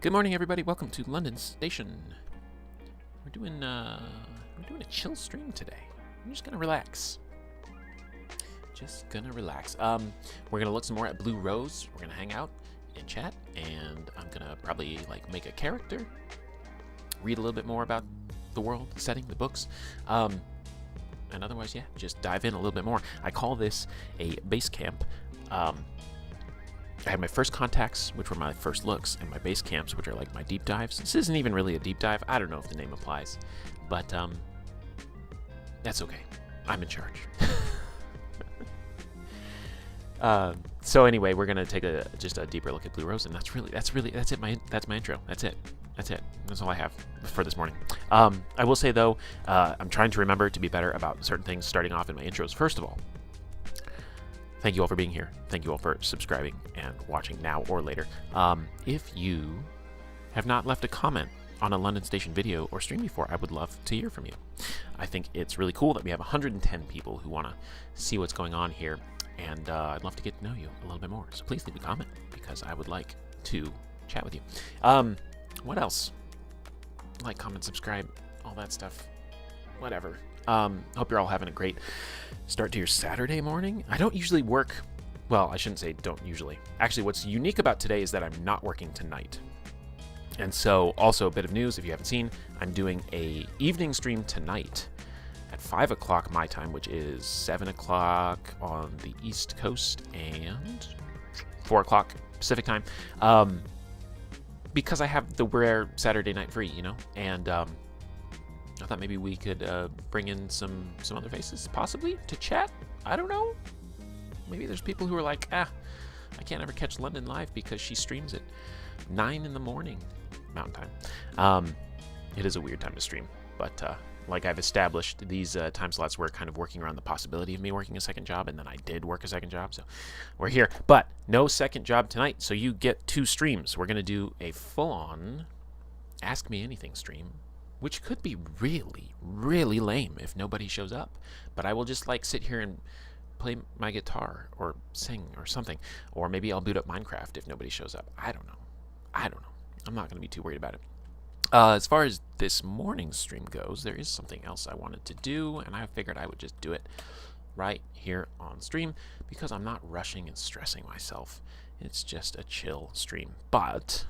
Good morning, everybody. Welcome to London Station. We're doing a chill stream today. I'm just gonna relax. We're gonna look some more at Blue Rose. We're gonna hang out and chat, and I'm gonna probably make a character, read a little bit more about the world, the setting, the books, and otherwise, yeah, just dive in a little bit more. I call this a base camp. I had my first contacts, which were my first looks, and my base camps, which are like my deep dives. This isn't even really a deep dive. I don't know if the name applies, but that's okay. I'm in charge. So anyway, we're gonna take just a deeper look at Blue Rose, and that's it. That's my intro. That's it. That's all I have for this morning. I will say though, I'm trying to remember to be better about certain things starting off in my intros. First of all, thank you all for being here. Thank you all for subscribing and watching now or later. If you have not left a comment on a London Station video or stream before, I would love to hear from you. I think it's really cool that we have 110 people who want to see what's going on here, and I'd love to get to know you a little bit more. So please leave a comment because I would like to chat with you. What else? Like, comment, subscribe, all that stuff. Whatever. Hope you're all having a great start to your Saturday morning. I don't usually work. Well, I shouldn't say don't usually. Actually, what's unique about today is that I'm not working tonight. And so, also a bit of news, if you haven't seen, I'm doing a evening stream tonight at 5 o'clock my time, which is 7 o'clock on the East Coast and 4 o'clock Pacific time. Because I have the rare Saturday night free, and I thought maybe we could bring in some other faces, possibly, to chat. I don't know. Maybe there's people who are like, I can't ever catch London live because she streams at 9 in the morning Mountain Time. It is a weird time to stream, but like I've established, these time slots were kind of working around the possibility of me working a second job, and then I did work a second job, so we're here. But no second job tonight, so you get 2 streams. We're going to do a full-on Ask Me Anything stream, which could be really, really lame if nobody shows up. But I will just sit here and play my guitar or sing or something. Or maybe I'll boot up Minecraft if nobody shows up. I don't know. I'm not going to be too worried about it. As far as this morning's stream goes, there is something else I wanted to do, and I figured I would just do it right here on stream because I'm not rushing and stressing myself. It's just a chill stream. But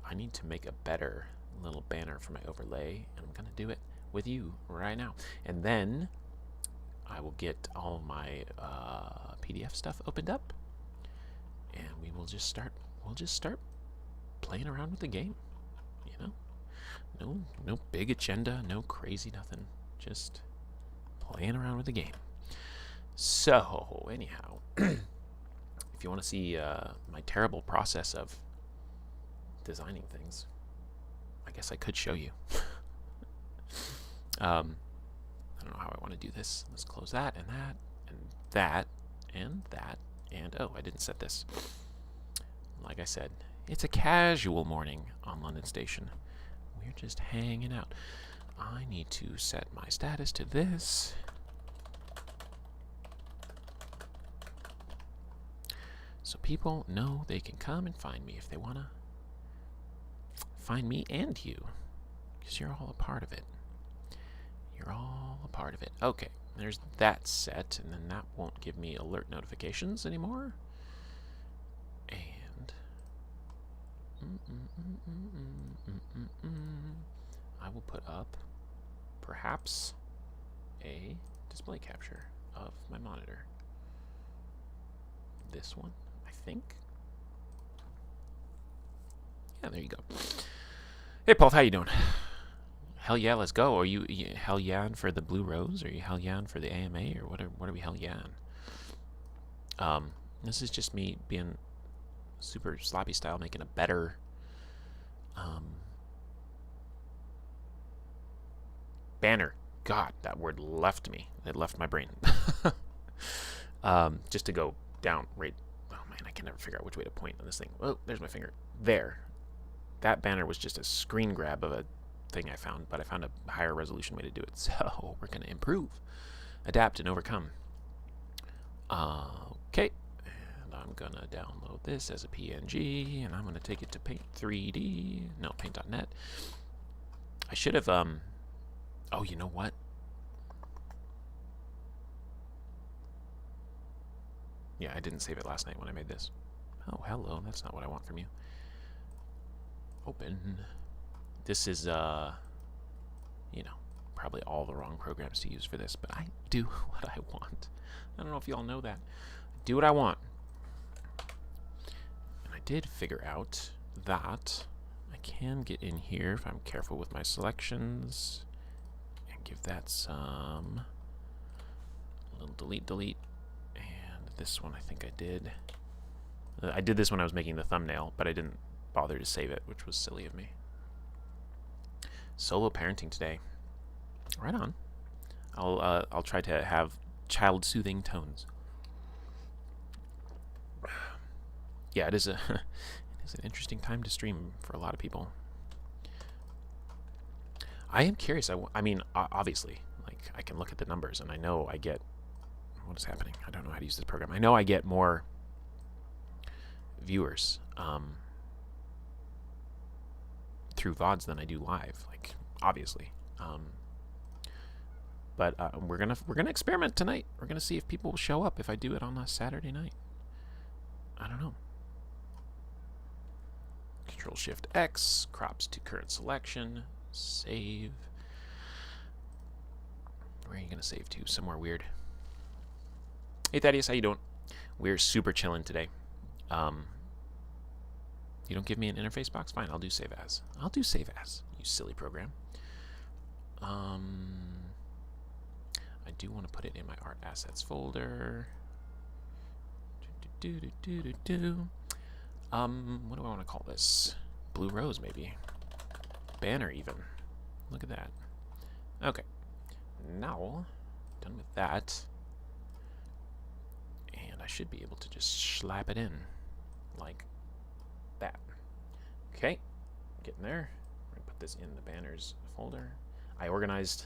I need to make a better little banner for my overlay, and I'm going to do it with you right now. And then I will get all my PDF stuff opened up, and we'll just start playing around with the game. No big agenda, no crazy nothing, just playing around with the game. So anyhow, if you want to see my terrible process of designing things, I guess I could show you. I don't know how I want to do this. Let's close that and that and that and that, and oh, I didn't set this. Like I said, it's a casual morning on London Station. We're just hanging out. I need to set my status to this. So people know they can come and find me if they want to find me and you, because you're all a part of it. Okay, there's that set, and then that won't give me alert notifications anymore. And I will put up perhaps a display capture of my monitor. This one, I think. Yeah, there you go. Hey, Paul, how you doing? Hell yeah, let's go. Are you hell yeah-ing for the Blue Rose? Are you hell yeah-ing for the AMA? Or what are we hell yeah-ing? This is just me being super sloppy style, making a better banner. God, that word left me. It left my brain. Just to go down right. Oh man, I can never figure out which way to point on this thing. Oh, there's my finger. There. That banner was just a screen grab of a thing I found, but I found a higher resolution way to do it. So we're gonna improve, adapt, and overcome. Okay. And I'm gonna download this as a PNG, and I'm gonna take it to Paint 3D. No, Paint.net. I should have, oh, you know what? Yeah, I didn't save it last night when I made this. Oh, hello, that's not what I want from you. Open. This is, you know, probably all the wrong programs to use for this, but I do what I want. I don't know if you all know that. I do what I want. And I did figure out that I can get in here if I'm careful with my selections and give that some a little delete. And this one I think I did. I did this when I was making the thumbnail, but I didn't bother to save it, which was silly of me. Solo parenting today. Right on. I'll try to have child soothing tones. Yeah, it is an interesting time to stream for a lot of people. I am curious. I mean, obviously, like I can look at the numbers and I know I get what is happening. I don't know how to use this program. I know I get more viewers through VODs than I do live. Like obviously. But we're gonna experiment tonight. We're gonna see if people will show up if I do it on a Saturday night. I don't know. Control-Shift-X crops to current selection. Save. Where are you gonna save to? Somewhere weird. Hey Thaddeus, how you doing? We're super chilling today. You don't give me an interface box? Fine, I'll do save as. I'll do save as. You silly program. I do want to put it in my art assets folder. What do I want to call this? Blue Rose, maybe. Banner, even. Look at that. Okay. Now, done with that. And I should be able to just slap it in. Like that. Okay. Getting there. We're going to put this in the banners folder. I organized,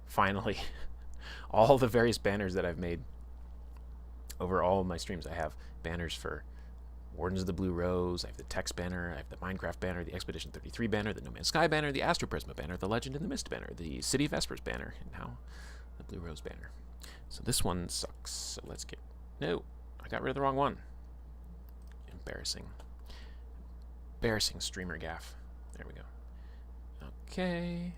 finally, all the various banners that I've made over all of my streams. I have banners for Wardens of the Blue Rose, I have the text banner, I have the Minecraft banner, the Expedition 33 banner, the No Man's Sky banner, the Astro Prisma banner, the Legend in the Mist banner, the City of Vespers banner, and now the Blue Rose banner. So this one sucks. So let's get... No, I got rid of the wrong one. Embarrassing. Embarrassing streamer gaff. There we go. Okay.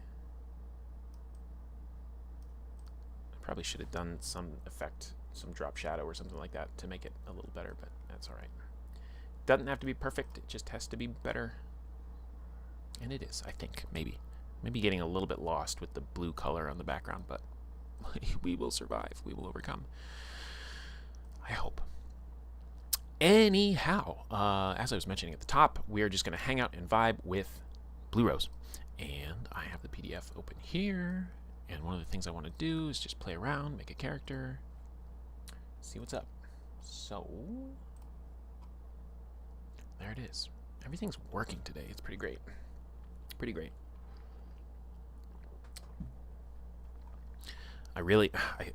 I probably should have done some effect, some drop shadow or something like that to make it a little better, but that's all right. Doesn't have to be perfect, it just has to be better. And it is, I think, maybe. Maybe getting a little bit lost with the blue color on the background, but we will survive. We will overcome. I hope. Anyhow, as I was mentioning at the top, we are just going to hang out and vibe with Blue Rose. And I have the PDF open here. And one of the things I want to do is just play around, make a character, see what's up. So... there it is. Everything's working today. It's pretty great. Pretty great.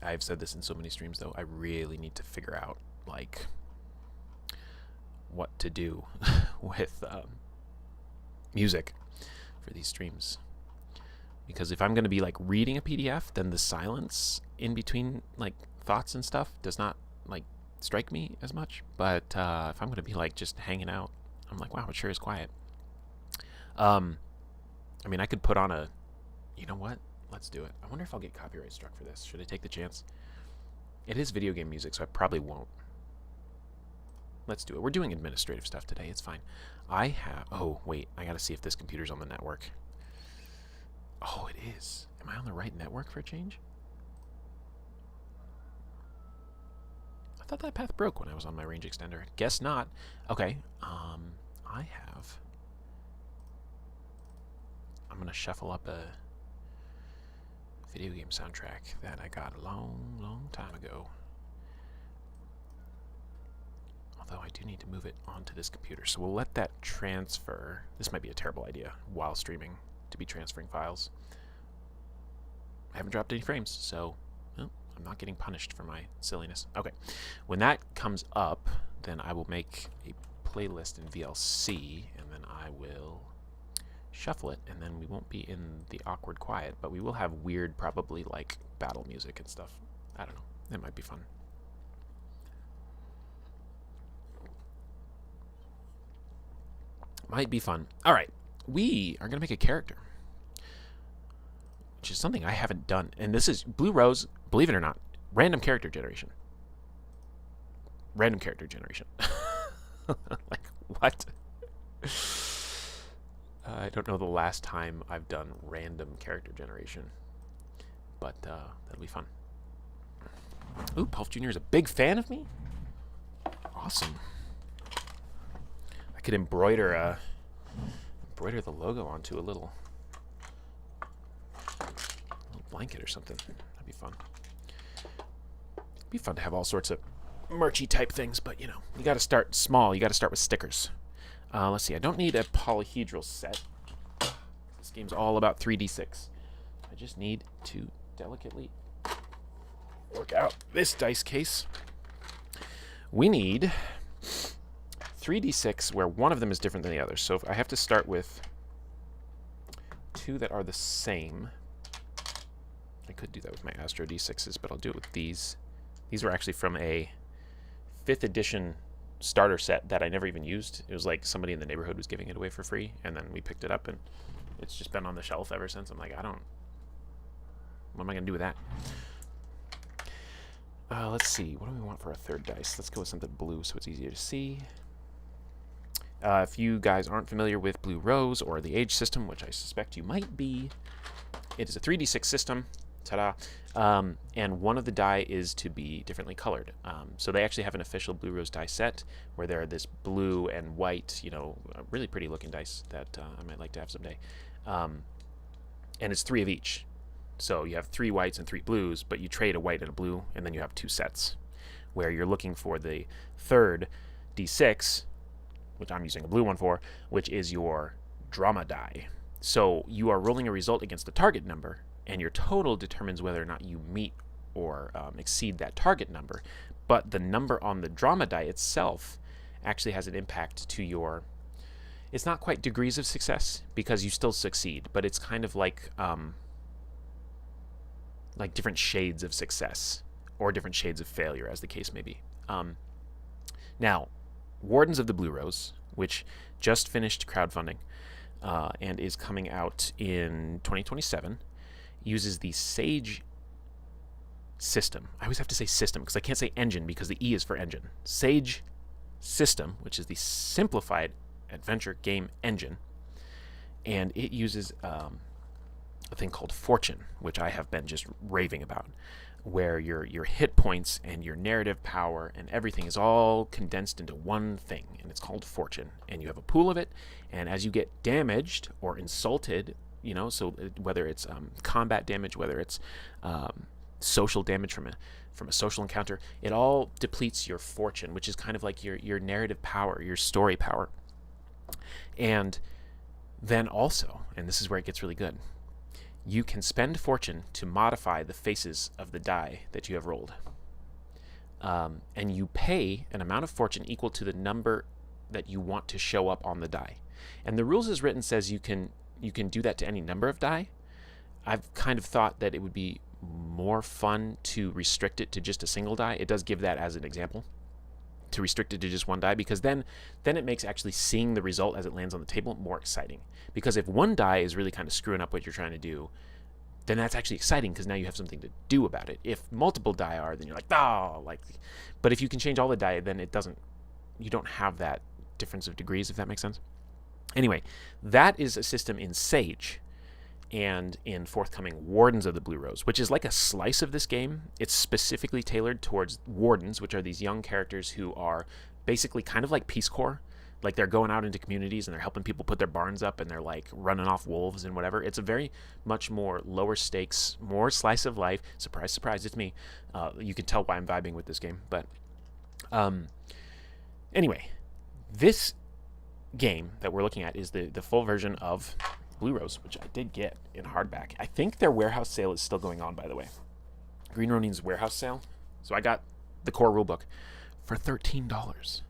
I've said this in so many streams, though. I really need to figure out, like, what to do with music for these streams. Because if I'm going to be, like, reading a PDF, then the silence in between, like, thoughts and stuff does not, like, strike me as much. But if I'm going to be, like, just hanging out, I'm like, wow, it sure is quiet. I mean, I could put on a... You know what? Let's do it. I wonder if I'll get copyright struck for this. Should I take the chance? It is video game music, so I probably won't. Let's do it. We're doing administrative stuff today. It's fine. I have... Oh, wait. I got to see if this computer's on the network. Oh, it is. Am I on the right network for a change? I thought that path broke when I was on my range extender. Guess not. Okay. I have... I'm going to shuffle up a video game soundtrack that I got a long, long time ago. Although I do need to move it onto this computer. So we'll let that transfer. This might be a terrible idea while streaming to be transferring files. I haven't dropped any frames, so well, I'm not getting punished for my silliness. Okay. When that comes up, then I will make a playlist in VLC, and then I will shuffle it, and then we won't be in the awkward quiet, but we will have weird, probably like battle music and stuff. I don't know. It might be fun. Might be fun. All right. We are going to make a character, which is something I haven't done. And this is Blue Rose, believe it or not, random character generation. Random character generation. Like, what? I don't know the last time I've done random character generation, but that'll be fun. Ooh, Pulf Jr. is a big fan of me? Awesome. I could embroider the logo onto a little blanket or something. That'd be fun. It'd be fun to have all sorts of merchy type things, but you know, you got to start small. You got to start with stickers. Let's see. I don't need a polyhedral set. This game's all about 3d6. I just need to delicately work out this dice case. We need 3d6 where one of them is different than the other. So if I have to start with two that are the same. I could do that with my Astro d6s, but I'll do it with these. These were actually from a 5th edition starter set that I never even used. It was like somebody in the neighborhood was giving it away for free, and then we picked it up, and it's just been on the shelf ever since. I'm like, what am I going to do with that? Let's see. What do we want for a third dice? Let's go with something blue so it's easier to see. If you guys aren't familiar with Blue Rose or the Age system, which I suspect you might be, it is a 3d6 system. Ta-da. And one of the die is to be differently colored. So they actually have an official Blue Rose die set where they're this blue and white, you know, really pretty looking dice that I might like to have someday. And it's 3 of each. So you have 3 whites and 3 blues, but you trade a white and a blue, and then you have 2 sets where you're looking for the third d6, which I'm using a blue one for, which is your drama die. So you are rolling a result against the target number, and your total determines whether or not you meet or exceed that target number. But the number on the drama die itself actually has an impact to your... It's not quite degrees of success, because you still succeed, but it's kind of like different shades of success, or different shades of failure, as the case may be. Now, Wardens of the Blue Rose, which just finished crowdfunding and is coming out in 2027, uses the Sage system. I always have to say system because I can't say engine because the E is for engine. Sage system, which is the simplified adventure game engine, and it uses a thing called Fortune, which I have been just raving about, where your hit points and your narrative power and everything is all condensed into one thing, and it's called Fortune. And you have a pool of it, and as you get damaged or insulted, you know, so whether it's combat damage, whether it's social damage from a social encounter, it all depletes your fortune, which is kind of like your narrative power, your story power. And then also, and this is where it gets really good, you can spend fortune to modify the faces of the die that you have rolled. And you pay an amount of fortune equal to the number that you want to show up on the die. And the rules as written says you can do that to any number of die. I've kind of thought that it would be more fun to restrict it to just a single die. It does give that as an example, to restrict it to just one die, because then it makes actually seeing the result as it lands on the table more exciting. Because if one die is really kind of screwing up what you're trying to do, then that's actually exciting because now you have something to do about it. If multiple die are, then you're like, oh, like. But if you can change all the die, then you don't have that difference of degrees, if that makes sense. Anyway, that is a system in Sage and in forthcoming Wardens of the Blue Rose, which is like a slice of this game. It's specifically tailored towards Wardens, which are these young characters who are basically kind of like Peace Corps. Like they're going out into communities and they're helping people put their barns up and they're like running off wolves and whatever. It's a very much more lower stakes, more slice of life. Surprise, surprise, it's me. You can tell why I'm vibing with this game. But anyway, this game that we're looking at is the full version of Blue Rose, which I did get in hardback. I think their warehouse sale is still going on, by the way. Green Ronin's warehouse sale. So I got the core rulebook for $13.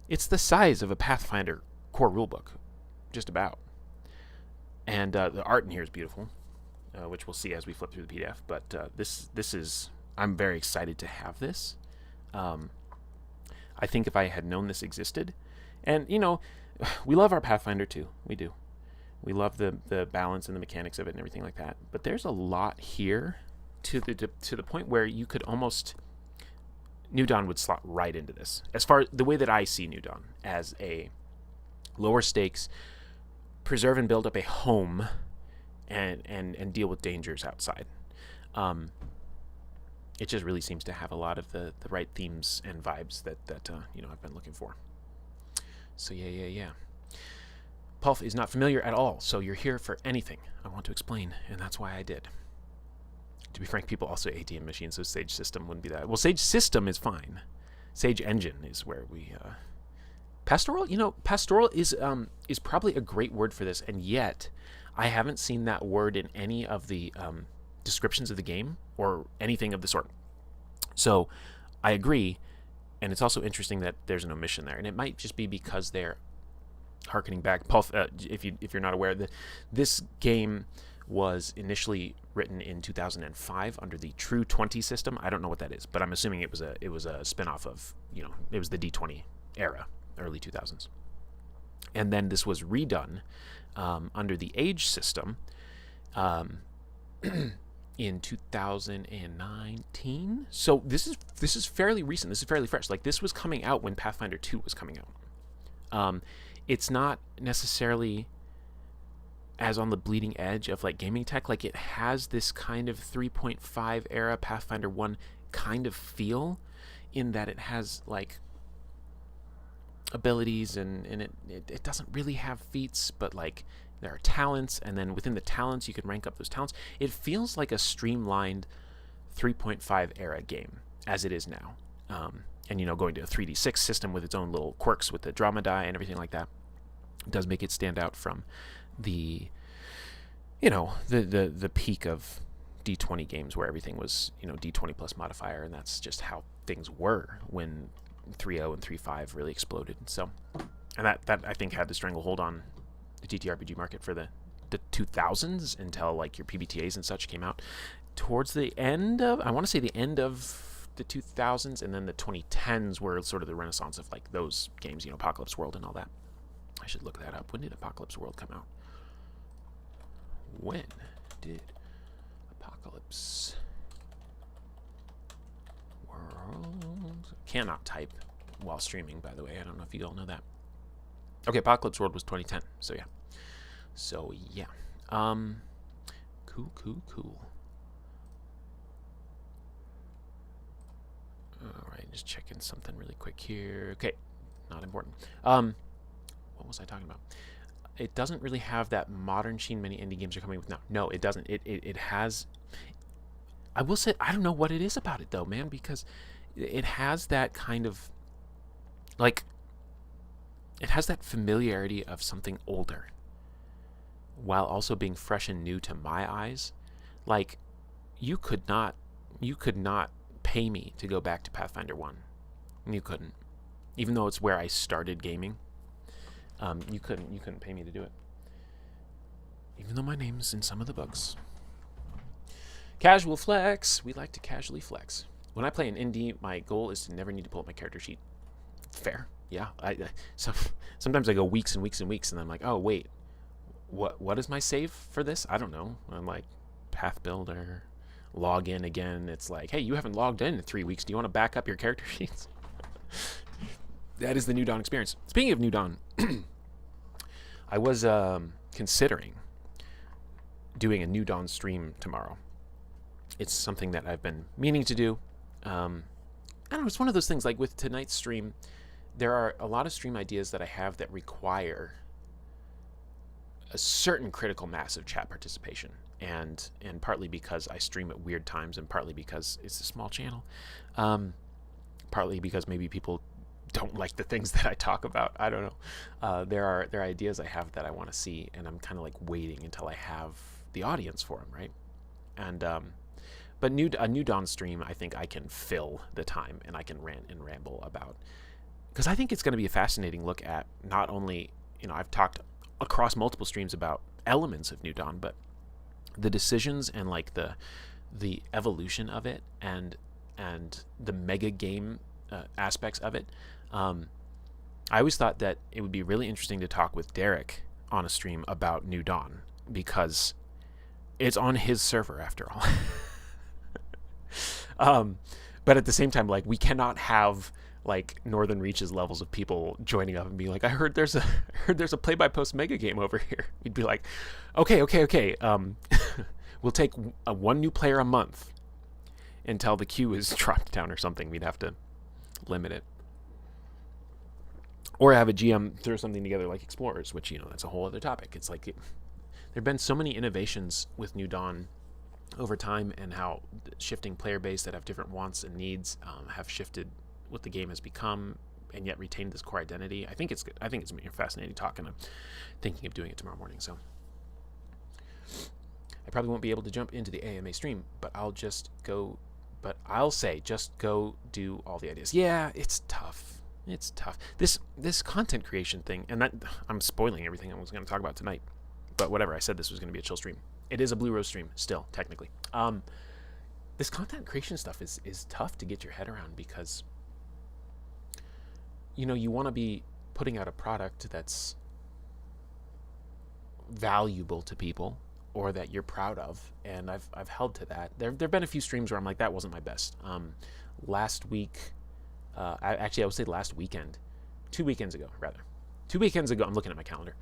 It's the size of a Pathfinder core rulebook, just about. And the art in here is beautiful, which we'll see as we flip through the PDF. But this is, I'm very excited to have this. I think if I had known this existed, and you know, we love our Pathfinder too. We do. We love the balance and the mechanics of it and everything like that. But there's a lot here to the point where you could almost, New Dawn would slot right into this. As far as the way that I see New Dawn, as a lower stakes, preserve and build up a home and deal with dangers outside. It just really seems to have a lot of the right themes and vibes that you know, I've been looking for. So yeah. Pulf is not familiar at all, so you're here for anything I want to explain, and that's why I did. To be frank, people also ATM machines, so Sage System wouldn't be that. Well, Sage System is fine. Sage Engine is where we... Pastoral? You know, pastoral is probably a great word for this, and yet I haven't seen that word in any of the descriptions of the game or anything of the sort. So I agree, and it's also interesting that there's an omission there, and it might just be because they're harkening back. Paul, if you're not aware, this game was initially written in 2005 under the True 20 system. I don't know what that is, but I'm assuming it was a spin-off of, you know, it was the D20 era, early 2000s. And then this was redone under the Age system in 2019. So this is fairly recent. This is fairly fresh. Like, this was coming out when Pathfinder 2 was coming out. It's not necessarily as on the bleeding edge of like gaming tech. Like, it has this kind of 3.5 era Pathfinder 1 kind of feel, in that it has like abilities and it doesn't really have feats, but like there are talents, and then within the talents you can rank up those talents. It feels like a streamlined 3.5 era game as it is now. And, you know, going to a 3d6 system with its own little quirks with the drama die and everything like that does make it stand out from the, you know, the peak of D20 games where everything was, you know, D20 plus modifier, and that's just how things were when 3.0 and 3.5 really exploded. So, and that I think had the stranglehold on the TTRPG market for the 2000s until like your PBTAs and such came out towards the end of, I want to say the end of the 2000s, and then the 2010s were sort of the renaissance of like those games, you know, Apocalypse World and all that. I should look that up. When did Apocalypse World come out? When did Apocalypse World... Cannot type while streaming, by the way. I don't know if you all know that. Okay, Apocalypse World was 2010. So yeah. Cool. All right, just checking something really quick here. Okay, not important. What was I talking about? It doesn't really have that modern sheen many indie games are coming with now. No, it doesn't. It has... I will say, I don't know what it is about it, though, man, because it has that kind of... like... it has that familiarity of something older, while also being fresh and new to my eyes. Like, you could not pay me to go back to Pathfinder 1. You couldn't. Even though it's where I started gaming, you couldn't pay me to do it. Even though my name's in some of the books. Casual flex. We like to casually flex. When I play an indie, my goal is to never need to pull up my character sheet. Fair. Yeah. Sometimes I go weeks and weeks and weeks, and I'm like, oh, wait. What is my save for this? I don't know. I'm like, Path Builder... log in again. It's like, hey, you haven't logged in 3 weeks. Do you want to back up your character sheets? That is the New Dawn experience. Speaking of New Dawn, I was considering doing a New Dawn stream tomorrow. It's something that I've been meaning to do. I don't know, it's one of those things, like with tonight's stream, there are a lot of stream ideas that I have that require a certain critical mass of chat participation. And partly because I stream at weird times, and partly because it's a small channel, partly because maybe people don't like the things that I talk about. I don't know. There are ideas I have that I want to see, and I'm kind of like waiting until I have the audience for them, right? And but a New Dawn stream, I think I can fill the time, and I can rant and ramble about because I think it's going to be a fascinating look at not only, I've talked across multiple streams about elements of New Dawn, but the decisions and like the evolution of it and the mega game aspects of it. I always thought that it would be really interesting to talk with Derek on a stream about New Dawn, because it's on his server after all. But at the same time, like, we cannot have like Northern Reaches levels of people joining up and being like, I heard there's a play-by-post mega game over here. We'd be like, okay. We'll take one new player a month until the queue is dropped down or something. We'd have to limit it. Or have a GM throw something together like Explorers, which, that's a whole other topic. It's like, there have been so many innovations with New Dawn over time, and how shifting player base that have different wants and needs have shifted what the game has become, and yet retained this core identity. I think it's good. I think it's a fascinating talk, and I'm thinking of doing it tomorrow morning. So I probably won't be able to jump into the AMA stream, but I'll say just go do all the ideas. Yeah, it's tough. It's tough. This content creation thing, and that, I'm spoiling everything I was going to talk about tonight. But whatever, I said this was going to be a chill stream. It is a Blue Rose stream still, technically. This content creation stuff is tough to get your head around, because you want to be putting out a product that's valuable to people, or that you're proud of, and I've held to that. There've been a few streams where I'm like, that wasn't my best. Last week, I would say last weekend, 2 weekends ago, rather. 2 weekends ago, I'm looking at my calendar.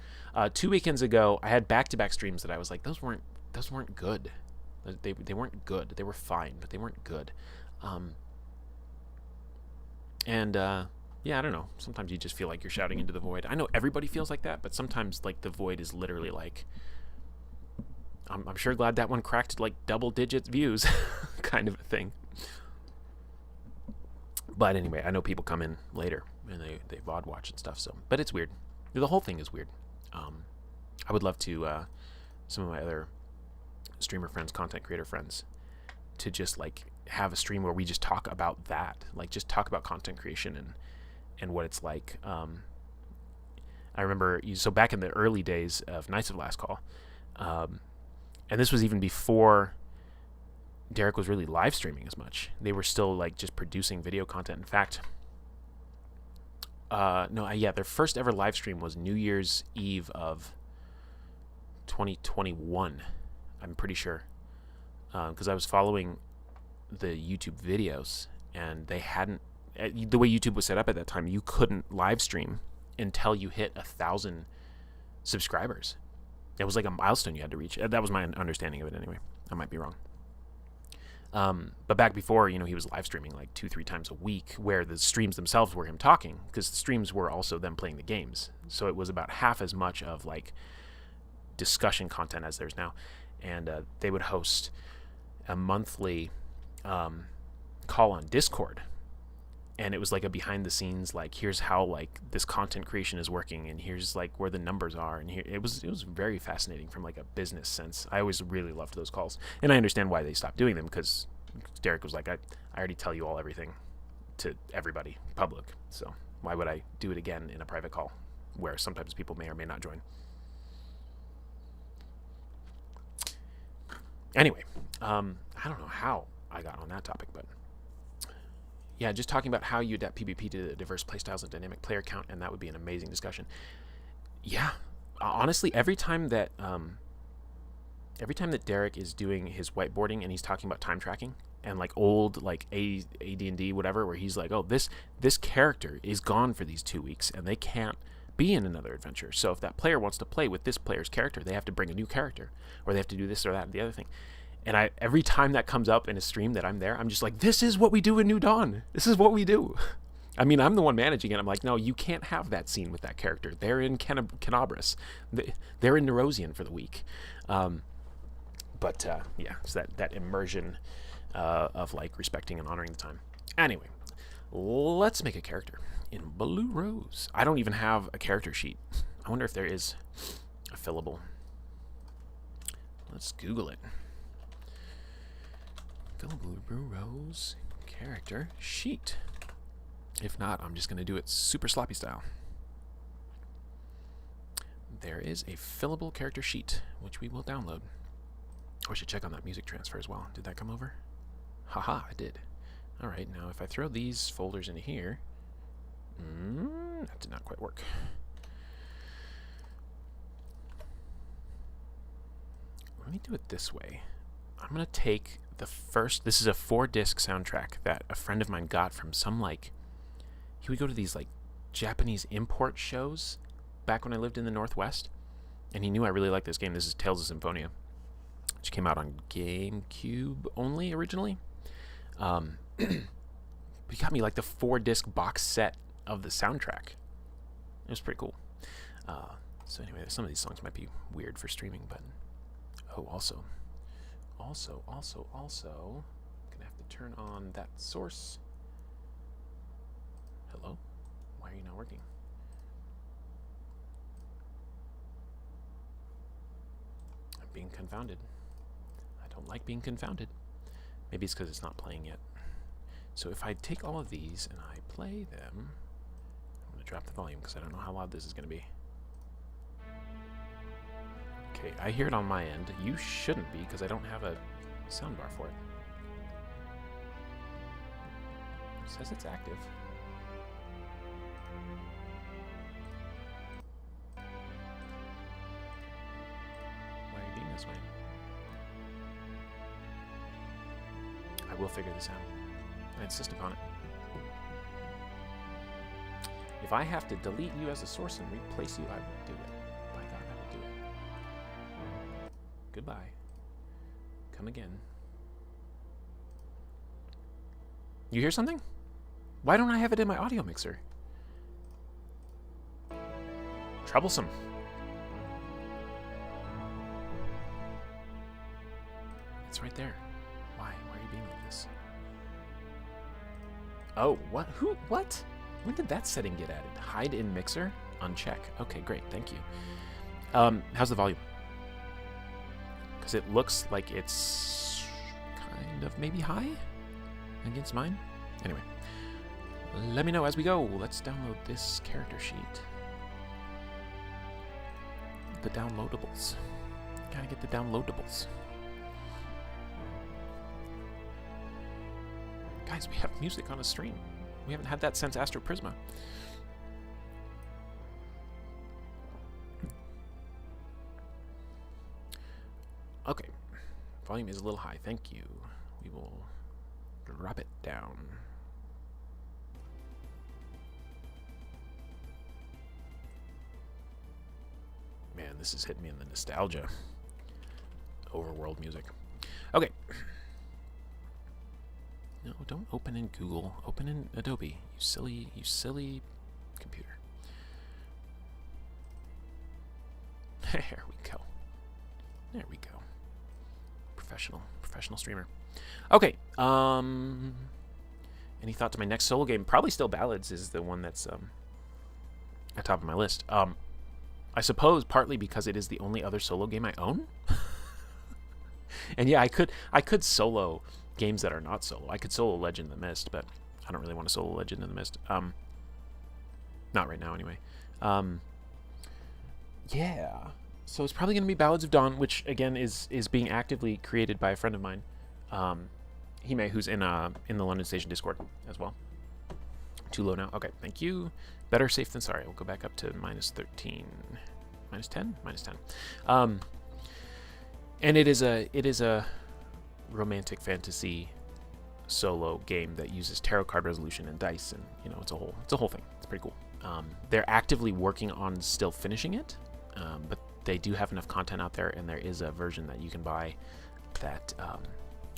2 weekends ago, I had back-to-back streams that I was like, those weren't good. They weren't good. They were fine, but they weren't good. Yeah, I don't know. Sometimes you just feel like you're shouting into the void. I know everybody feels like that, but sometimes like the void is literally like, I'm sure glad that one cracked like double-digit views, kind of a thing. But anyway, I know people come in later and they VOD watch and stuff. So, but it's weird. The whole thing is weird. I would love to some of my other streamer friends, content creator friends, to just like have a stream where we just talk about that, like just talk about content creation and what it's like. I remember, so back in the early days of Knights of Last Call, and this was even before Derek was really live streaming as much. They were still like just producing video content. In fact, their first ever live stream was New Year's Eve of 2021. I'm pretty sure, because I was following the YouTube videos, and they hadn't. The way YouTube was set up at that time, you couldn't live stream until you hit 1,000 subscribers. It was like a milestone you had to reach. That was my understanding of it anyway. I might be wrong. But back before, he was live streaming like 2-3 times a week, where the streams themselves were him talking, because the streams were also them playing the games. So it was about half as much of like discussion content as there's now. And they would host a monthly call on Discord. And it was like a behind the scenes, like, here's how like this content creation is working, and here's like where the numbers are, and here it was very fascinating from like a business sense. I always really loved those calls, and I understand why they stopped doing them, because Derek was like, I already tell you all everything to everybody public, so why would I do it again in a private call where sometimes people may or may not join. Anyway, I don't know how I got on that topic, but yeah, just talking about how you adapt PvP to the diverse playstyles and dynamic player count, and that would be an amazing discussion. Yeah, honestly, every time that Derek is doing his whiteboarding and he's talking about time tracking and like old like AD&D whatever, where he's like, oh, this character is gone for these 2 weeks and they can't be in another adventure. So if that player wants to play with this player's character, they have to bring a new character, or they have to do this or that and the other thing. And every time that comes up in a stream that I'm there, I'm just like, this is what we do in New Dawn. This is what we do. I mean, I'm the one managing it. I'm like, no, you can't have that scene with that character. They're in Canabras. They're in Nerosian for the week. Yeah, it's that immersion of like respecting and honoring the time. Anyway, let's make a character in Blue Rose. I don't even have a character sheet. I wonder if there is a fillable. Let's Google it. Blue Rose character sheet. If not, I'm just going to do it super sloppy style. There is a fillable character sheet, which we will download. Oh, I should check on that music transfer as well. Did that come over? Haha, it did. Alright, now if I throw these folders into here... that did not quite work. Let me do it this way. I'm going to take the first... This is a 4-disc soundtrack that a friend of mine got from some, like... He would go to these, like, Japanese import shows back when I lived in the Northwest. And he knew I really liked this game. This is Tales of Symphonia, which came out on GameCube only originally. He got me, like, the 4-disc box set of the soundtrack. It was pretty cool. So anyway, some of these songs might be weird for streaming, but... Oh, also, gonna have to turn on that source. Hello? Why are you not working? I'm being confounded. I don't like being confounded. Maybe it's because it's not playing yet. So if I take all of these and I play them, I'm gonna drop the volume because I don't know how loud this is gonna be. Okay, I hear it on my end. You shouldn't be, because I don't have a soundbar for it. It says it's active. Why are you being this way? I will figure this out. I insist upon it. If I have to delete you as a source and replace you, I will do it. By God, I will do it. Goodbye. Come again. You hear something? Why don't I have it in my audio mixer? Troublesome. It's right there. Why? Why are you being like this? Oh, what? Who? What? When did that setting get added? Hide in mixer? Uncheck. Okay, great. Thank you. How's the volume? Because it looks like it's kind of maybe high against mine. Anyway, let me know as we go. Let's download this character sheet. The downloadables. Gotta get the downloadables. Guys, we have music on a stream. We haven't had that since Astro Prisma. Okay, volume is a little high. Thank you. We will drop it down. Man, this is hitting me in the nostalgia. Overworld music. Okay. No, don't open in Google. Open in Adobe. You silly computer. There we go. There we go. Professional streamer. Okay. Any thought to my next solo game? Probably still Ballads is the one that's at top of my list. I suppose partly because it is the only other solo game I own. And yeah, I could solo games that are not solo. I could solo Legend of the Mist, but I don't really want to solo Legend of the Mist. Not right now, anyway. Yeah. So it's probably going to be Ballads of Dawn, which again is being actively created by a friend of mine, Hime, who's in the London Station Discord as well. Too low now. Okay, thank you. Better safe than sorry. We'll go back up to -13, -10, -10. And it is a romantic fantasy solo game that uses tarot card resolution and dice, and you know it's a whole thing. It's pretty cool. They're actively working on still finishing it, but they do have enough content out there, and there is a version that you can buy that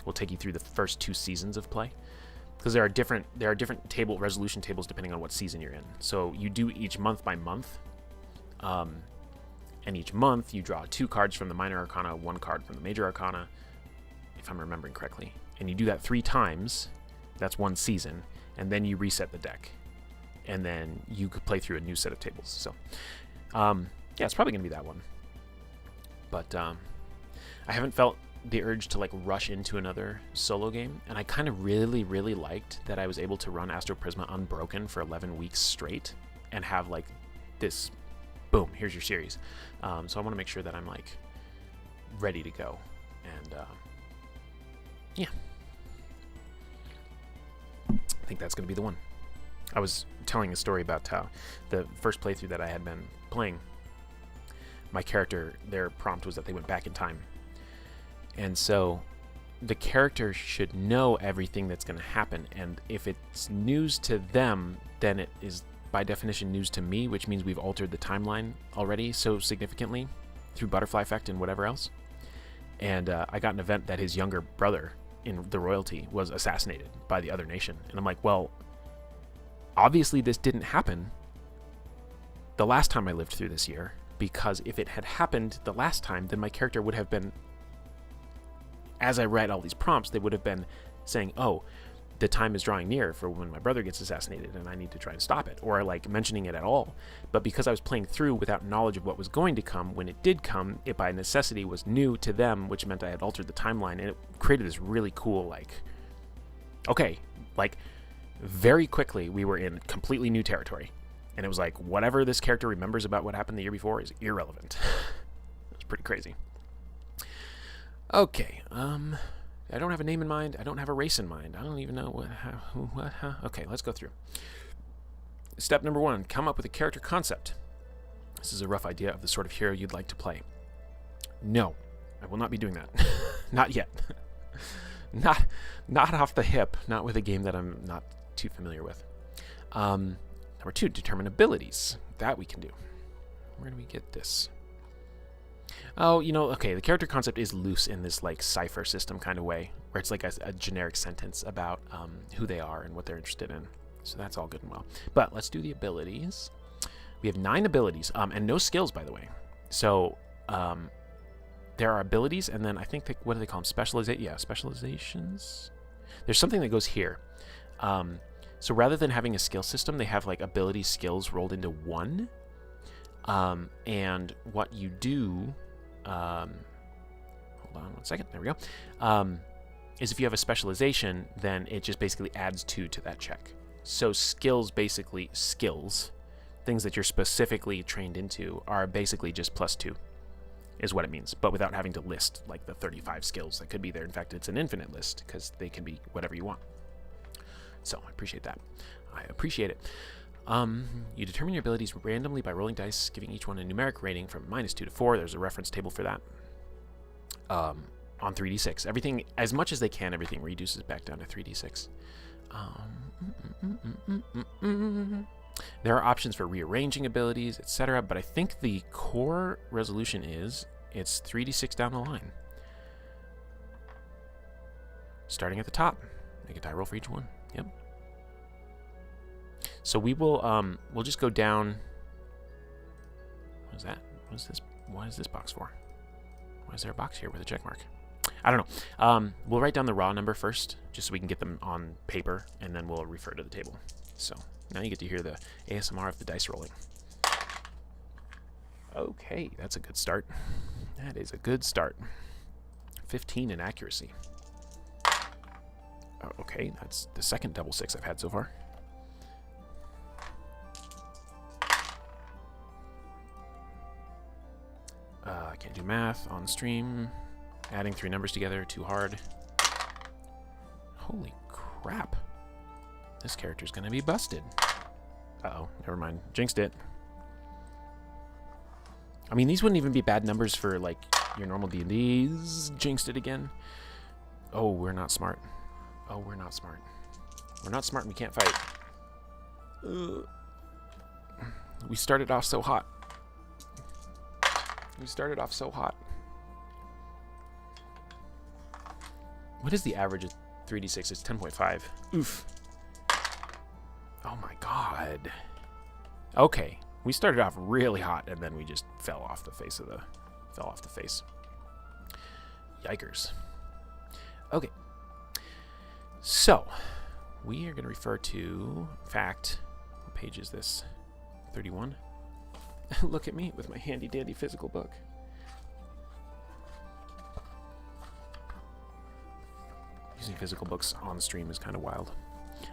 will take you through the first 2 seasons of play. Because there are different table resolution tables depending on what season you're in. So you do each month by month, and each month you draw 2 cards from the minor arcana, 1 card from the major arcana, if I'm remembering correctly. And you do that 3 times. That's 1 season, and then you reset the deck, and then you could play through a new set of tables. So, yeah, it's probably gonna be that one. But I haven't felt the urge to like rush into another solo game, and I kind of really liked that I was able to run Astro Prisma unbroken for 11 weeks straight and have like this, boom, here's your series. So I want to make sure that I'm like ready to go, and yeah, I think that's going to be the one. I was telling a story about how the first playthrough that I had been playing, my character, their prompt was that they went back in time. And so the character should know everything that's going to happen. And if it's news to them, then it is by definition news to me, which means we've altered the timeline already so significantly through butterfly effect and whatever else. And I got an event that his younger brother in the royalty was assassinated by the other nation. And I'm like, well, obviously this didn't happen the last time I lived through this year, because if it had happened the last time, then my character would have been, as I read all these prompts, they would have been saying, oh, the time is drawing near for when my brother gets assassinated and I need to try and stop it, or like mentioning it at all. But because I was playing through without knowledge of what was going to come, when it did come, it by necessity was new to them, which meant I had altered the timeline, and it created this really cool, like, okay, like very quickly we were in completely new territory. And it was like, whatever this character remembers about what happened the year before is irrelevant. It was pretty crazy. Okay, I don't have a name in mind. I don't have a race in mind. I don't even know what. Okay, let's go through. Step number 1, come up with a character concept. This is a rough idea of the sort of hero you'd like to play. No, I will not be doing that. Not yet. Not off the hip. Not with a game that I'm not too familiar with. Number 2, determine abilities. That we can do. Where do we get this? Oh, you know, okay, the character concept is loose in this like cipher system kind of way, where it's like a generic sentence about who they are and what they're interested in. So that's all good and well. But let's do the abilities. We have 9 abilities, and no skills, by the way. So there are abilities, and then I think, what do they call them? Specializations? There's something that goes here. So rather than having a skill system, they have like ability skills rolled into one. And what you do, hold on 1 second, there we go, is if you have a specialization, then it just basically adds 2 to that check. So skills, basically skills, things that you're specifically trained into, are basically just +2, is what it means, but without having to list like the 35 skills that could be there. In fact, it's an infinite list, because they can be whatever you want. So I appreciate that. I appreciate it. You determine your abilities randomly by rolling dice, giving each one a numeric rating from -2 to 4. There's a reference table for that. On 3d6. Everything, as much as they can, everything reduces back down to 3d6. There are options for rearranging abilities, etc., but I think the core resolution is it's 3d6 down the line. Starting at the top. Make a die roll for each one. Yep. So we will we'll just go down. What is that? What is this box for? Why is there a box here with a check mark? I don't know. We'll write down the raw number first, just so we can get them on paper, and then we'll refer to the table. So now you get to hear the ASMR of the dice rolling. Okay, that's a good start. That is a good start. 15 in accuracy. Oh, okay, that's the second double 6 I've had so far. I can't do math on stream. Adding 3 numbers together, too hard. Holy crap. This character's gonna be busted. Uh-oh, never mind. Jinxed it. I mean, these wouldn't even be bad numbers for, like, your normal D&Ds. Jinxed it again. Oh, we're not smart. Oh, we're not smart. We're not smart and we can't fight. We started off so hot. We started off so hot. What is the average of 3d6? It's 10.5. Oof. Oh my god. Okay. We started off really hot and then we just fell off the face. Yikers. Okay. So, we are going to refer to, in fact, what page is this? 31? Look at me with my handy dandy physical book. Using physical books on stream is kind of wild.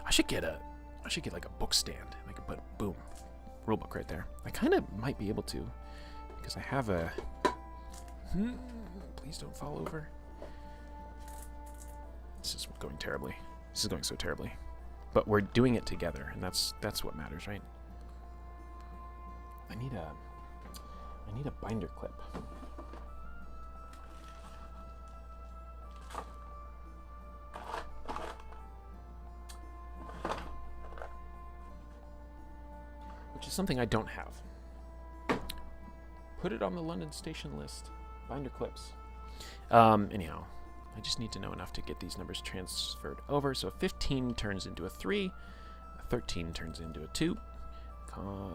I should get like a book stand. I could put boom, rulebook right there. I kind of might be able to, because I have a. Please don't fall over. This is going terribly. This is going so terribly. But we're doing it together, and that's what matters, right? I need a binder clip. Which is something I don't have. Put it on the London station list. Binder clips. Anyhow, I just need to know enough to get these numbers transferred over. So 15 turns into a 3, 13 turns into a 2,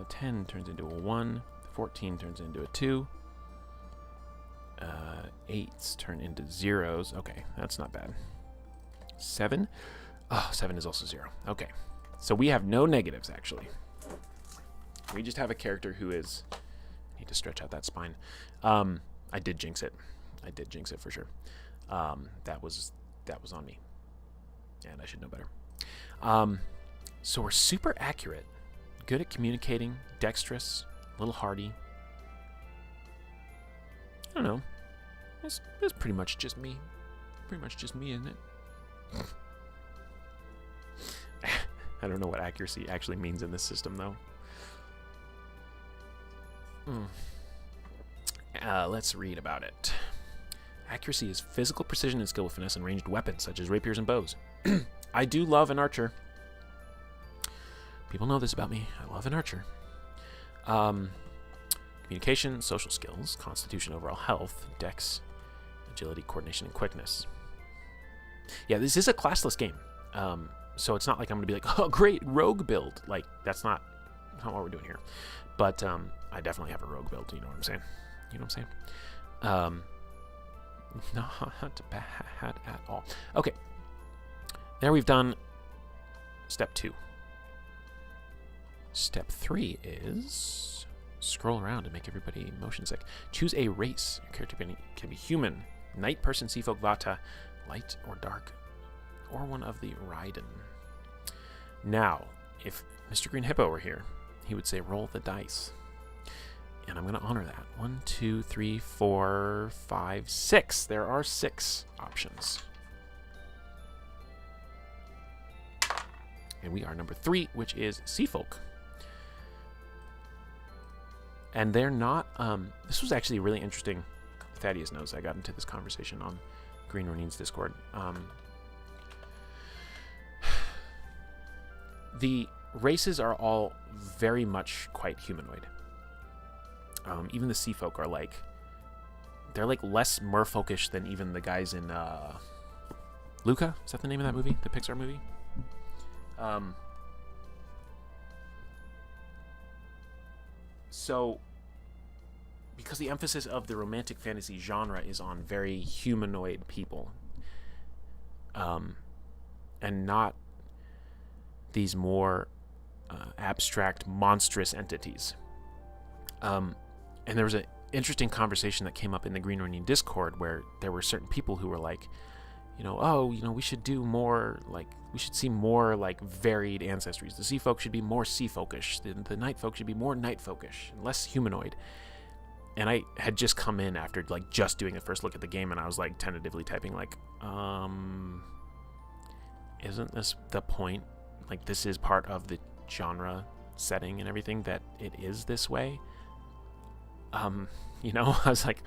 10 turns into a 1, 14 turns into a 2, 8s turn into zeros. Okay, that's not bad. 7? Oh, 7 is also 0. Okay, so we have no negatives, actually. We just have a character who is... I need to stretch out that spine. I did jinx it. I did jinx it for sure. That was on me. And I should know better. So we're super accurate. Good at communicating. Dexterous. A little hardy. I don't know. It's pretty much just me. Pretty much just me, isn't it? I don't know what accuracy actually means in this system, though. Let's read about it. Accuracy is physical precision and skill with finesse and ranged weapons, such as rapiers and bows. I do love an archer. People know this about me. I love an archer. Communication, social skills, constitution, overall health, dex, agility, coordination, and quickness. Yeah, this is a classless game. So it's not like I'm going to be like, oh, great, rogue build. Like, that's not what we're doing here. But I definitely have a rogue build, you know what I'm saying? You know what I'm saying? Not bad at all. Okay. There we've done step 2. Step 3 is scroll around and make everybody motion sick. Choose a race. Your character can be human, knight, person, sea folk, vata, light or dark, or one of the Raiden. Now, if Mr. Green Hippo were here, he would say roll the dice. And I'm going to honor that. 1, 2, 3, 4, 5, 6. There are 6 options. And we are number 3, which is Sea Folk. And they're not... this was actually really interesting. Thaddeus knows I got into this conversation on Green Ronin's Discord. The races are all very much quite humanoid. Even the Sea Folk are like... They're like less merfolkish than even the guys in... Luca? Is that the name of that movie? The Pixar movie? So, because the emphasis of the romantic fantasy genre is on very humanoid people, and not these more abstract, monstrous entities. And there was an interesting conversation that came up in the Green Ronin Discord where there were certain people who were like, we should do more, like, we should see more, like, varied ancestries. The Sea Folk should be more Sea Folkish. The Night Folk should be more Night Folkish and less humanoid. And I had just come in after, like, just doing a first look at the game, and I was, like, tentatively typing, like, isn't this the point? Like, this is part of the genre setting and everything, that it is this way? I was like...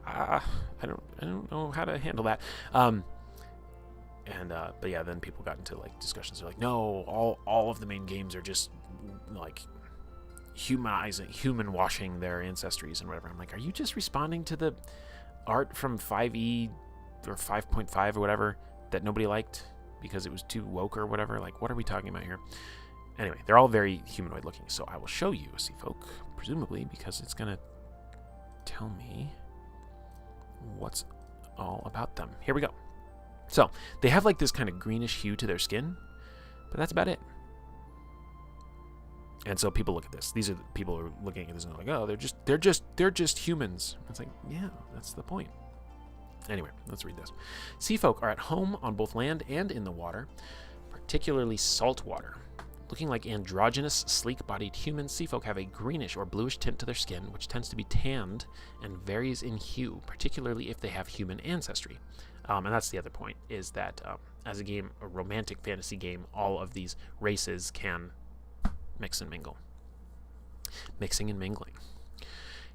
I don't know how to handle that. But yeah, then people got into like discussions. They're like, no, all of the main games are just like human washing their ancestries and whatever. I'm like, are you just responding to the art from 5e or 5.5 or whatever that nobody liked because it was too woke or whatever? Like, what are we talking about here? Anyway, they're all very humanoid looking. So I will show you a Sea Folk, presumably, because it's gonna tell me what's all about them. Here we go. So they have like this kind of greenish hue to their skin, but that's about it. And so people look at this. These are the people who are looking at this and they're like, oh, they're just humans. It's like, yeah, that's the point. Anyway, let's read this. Sea folk are at home on both land and in the water, particularly salt water. Looking like androgynous, sleek-bodied humans, sea folk have a greenish or bluish tint to their skin, which tends to be tanned and varies in hue, particularly if they have human ancestry. And that's the other point, is that as a romantic fantasy game, all of these races can mix and mingle. Mixing and mingling.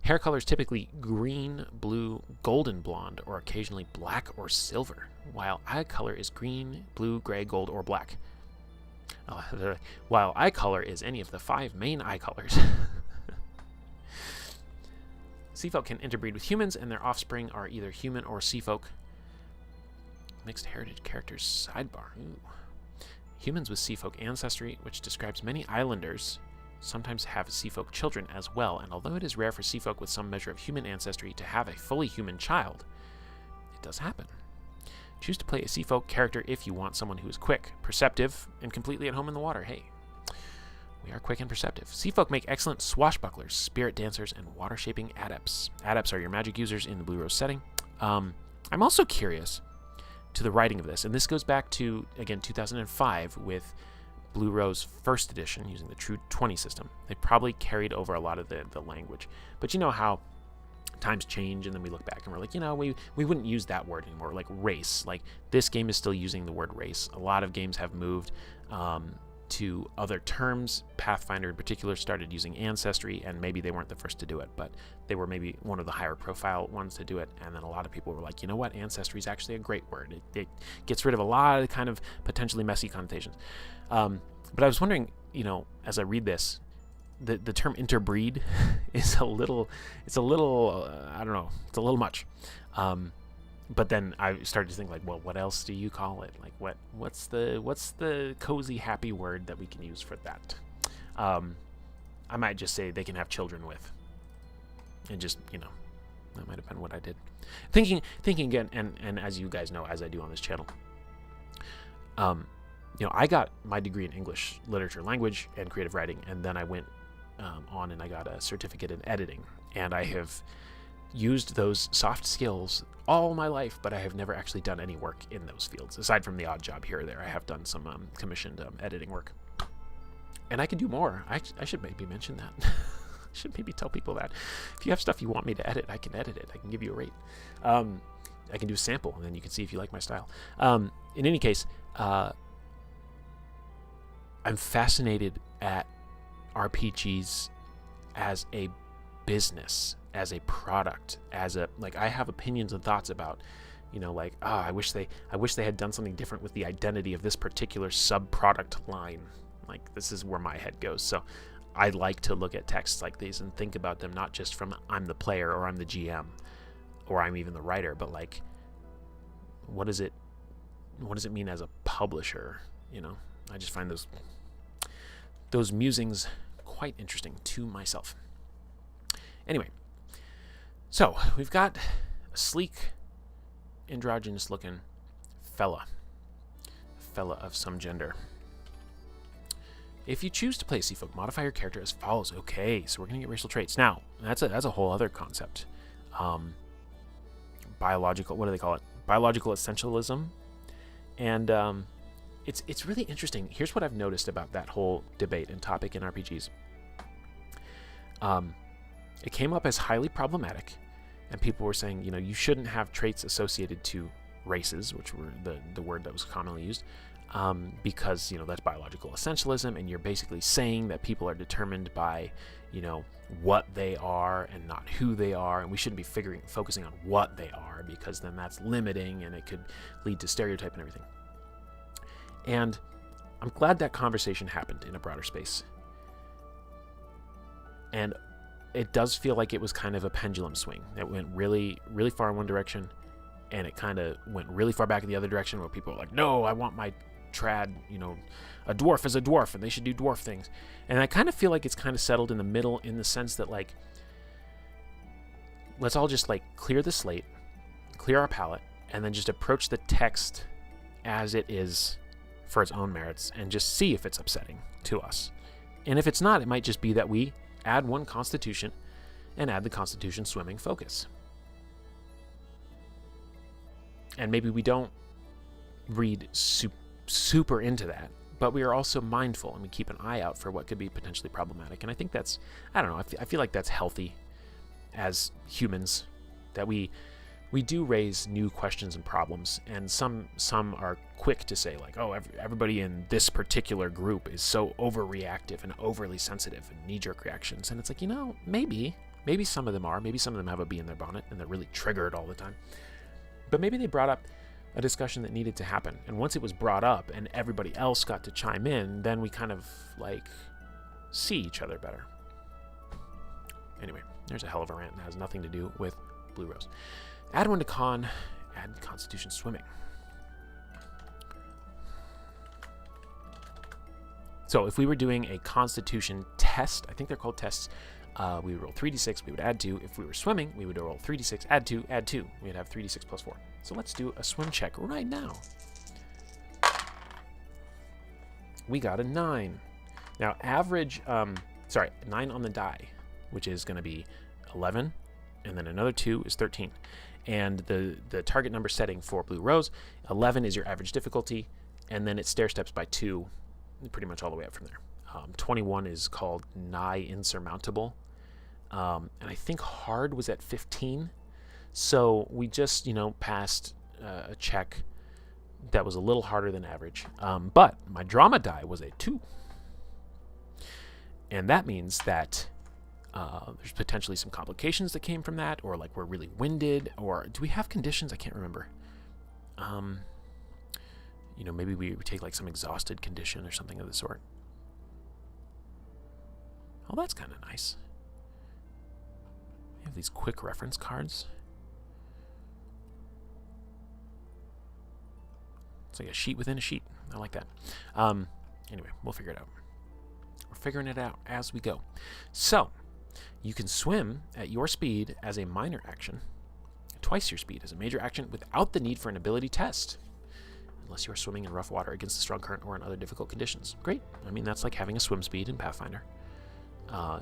Hair color is typically green, blue, golden blonde, or occasionally black or silver, while eye color is green, blue, gray, gold, or black. While eye color is any of the 5 main eye colors. Sea folk can interbreed with humans, and their offspring are either human or sea folk. Mixed heritage characters sidebar. Ooh. Humans with sea folk ancestry, which describes many islanders, sometimes have sea folk children as well, and although it is rare for sea folk with some measure of human ancestry to have a fully human child, it does happen. Choose to play a sea folk character if you want someone who is quick, perceptive, and completely at home in the water. Hey, we are quick and perceptive. Sea folk make excellent swashbucklers, spirit dancers, and water-shaping adepts. Adepts are your magic users in the Blue Rose setting. I'm also curious to the writing of this, and this goes back to, again, 2005 with Blue Rose First Edition using the True 20 system. They probably carried over a lot of the language. But you know how times change, and then we look back and we're like, we wouldn't use that word anymore, like race. Like, this game is still using the word race. A lot of games have moved to other terms. Pathfinder in particular started using ancestry, and maybe they weren't the first to do it, but they were maybe one of the higher profile ones to do it. And then a lot of people were like, you know what, ancestry is actually a great word. It gets rid of a lot of kind of potentially messy connotations. But I was wondering, as I read this, the term interbreed is a little I don't know, it's a little much. But then I started to think, like, well, what else do you call it? Like, what's the cozy, happy word that we can use for that? I might just say they can have children with, and just, that might have been what I did. Thinking again, and as you guys know, as I do on this channel, I got my degree in English literature, language, and creative writing, and then I went on and I got a certificate in editing, and I have used those soft skills all my life, but I have never actually done any work in those fields. Aside from the odd job here or there, I have done some commissioned editing work. And I can do more. I should maybe mention that. I should maybe tell people that. If you have stuff you want me to edit, I can edit it. I can give you a rate. I can do a sample, and then you can see if you like my style. In any case, I'm fascinated at RPGs as a business, as a product, I have opinions and thoughts about, I wish they had done something different with the identity of this particular sub-product line. Like, this is where my head goes. So I like to look at texts like these and think about them not just from I'm the player or I'm the GM or I'm even the writer, but like, what does it mean as a publisher? I just find those musings quite interesting to myself. Anyway, so we've got a sleek, androgynous-looking fella of some gender. If you choose to play Sea Folk, modify your character as follows. Okay, so we're gonna get racial traits. Now, that's a whole other concept. Biological, what do they call it? Biological essentialism, and it's really interesting. Here's what I've noticed about that whole debate and topic in RPGs. It came up as highly problematic, and people were saying, you shouldn't have traits associated to races, which were the word that was commonly used, because, that's biological essentialism, and you're basically saying that people are determined by, what they are and not who they are, and we shouldn't be focusing on what they are, because then that's limiting, and it could lead to stereotype and everything. And I'm glad that conversation happened in a broader space. And it does feel like it was kind of a pendulum swing. It went really, really far in one direction, and it kind of went really far back in the other direction, where people are like, no, I want my trad, a dwarf is a dwarf, and they should do dwarf things. And I kind of feel like it's kind of settled in the middle, in the sense that, like, let's all just, like, clear the slate, clear our palette, and then just approach the text as it is for its own merits, and just see if it's upsetting to us. And if it's not, it might just be that we add one constitution and add the constitution swimming focus. And maybe we don't read super into that, but we are also mindful and we keep an eye out for what could be potentially problematic. And I think that's, I don't know, I feel like that's healthy as humans, that we do raise new questions and problems, and some are quick to say like, oh, everybody in this particular group is so overreactive and overly sensitive and knee-jerk reactions. And it's like, maybe some of them are, maybe some of them have a bee in their bonnet and they're really triggered all the time, but maybe they brought up a discussion that needed to happen, and once it was brought up and everybody else got to chime in, then we kind of like see each other better. Anyway, there's a hell of a rant that has nothing to do with Blue Rose. Add 1 to con, add Constitution Swimming. So if we were doing a Constitution test, I think they're called tests, we would roll 3d6, we would add 2. If we were swimming, we would roll 3d6, add 2, add 2. We'd have 3d6 plus 4. So let's do a swim check right now. We got a 9. Now average, 9 on the die, which is going to be 11, and then another 2 is 13. And the target number setting for Blue Rose, 11 is your average difficulty, and then it stair steps by 2 pretty much all the way up from there. 21 is called nigh insurmountable, and I think hard was at 15. So we just, passed a check that was a little harder than average. But my drama die was a 2. And that means that there's potentially some complications that came from that, or like we're really winded, or do we have conditions? I can't remember. Maybe we take like some exhausted condition or something of the sort. Oh, that's kind of nice. We have these quick reference cards. It's like a sheet within a sheet. I like that. Anyway, we'll figure it out. We're figuring it out as we go. So, you can swim at your speed as a minor action, twice your speed as a major action, without the need for an ability test, unless you're swimming in rough water against a strong current or in other difficult conditions. Great. I mean, that's like having a swim speed in Pathfinder.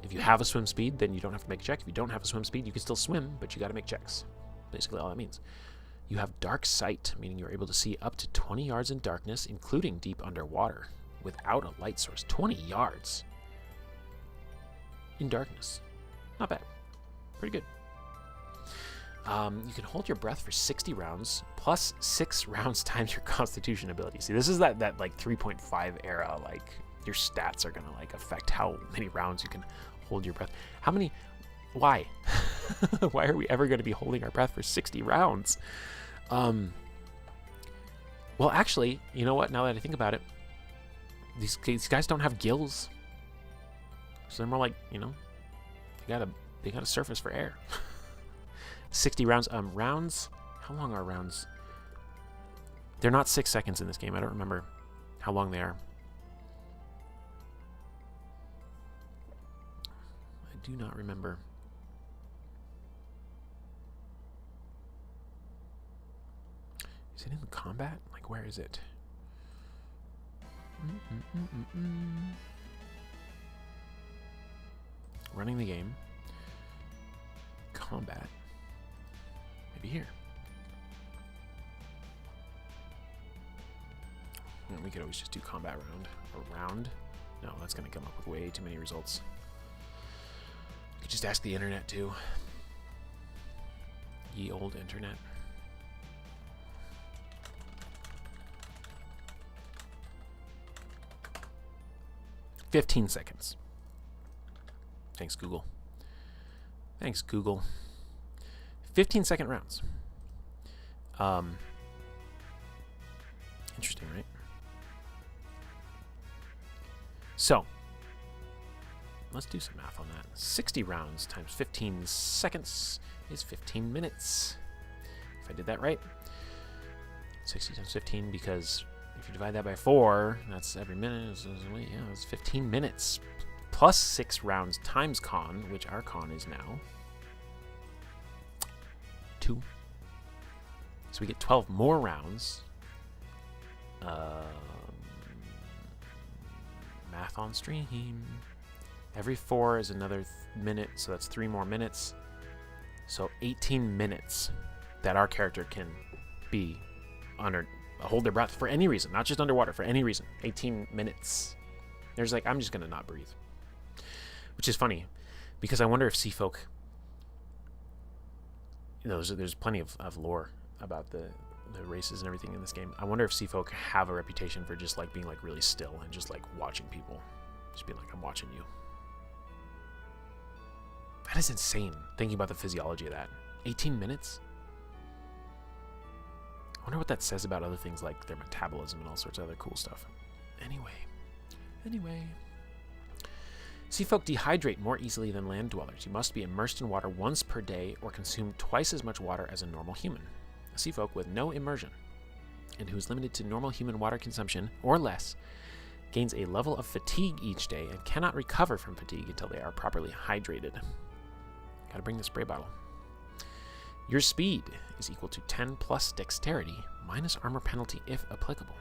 If you have a swim speed, then you don't have to make a check. If you don't have a swim speed, you can still swim, but you got to make checks. Basically all that means. You have dark sight, meaning you're able to see up to 20 yards in darkness, including deep underwater, without a light source. 20 yards in darkness. Not bad. Pretty good. You can hold your breath for 60 rounds, plus 6 rounds times your Constitution ability. See, this is that like 3.5 era, like your stats are gonna like affect how many rounds you can hold your breath. How many? Why? Why are we ever going to be holding our breath for 60 rounds? Well, actually, you know what? Now that I think about it, these guys don't have gills, so they're more like, they got a surface for air. 60 rounds. Rounds. How long are rounds? They're not 6 seconds in this game. I don't remember how long they are. I do not remember. Is it in the combat? Like, where is it? Running the game. Combat. Maybe here. And we could always just do combat round. Or round. No, that's going to come up with way too many results. You could just ask the internet too. Ye old internet. "15 seconds. Thanks, Google. Thanks, Google. 15-second rounds. Interesting, right? So, let's do some math on that. 60 rounds times 15 seconds is 15 minutes. If I did that right. 60 times 15, because if you divide that by 4, that's every minute. Yeah, it's 15 minutes. Plus 6 rounds times con, which our con is now 2. So we get 12 more rounds. Math on stream. Every 4 is another minute, so that's 3 more minutes. So 18 minutes that our character can be hold their breath for any reason, not just underwater, for any reason. 18 minutes. There's like, I'm just going to not breathe. Which is funny, because I wonder if sea folk, you know, there's plenty of lore about the races and everything in this game. I wonder if sea folk have a reputation for just like being like really still and just like watching people. Just being like, I'm watching you. That is insane, thinking about the physiology of that. 18 minutes? I wonder what that says about other things like their metabolism and all sorts of other cool stuff. Anyway. Sea folk dehydrate more easily than land dwellers. You must be immersed in water once per day or consume twice as much water as a normal human. A sea folk with no immersion and who is limited to normal human water consumption or less gains a level of fatigue each day and cannot recover from fatigue until they are properly hydrated. Gotta bring the spray bottle. Your speed is equal to 10 plus dexterity minus armor penalty if applicable.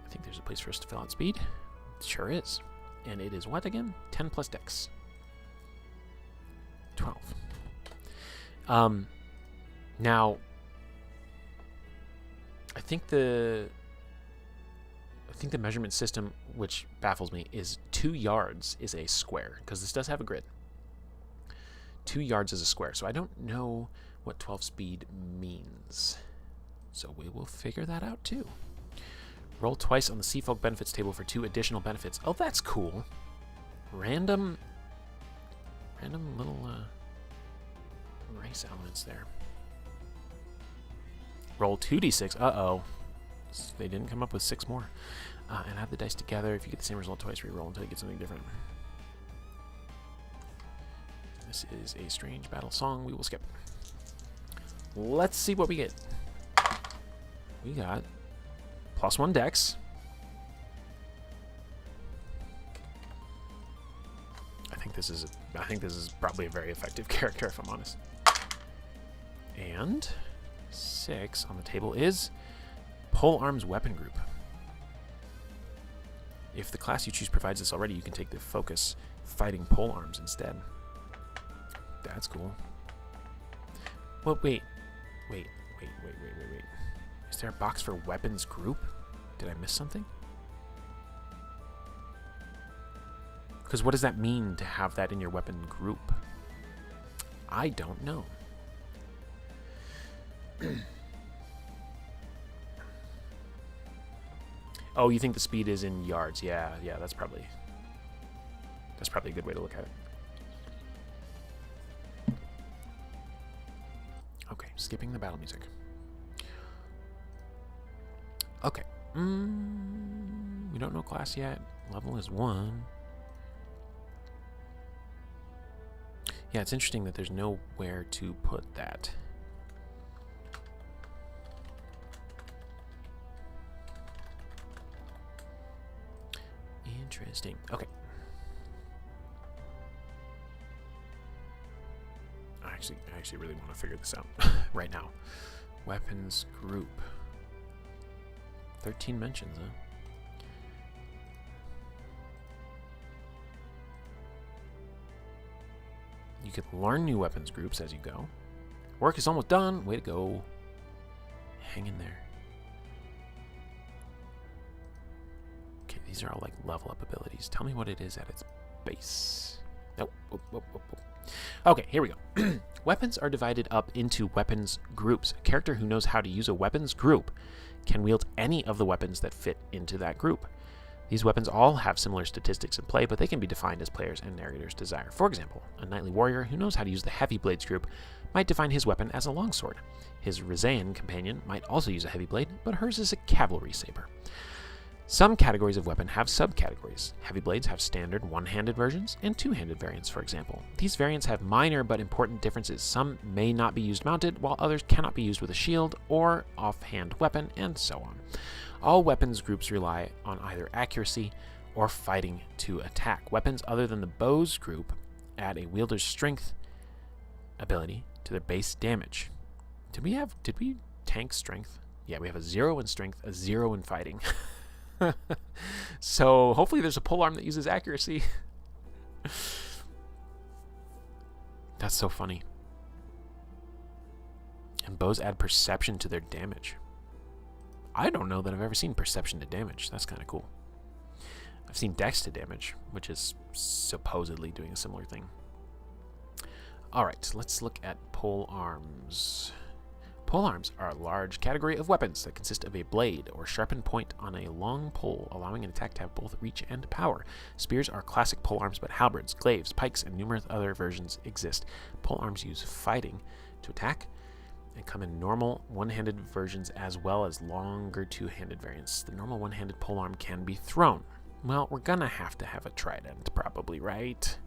I think there's a place for us to fill out speed. It sure is. And it is what again? 10 plus dex. 12. Now, I think the measurement system, which baffles me, is 2 yards is a square, because this does have a grid. 2 yards is a square, so I don't know what 12 speed means. So we will figure that out too. Roll twice on the Sea Folk benefits table for 2 additional benefits. Oh, that's cool. Random little race elements there. Roll 2d6. Uh-oh. They didn't come up with 6 more. And add the dice together. If you get the same result twice, re-roll until you get something different. This is a strange battle song. We will skip. Let's see what we get. We got +1 dex. I think this is probably a very effective character, if I'm honest. And 6 on the table is pole arms weapon group. If the class you choose provides this already, you can take the focus fighting pole arms instead. That's cool. Well, wait. Is there a box for weapons group? Did I miss something? Because what does that mean to have that in your weapon group? I don't know. Oh, you think the speed is in yards? Yeah, that's probably a good way to look at it. Okay, skipping the battle music. Okay. We don't know class yet. Level is 1. Yeah, it's interesting that there's nowhere to put that. Interesting. Okay. I actually really want to figure this out right now. Weapons group. 13 mentions, huh? You can learn new weapons groups as you go. Work is almost done. Way to go. Hang in there. Okay, these are all like level up abilities. Tell me what it is at its base. Nope. Okay, here we go. Weapons are divided up into weapons groups. A character who knows how to use a weapons group can wield any of the weapons that fit into that group. These weapons all have similar statistics in play, but they can be defined as players and narrators desire. For example, a knightly warrior who knows how to use the heavy blades group might define his weapon as a longsword. His Rizaean companion might also use a heavy blade, but hers is a cavalry saber. Some categories of weapon have subcategories. Heavy blades have standard one-handed versions and two-handed variants, for example. These variants have minor but important differences. Some may not be used mounted, while others cannot be used with a shield or offhand weapon, and so on. All weapons groups rely on either accuracy or fighting to attack. Weapons other than the bows group add a wielder's strength ability to their base damage. Did we tank strength? Yeah, we have a 0 in strength, a 0 in fighting. So hopefully there's a polearm that uses accuracy. That's so funny. And bows add perception to their damage. I don't know that I've ever seen perception to damage. That's kind of cool. I've seen dex to damage, which is supposedly doing a similar thing. Alright, let's look at pole arms. Pole arms are a large category of weapons that consist of a blade or sharpened point on a long pole, allowing an attack to have both reach and power. Spears are classic pole arms, but halberds, glaives, pikes, and numerous other versions exist. Pole arms use fighting to attack and come in normal one-handed versions as well as longer two-handed variants. The normal one-handed pole arm can be thrown. Well, we're gonna have a trident, probably, right?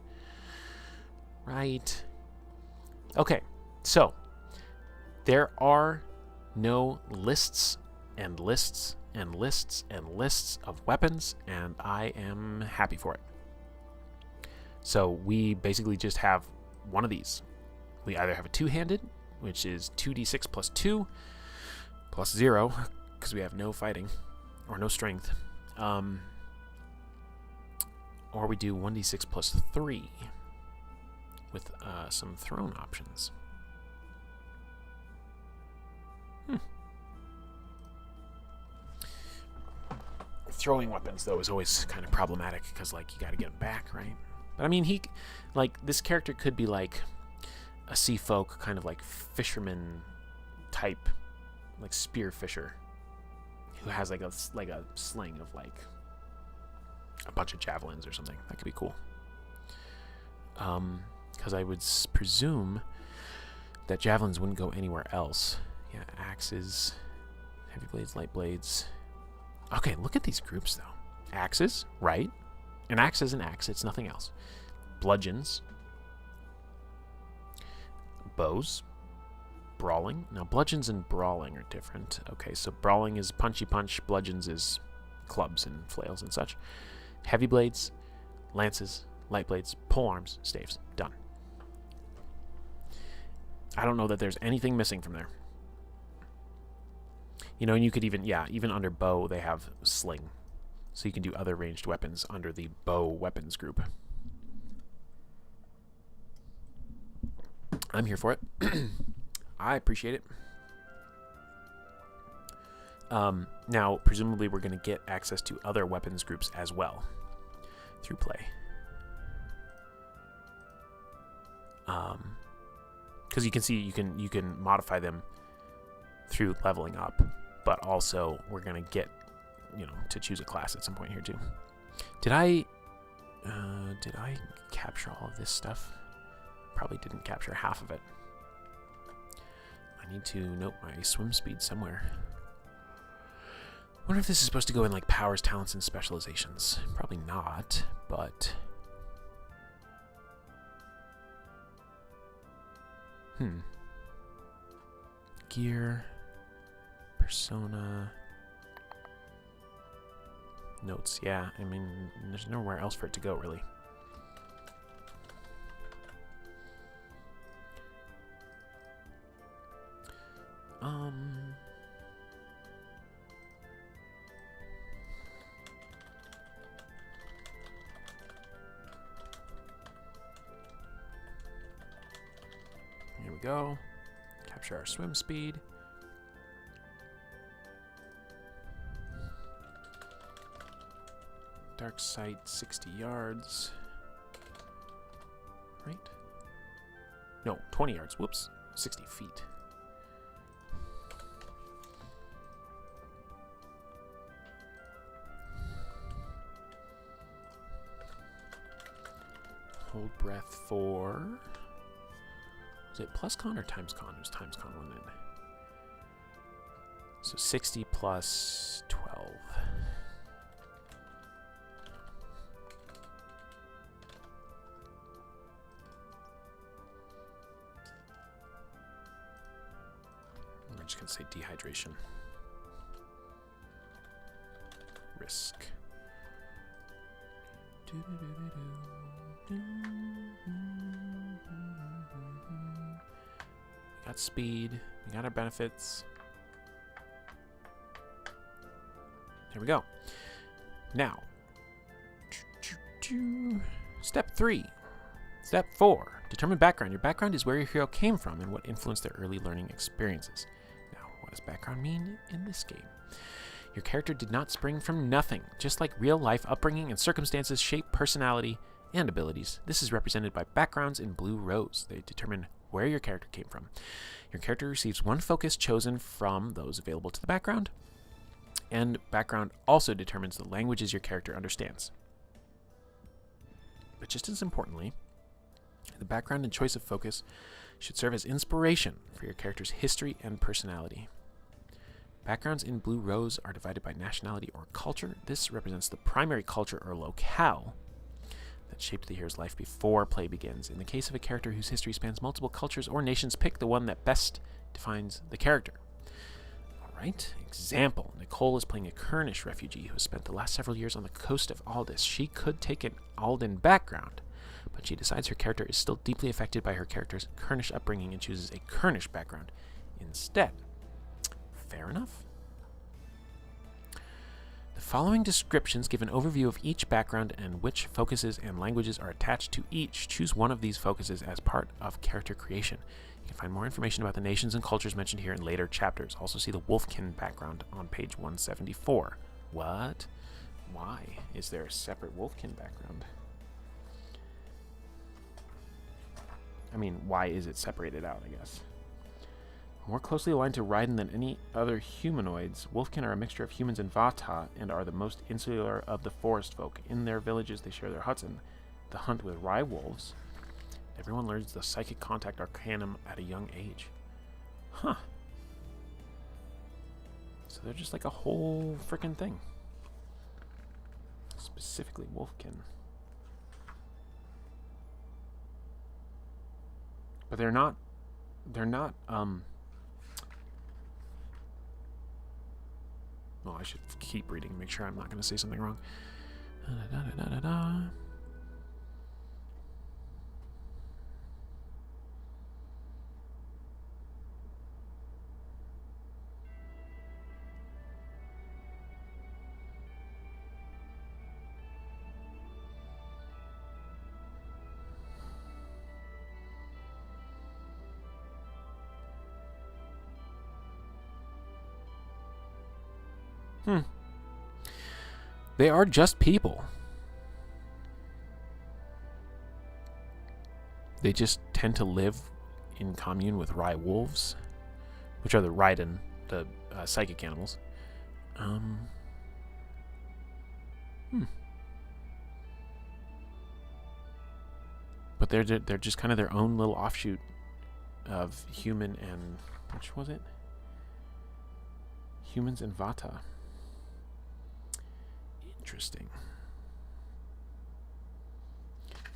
Right. Okay, so there are no lists and lists and lists and lists of weapons, and I am happy for it. So we basically just have one of these. We either have a two-handed, which is 2d6 plus 2 plus 0, because we have no fighting or no strength. Or we do 1d6 plus 3 with some thrown options. Throwing weapons, though, is always kind of problematic because, like, you got to get them back, right? But I mean, this character could be like a sea folk, kind of like fisherman type, like spear fisher, who has like a sling of like a bunch of javelins or something. That could be cool. Because I would presume that javelins wouldn't go anywhere else. Yeah, axes, heavy blades, light blades. Okay, look at these groups though. Axes, right? An axe is an axe. It's nothing else. Bludgeons. Bows. Brawling. Now, bludgeons and brawling are different. Okay, so brawling is punchy punch. Bludgeons is clubs and flails and such. Heavy blades, lances, light blades, pole arms, staves. Done. I don't know that there's anything missing from there. You know, and you could even under bow, they have sling. So you can do other ranged weapons under the bow weapons group. I'm here for it. I appreciate it. Now, presumably, we're going to get access to other weapons groups as well through play. Because you can see you can modify them through leveling up, but also we're going to get, to choose a class at some point here too. Did I capture all of this stuff? Probably didn't capture half of it. I need to note my swim speed somewhere. Wonder if this is supposed to go in like powers, talents, and specializations. Probably not, but gear, persona, notes. Yeah, I mean, there's nowhere else for it to go really. Here we go. Capture our swim speed. Dark sight, 60 yards. Right? No, 20 yards. Whoops. 60 feet. Hold breath for... Was it plus con or times con? It was times con, wasn't it? So 60 plus 12. I'm just going to say dehydration. Risk. We got speed. We got our benefits. There we go. Now, step 3. Step 4. Determine background. Your background is where your hero came from and what influenced their early learning experiences. Now, what does background mean in this game? Your character did not spring from nothing. Just like real-life upbringing and circumstances shape personality and abilities, this is represented by backgrounds in blue rows. They determine where your character came from. Your character receives one focus chosen from those available to the background, and background also determines the languages your character understands. But just as importantly, the background and choice of focus should serve as inspiration for your character's history and personality. Backgrounds in blue rows are divided by nationality or culture. This represents the primary culture or locale that shaped the hero's life before play begins. In the case of a character whose history spans multiple cultures or nations, pick the one that best defines the character. Alright, example. Nicole is playing a Kurnish refugee who has spent the last several years on the coast of Aldea. She could take an Alden background, but she decides her character is still deeply affected by her character's Kurnish upbringing and chooses a Kurnish background instead. Fair enough. The following descriptions give an overview of each background and which focuses and languages are attached to each. Choose one of these focuses as part of character creation. You can find more information about the nations and cultures mentioned here in later chapters. Also see the Wolfkin background on page 174. What? Why is there a separate Wolfkin background? I mean, why is it separated out, I guess? More closely aligned to Raiden than any other humanoids, Wolfkin are a mixture of humans and Vata and are the most insular of the forest folk. In their villages, they share their huts and the hunt with Rye wolves. Everyone learns the psychic contact arcanum at a young age. Huh. So they're just like a whole frickin' thing. Specifically Wolfkin. But they're not, well, I should keep reading, make sure I'm not going to say something wrong. They are just people. They just tend to live in commune with Rye wolves, which are the Raiden, the psychic animals. But they're just kind of their own little offshoot of human and which was it? Humans and Vata. Interesting.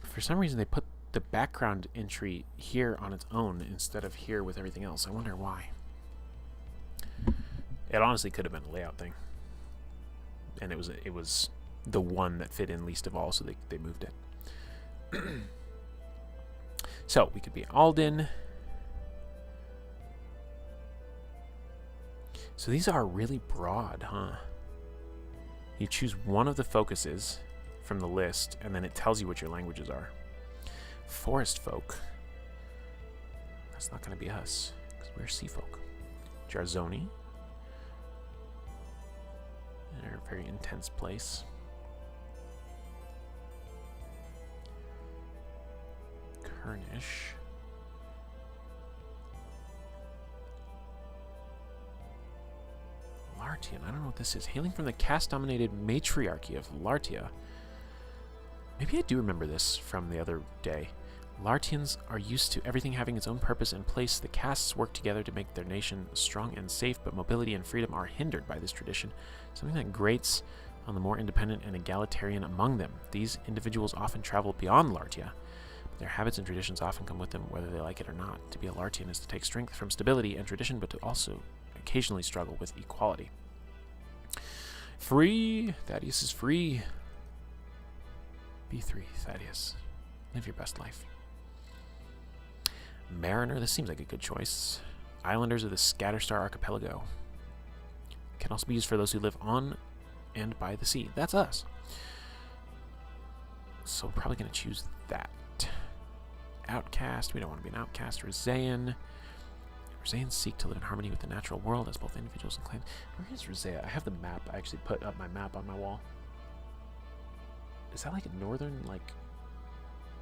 For some reason, they put the background entry here on its own instead of here with everything else. I wonder why. It honestly could have been a layout thing, and it was the one that fit in least of all, so they moved it. So we could be Alden. So these are really broad, huh? You choose one of the focuses from the list, and then it tells you what your languages are. Forest folk. That's not going to be us, because we're sea folk. Jarzoni. They're a very intense place. Kurnish. Lartian, I don't know what this is. Hailing from the caste-dominated matriarchy of Lartia. Maybe I do remember this from the other day. Lartians are used to everything having its own purpose and place. The castes work together to make their nation strong and safe, but mobility and freedom are hindered by this tradition, something that grates on the more independent and egalitarian among them. These individuals often travel beyond Lartia, but their habits and traditions often come with them whether they like it or not. To be a Lartian is to take strength from stability and tradition, but to also occasionally struggle with equality. Free! Thaddeus is free. Be free, Thaddeus. Live your best life. Mariner, this seems like a good choice. Islanders of the Scatterstar Archipelago. Can also be used for those who live on and by the sea. That's us. So we're probably going to choose that. outcast. We don't want to be an outcast. Rosean. Roseans seek to live in harmony with the natural world as both individuals and clans. Where is Rosea? I have the map. I actually put up my map on my wall. Is that like a northern, like...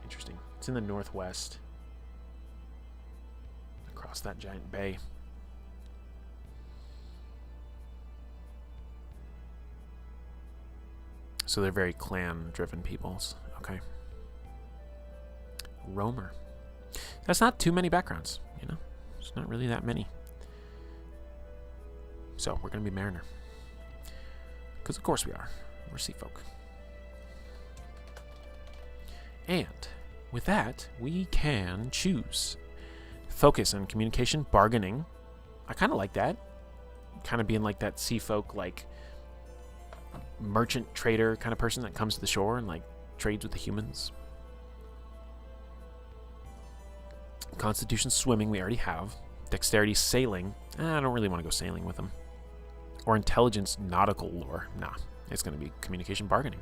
Interesting. It's in the northwest. Across that giant bay. So they're very clan-driven peoples. Okay. Roamer. That's not too many backgrounds, you know? It's not really that many. So, we're going to be Mariner. Because of course we are. We're sea folk. And with that, we can choose focus on communication, bargaining. I kind of like that. Kind of being like that sea folk, like merchant trader kind of person that comes to the shore and like trades with the humans. Constitution swimming we already have. Dexterity sailing. I don't really want to go sailing with them. Or intelligence nautical lore. Nah, it's going to be communication bargaining.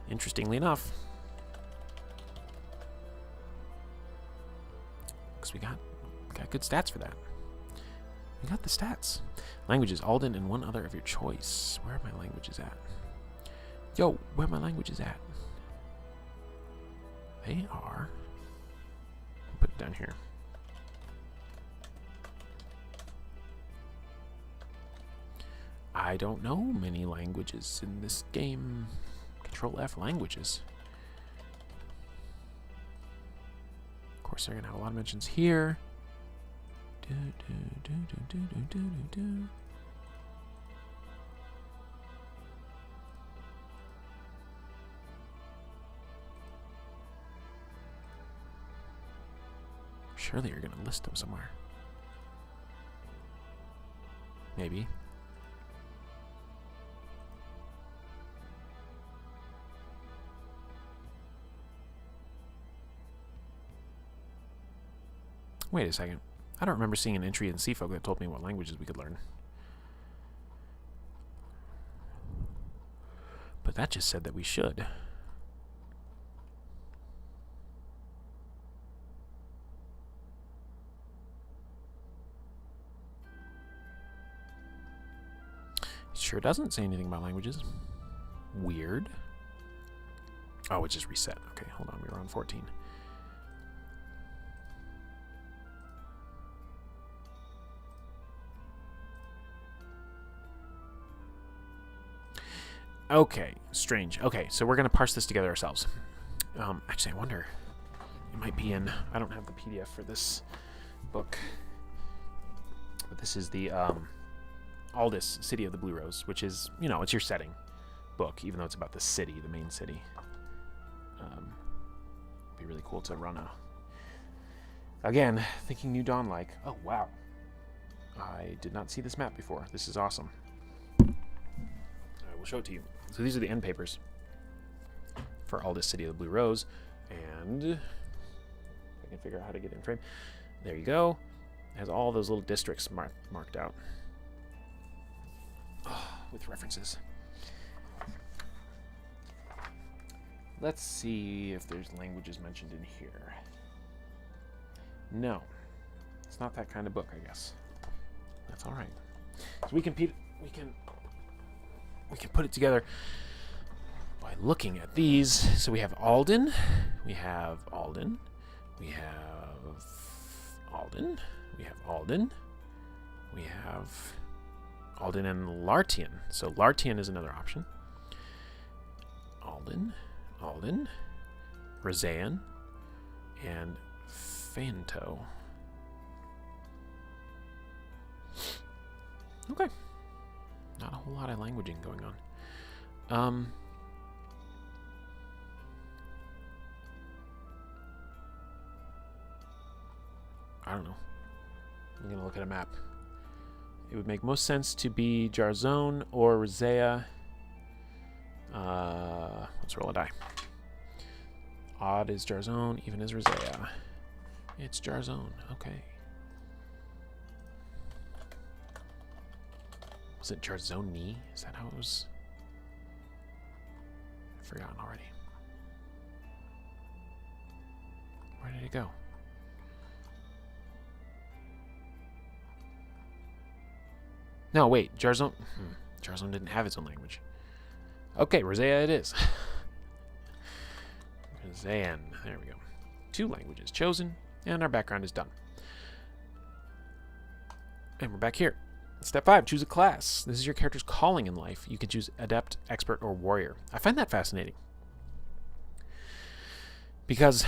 Interestingly enough. Because we got good stats for that. We got the stats. Languages, Alden and one other of your choice. Where are my languages at? Yo, where are my languages at? They are... Put it down here. I don't know many languages in this game. Control F languages. Of course, they're going to have a lot of mentions here. Surely you're going to list them somewhere. Maybe. Wait a second. I don't remember seeing an entry in Seafolk that told me what languages we could learn. But that just said that we should. It sure doesn't say anything about languages. Weird. Oh, it just reset. Okay, hold on. We were on 14. Okay, strange. Okay, so we're going to parse this together ourselves. Actually, I wonder. It might be in... I don't have the PDF for this book. But this is the Aldea, City of the Blue Rose, which is, you know, it's your setting book, even though it's about the city, the main city. It'd be really cool to run a... Again, thinking New Dawn-like. Oh, wow. I did not see this map before. This is awesome. I will show it to you. So these are the end papers for Aldea, City of the Blue Rose. And if I can figure out how to get in frame. There you go. It has all those little districts marked out. Oh, with references. Let's see if there's languages mentioned in here. No. It's not that kind of book, I guess. That's all right. So we can put it together by looking at these. So we have Alden, we have Alden, we have Alden, we have Alden, we have Alden and Lartian. So Lartian is another option. Alden, Rosean, and Fanto. Okay. Not a whole lot of languaging going on. I don't know. I'm going to look at a map. It would make most sense to be Jarzone or Rosea. Let's roll a die. Odd is Jarzone, even is Rosea. It's Jarzone. Okay. Was it Jarzoni? Is that how it was? I've forgotten already. Where did it go? No, wait. Jarzone didn't have its own language. Okay, Rosea it is. Rosean. There we go. 2 languages chosen, and our background is done. And we're back here. Step 5, choose a class. This is your character's calling in life. You can choose Adept, Expert, or Warrior. I find that fascinating. Because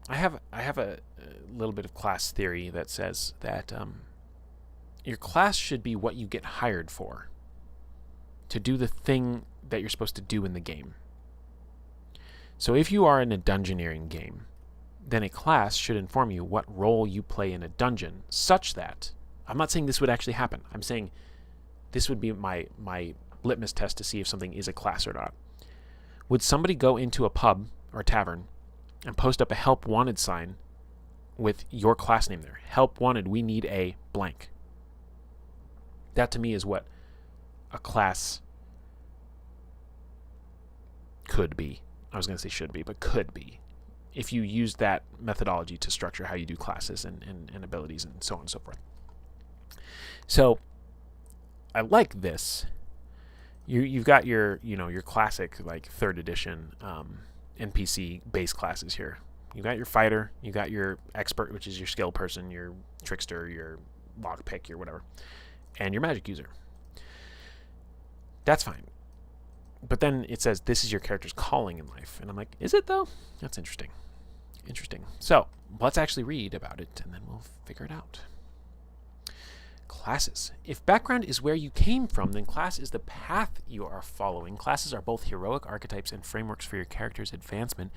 I have a little bit of class theory that says that your class should be what you get hired for, to do the thing that you're supposed to do in the game. So if you are in a dungeoneering game, then a class should inform you what role you play in a dungeon, such that, I'm not saying this would actually happen, I'm saying this would be my litmus test to see if something is a class or not. Would somebody go into a pub or tavern and post up a help wanted sign with your class name there? Help wanted, we need a blank. That to me is what a class could be. I was going to say should be, but could be. If you use that methodology to structure how you do classes and abilities and so on and so forth. So I like this. You've got your classic like 3rd edition NPC base classes here. You got your fighter, you got your expert, which is your skill person, your trickster, your lockpick, your whatever, and your magic user. That's fine. But then it says this is your character's calling in life. And I'm like, is it though? That's interesting. Interesting. So let's actually read about it and then we'll figure it out. Classes. If background is where you came from, then class is the path you are following. Classes are both heroic archetypes and frameworks for your character's advancement.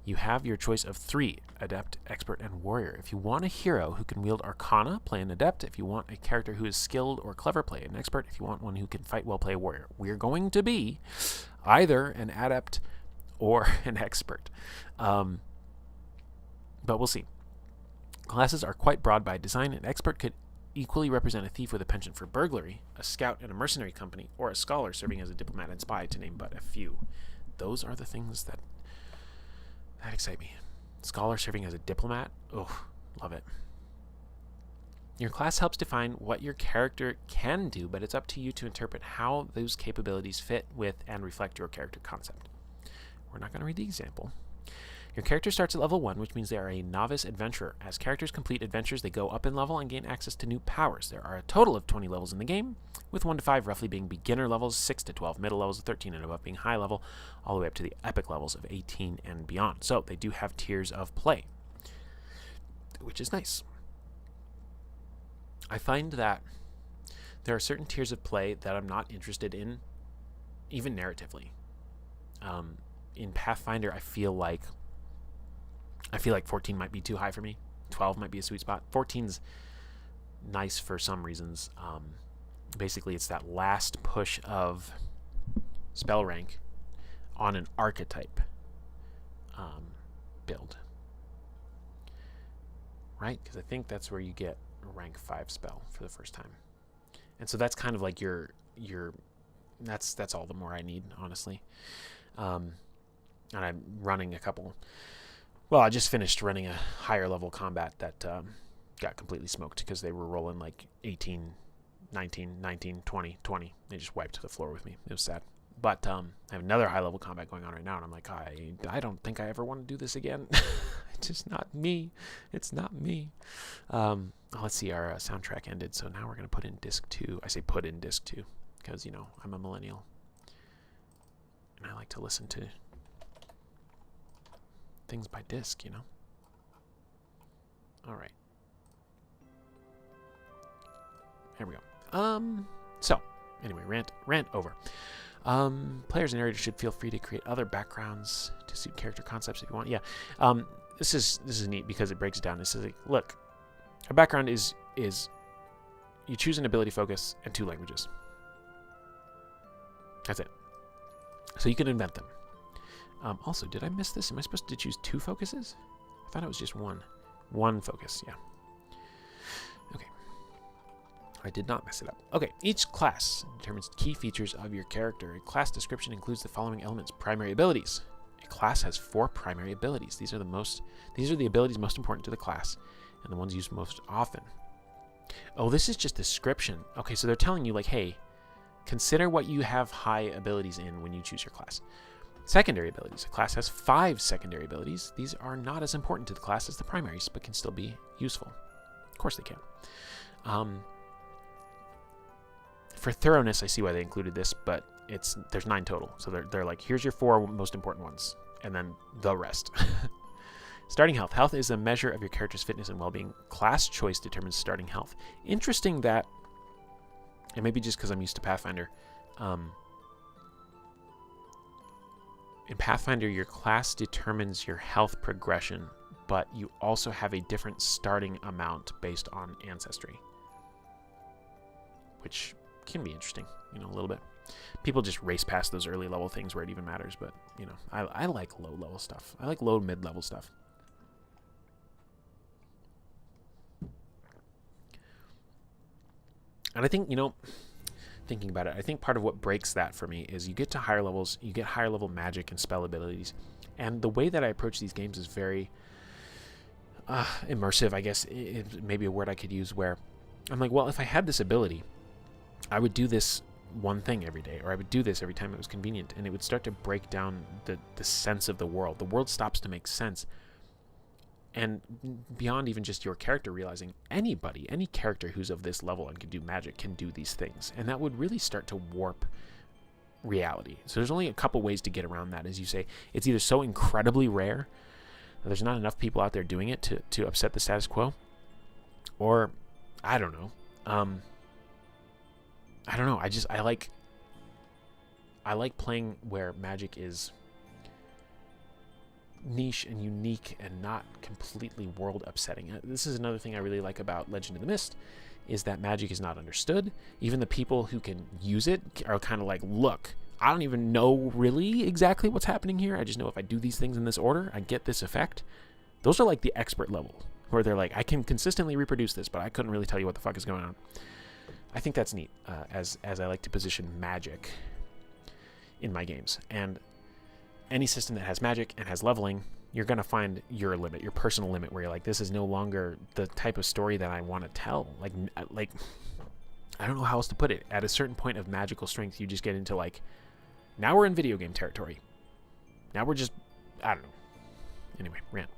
You have your choice of 3, Adept, Expert, and Warrior. If you want a hero who can wield Arcana, play an Adept. If you want a character who is skilled or clever, play an Expert. If you want one who can fight well, play a Warrior. We're going to be either an Adept or an Expert. But we'll see. Classes are quite broad by design. An Expert could equally represent a thief with a penchant for burglary, a scout in a mercenary company, or a scholar serving as a diplomat and spy, to name but a few. Those are the things that excite me. Scholar serving as a diplomat? Oh, love it. Your class helps define what your character can do, but it's up to you to interpret how those capabilities fit with and reflect your character concept. We're not going to read the example. Your character starts at level 1, which means they are a novice adventurer. As characters complete adventures, they go up in level and gain access to new powers. There are a total of 20 levels in the game, with 1 to 5 roughly being beginner levels, 6 to 12 middle levels, 13 and above being high level, all the way up to the epic levels of 18 and beyond. So they do have tiers of play, which is nice. I find that there are certain tiers of play that I'm not interested in, even narratively. In Pathfinder, I feel like 14 might be too high for me. 12 might be a sweet spot. 14's nice for some reasons. Basically, it's that last push of spell rank on an archetype build. Right? Because I think that's where you get a rank 5 spell for the first time. And so that's kind of like your that's all the more I need, honestly. And I'm running a couple. Well, I just finished running a higher level combat that got completely smoked because they were rolling like 18, 19, 19, 20, 20. They just wiped the floor with me. It was sad. But I have another high level combat going on right now, and I'm like, I don't think I ever want to do this again. It's just not me. It's not me. Let's see, our soundtrack ended, so now we're going to put in disc 2. I say put in disc 2 because, I'm a millennial. And I like to listen to things by disc, All right. Here we go. So, anyway, rant over. Players and narrators should feel free to create other backgrounds to suit character concepts if you want. Yeah. This is neat because it breaks it down. It says, look, a background is you choose an ability focus and 2 languages. That's it. So you can invent them. Also, did I miss this? Am I supposed to choose 2 focuses? I thought it was just 1. 1 focus, yeah. Okay. I did not mess it up. Okay, each class determines key features of your character. A class description includes the following elements. Primary abilities. A class has 4 primary abilities. These are the abilities most important to the class and the ones used most often. Oh, this is just description. Okay, so they're telling you like, hey, consider what you have high abilities in when you choose your class. Secondary abilities. A class has 5 secondary abilities. These are not as important to the class as the primaries, but can still be useful. Of course they can. For thoroughness, I see why they included this, but there's 9 total. So they're like, here's your 4 most important ones, and then the rest. Starting health. Health is a measure of your character's fitness and well-being. Class choice determines starting health. Interesting that, and maybe just because I'm used to Pathfinder, in Pathfinder, your class determines your health progression, but you also have a different starting amount based on ancestry, which can be interesting, a little bit. People just race past those early level things where it even matters, but, I like low level stuff. I like low mid-level stuff. And I think, thinking about it, I think part of what breaks that for me is you get to higher levels, you get higher level magic and spell abilities. And the way that I approach these games is very immersive, I guess. It maybe a word I could use, where I'm like, well, if I had this ability, I would do this one thing every day, or I would do this every time it was convenient, and it would start to break down the sense of the world. The world stops to make sense. And beyond even just your character realizing, any character who's of this level and can do magic can do these things. And that would really start to warp reality. So there's only a couple ways to get around that. As you say, it's either so incredibly rare that there's not enough people out there doing it to upset the status quo, or I don't know. I like playing where magic is niche and unique and not completely world upsetting. This is another thing I really like about Legend of the Mist, is that magic is not understood. Even the people who can use it are kind of like, look, I don't even know really exactly what's happening here. I just know if I do these things in this order, I get this effect. Those are like the expert level, where they're like, I can consistently reproduce this, but I couldn't really tell you what the fuck is going on. I think that's neat, as I like to position magic in my games. And any system that has magic and has leveling, you're going to find your limit, your personal limit, where you're like, this is no longer the type of story that I want to tell. Like I don't know how else to put it. At a certain point of magical strength, you just get into like, now we're in video game territory. Now we're just, I don't know. Anyway, rant.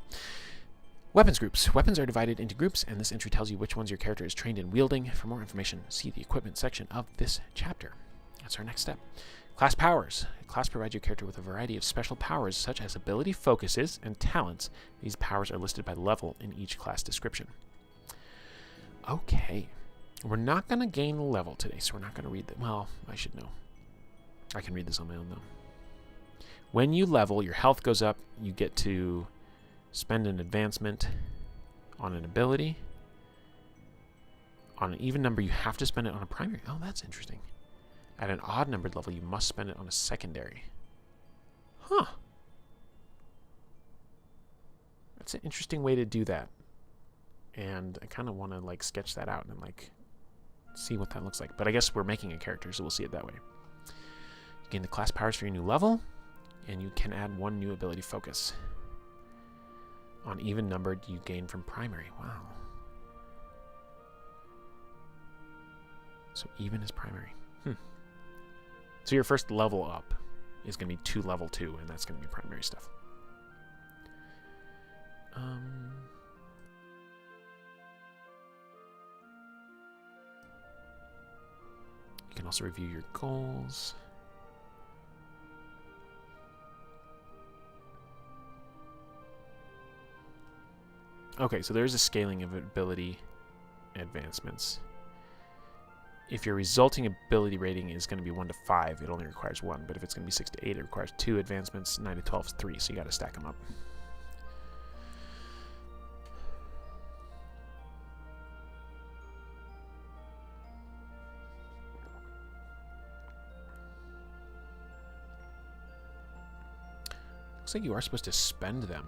Weapons groups. Weapons are divided into groups, and this entry tells you which ones your character is trained in wielding. For more information, see the equipment section of this chapter. That's our next step. Class powers. A class provides your character with a variety of special powers, such as ability focuses and talents. These powers are listed by level in each class description. Okay. We're not going to gain level today, so we're not going to read that. Well, I should know. I can read this on my own, though. When you level, your health goes up. You get to spend an advancement on an ability. On an even number, you have to spend it on a primary. Oh, that's interesting. At an odd-numbered level, you must spend it on a secondary. Huh. That's an interesting way to do that. And I kind of want to, like, sketch that out and, like, see what that looks like. But I guess we're making a character, so we'll see it that way. You gain the class powers for your new level, and you can add 1 new ability focus. On even-numbered, you gain from primary. Wow. So even is primary. So your first level up is going to be to level 2, and that's going to be primary stuff. You can also review your goals. Okay, so there's a scaling of ability advancements. If your resulting ability rating is going to be 1 to 5, it only requires 1. But if it's going to be 6 to 8, it requires 2 advancements. 9 to 12 is 3, so you got to stack them up. Looks like you are supposed to spend them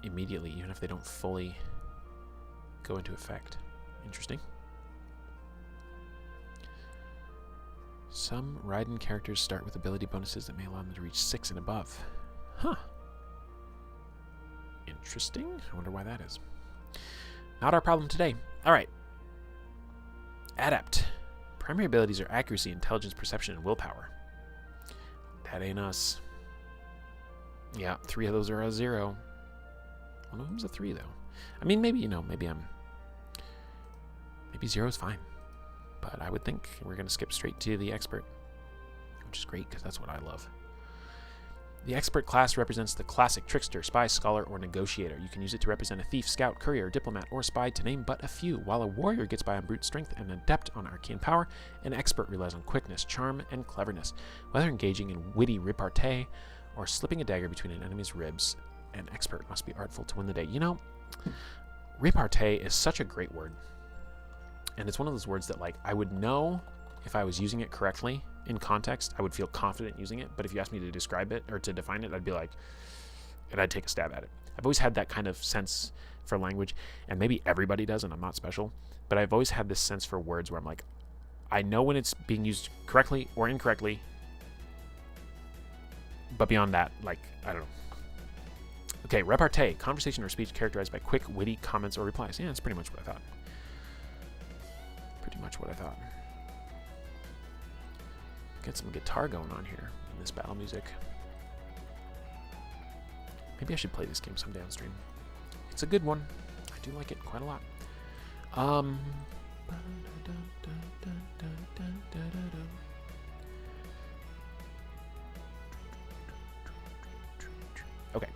immediately, even if they don't fully go into effect. Interesting. Some Raiden characters start with ability bonuses that may allow them to reach 6 and above. Huh. Interesting. I wonder why that is. Not our problem today. All right. Adept. Primary abilities are accuracy, intelligence, perception, and willpower. That ain't us. Yeah, 3 of those are a 0. One of them's a 3, though. I mean, maybe, maybe 0 is fine. But I would think we're going to skip straight to the expert, which is great because that's what I love. The expert class represents the classic trickster, spy, scholar, or negotiator. You can use it to represent a thief, scout, courier, diplomat, or spy, to name but a few. While a warrior gets by on brute strength and an adept on arcane power, an expert relies on quickness, charm, and cleverness. Whether engaging in witty repartee or slipping a dagger between an enemy's ribs, an expert must be artful to win the day. Repartee is such a great word. And it's one of those words that, I would know if I was using it correctly in context. I would feel confident using it. But if you asked me to describe it or to define it, I'd be like, and I'd take a stab at it. I've always had that kind of sense for language, and maybe everybody does, and I'm not special. But I've always had this sense for words where I'm like, I know when it's being used correctly or incorrectly. But beyond that, I don't know. Okay, repartee, conversation or speech characterized by quick, witty comments or replies. Yeah, that's pretty much what I thought. Get some guitar going on here in this battle music. Maybe I should play this game someday on stream. It's a good one. I do like it quite a lot. Okay.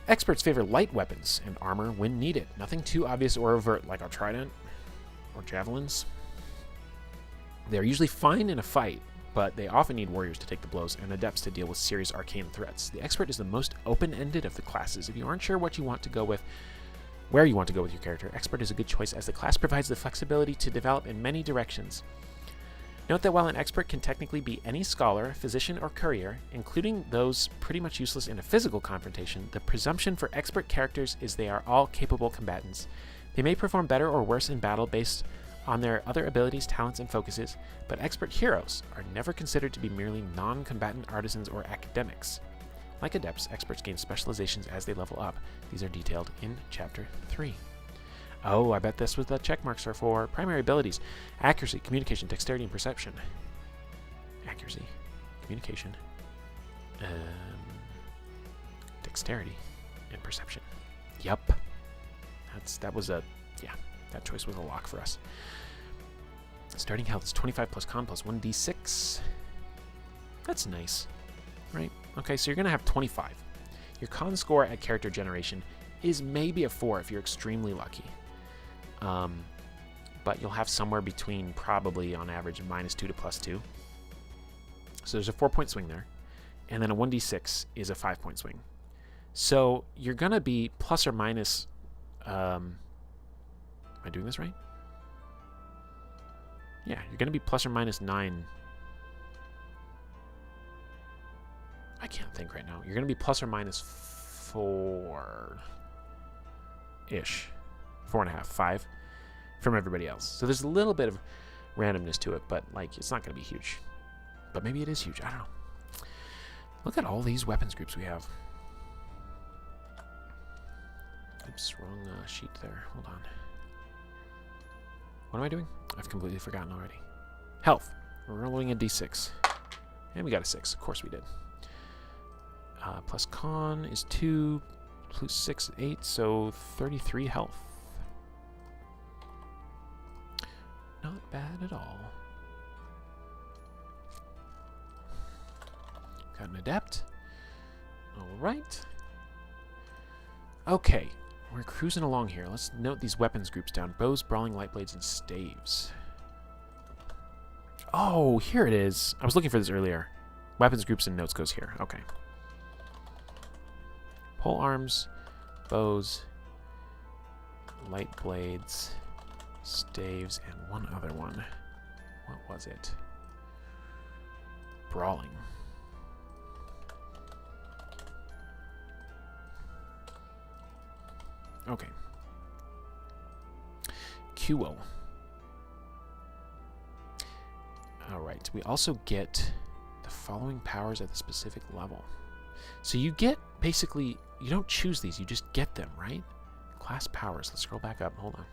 Experts favor light weapons and armor when needed. Nothing too obvious or overt, like a trident or javelins. They're usually fine in a fight, but they often need warriors to take the blows and adepts to deal with serious arcane threats. The expert is the most open-ended of the classes. If you aren't sure what you want to go with, where you want to go with your character, expert is a good choice, as the class provides the flexibility to develop in many directions. Note that while an expert can technically be any scholar, physician, or courier, including those pretty much useless in a physical confrontation, the presumption for expert characters is they are all capable combatants. They may perform better or worse in battle based on their other abilities, talents, and focuses, but expert heroes are never considered to be merely non-combatant artisans or academics. Like adepts, experts gain specializations as they level up. These are detailed in Chapter 3. Oh, I bet this was the check marks are for primary abilities. Accuracy, communication, dexterity, and perception. Accuracy, communication, dexterity, and perception. Yup. That choice was a lock for us. Starting health is 25 plus con plus 1d6. That's nice, right? Okay, so you're going to have 25. Your con score at character generation is maybe a 4 if you're extremely lucky. But you'll have somewhere between, probably on average, -2 to +2. So there's a 4-point swing there. And then a 1d6 is a 5-point swing. So you're going to be plus or minus... am I doing this right? Yeah, you're going to be plus or minus 9. I can't think right now. You're going to be plus or minus 4-ish. 4.5, 5 from everybody else. So there's a little bit of randomness to it, but it's not going to be huge. But maybe it is huge. I don't know. Look at all these weapons groups we have. Oops, wrong sheet there. Hold on. What am I doing? I've completely forgotten already. Health. We're rolling a d6. And we got a 6. Of course we did. Plus con is 2. Plus 6, 8. So 33 health. Not bad at all. Got an adept. Alright. Okay. We're cruising along here. Let's note these weapons groups down. Bows, brawling, light blades, and staves. Oh, here it is. I was looking for this earlier. Weapons groups and notes goes here. Okay. Pole arms, bows, light blades, staves, and one other one. What was it? Brawling. Okay. QO. Alright, we also get the following powers at the specific level. So you get, basically, you don't choose these, you just get them, right? Class powers. Let's scroll back up. Hold on.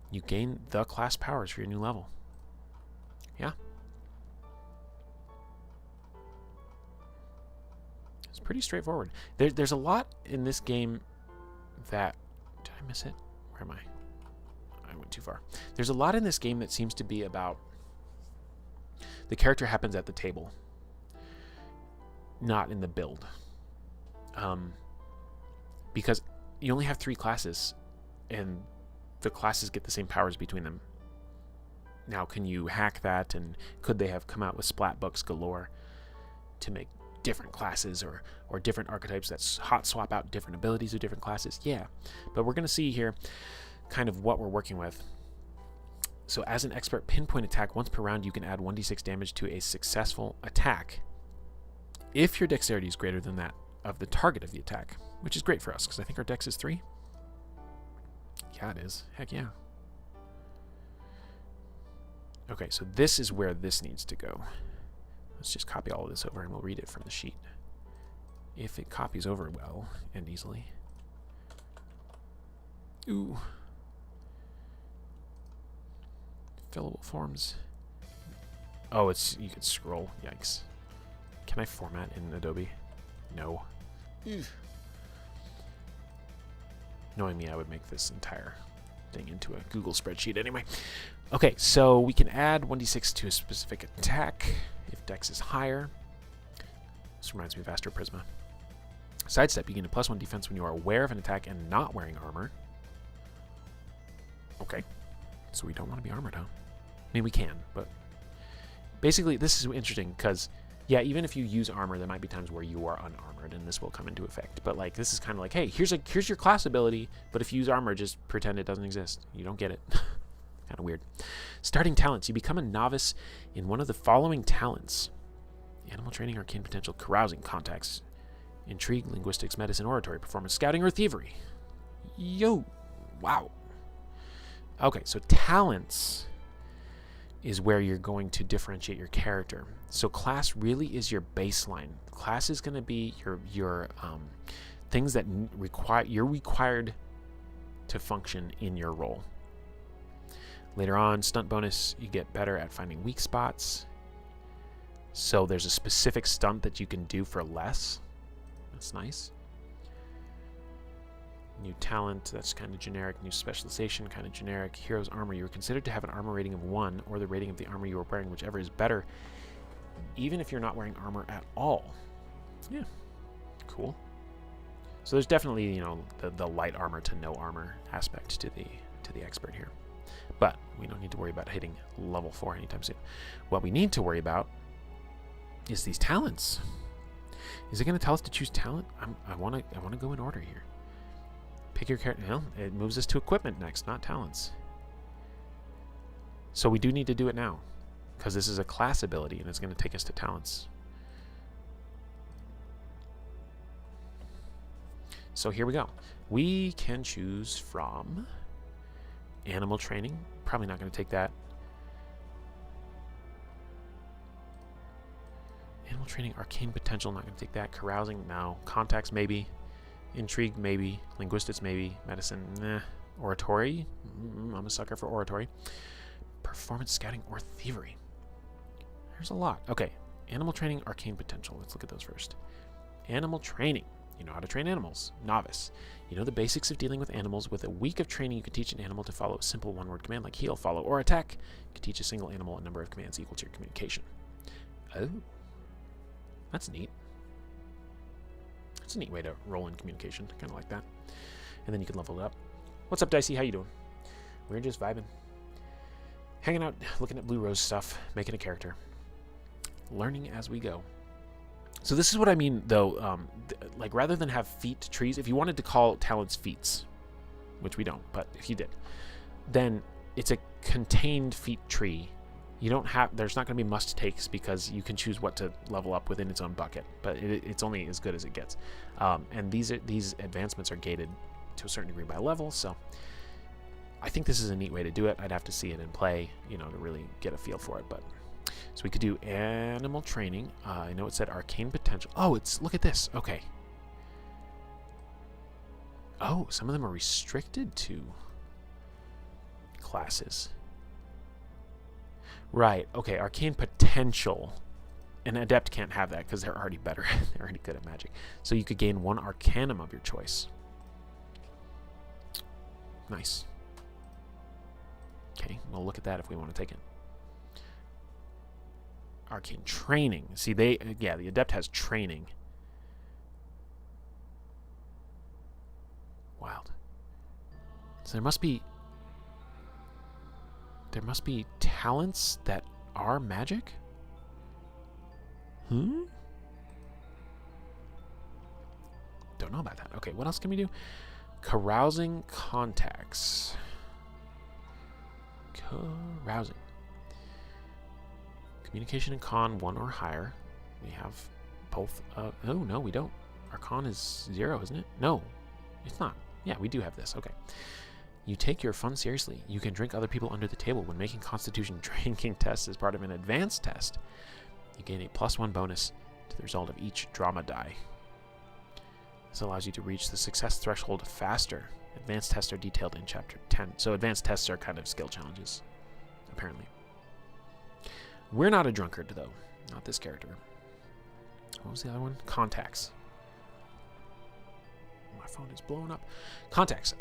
You gain the class powers for your new level. Yeah. It's pretty straightforward. There's a lot in this game that... Did I miss it? Where am I? I went too far. There's a lot in this game that seems to be about... The character happens at the table, not in the build. Because you only have 3 classes, and the classes get the same powers between them. Now, can you hack that, and could they have come out with splat books galore to make different classes or different archetypes that hot swap out different abilities of different classes? Yeah, but we're going to see here kind of what we're working with. So as an expert pinpoint attack, once per round you can add 1d6 damage to a successful attack if your dexterity is greater than that of the target of the attack, which is great for us because I think our dex is 3. Yeah, it is. Heck yeah. Okay, so this is where this needs to go. Let's just copy all of this over and we'll read it from the sheet. If it copies over well and easily. Ooh. Fillable forms. Oh, it's, you can scroll. Yikes. Can I format in Adobe? No. Ew. Knowing me, I would make this entire thing into a Google spreadsheet anyway. Okay, so we can add 1d6 to a specific attack if dex is higher. This reminds me of Astro Prisma. Sidestep, you gain a +1 defense when you are aware of an attack and not wearing armor. Okay, so we don't want to be armored, huh? I mean, we can, but basically this is interesting because, yeah, even if you use armor, there might be times where you are unarmored, and this will come into effect. But like, this is kind of like, hey, here's your class ability, but if you use armor, just pretend it doesn't exist. You don't get it. Kind of weird. Starting talents. You become a novice in one of the following talents: animal training, arcane potential, carousing, contacts, intrigue, linguistics, medicine, oratory, performance, scouting, or thievery. Yo, wow. Okay, so talents is where you're going to differentiate your character. So class really is your baseline. Class is going to be your things that you're required to function in your role. Later on, stunt bonus, you get better at finding weak spots. So there's a specific stunt that you can do for less. That's nice. New talent, that's kind of generic. New specialization, kind of generic. Hero's armor, you are considered to have an armor rating of 1 or the rating of the armor you are wearing, whichever is better, even if you're not wearing armor at all. Yeah, cool. So there's definitely, you know, the light armor to no armor aspect to the expert here. But we don't need to worry about hitting level 4 anytime soon. What we need to worry about is these talents. Is it going to tell us to choose talent? I want to go in order here. Pick your character. Well, it moves us to equipment next, not talents. So we do need to do it now, because this is a class ability and it's going to take us to talents. So here we go. We can choose from animal training. Probably not going to take that. Animal training, arcane potential, not going to take that. Carousing, no. Contacts, maybe. Intrigue, maybe. Linguistics, maybe. Medicine, nah. Oratory, I'm a sucker for oratory. Performance, scouting, or thievery. There's a lot. Okay, animal training, arcane potential. Let's look at those first. Animal training. You know how to train animals. Novice. You know the basics of dealing with animals. With a week of training, you can teach an animal to follow a simple one-word command like heal, follow, or attack. You can teach a single animal a number of commands equal to your communication. Oh. That's neat. It's a neat way to roll in communication. Kind of like that. And then you can level it up. What's up, Dicey? How you doing? We're just vibing. Hanging out, looking at Blue Rose stuff, making a character. Learning as we go. So this is what I mean, though. Like, rather than have feat trees, if you wanted to call talents feats, which we don't, but if you did, then it's a contained feat tree. You don't have, there's not going to be must takes because you can choose what to level up within its own bucket, but it's only as good as it gets. And these advancements are gated to a certain degree by level, so I think this is a neat way to do it. I'd have to see it in play, you know, to really get a feel for it. But so we could do animal training. I know it said arcane potential. Oh, look at this. Okay. Oh, some of them are restricted to classes. Right. Okay, arcane potential. An adept can't have that because they're already better. They're already good at magic. So you could gain one arcanum of your choice. Nice. Okay, we'll look at that if we want to take it. Arcane training. See, the adept has training. Wild. So there must be talents that are magic? Don't know about that. Okay, what else can we do? Carousing contacts. Carousing. Communication and con 1 or higher. We have both. Oh, no, we don't. Our con is 0, isn't it? No, it's not. Yeah, we do have this. Okay. You take your fun seriously. You can drink other people under the table when making constitution drinking tests as part of an advanced test. You gain a +1 bonus to the result of each drama die. This allows you to reach the success threshold faster. Advanced tests are detailed in Chapter 10. So advanced tests are kind of skill challenges, apparently. We're not a drunkard, though. Not this character. What was the other one? Contacts. My phone is blowing up. Contacts.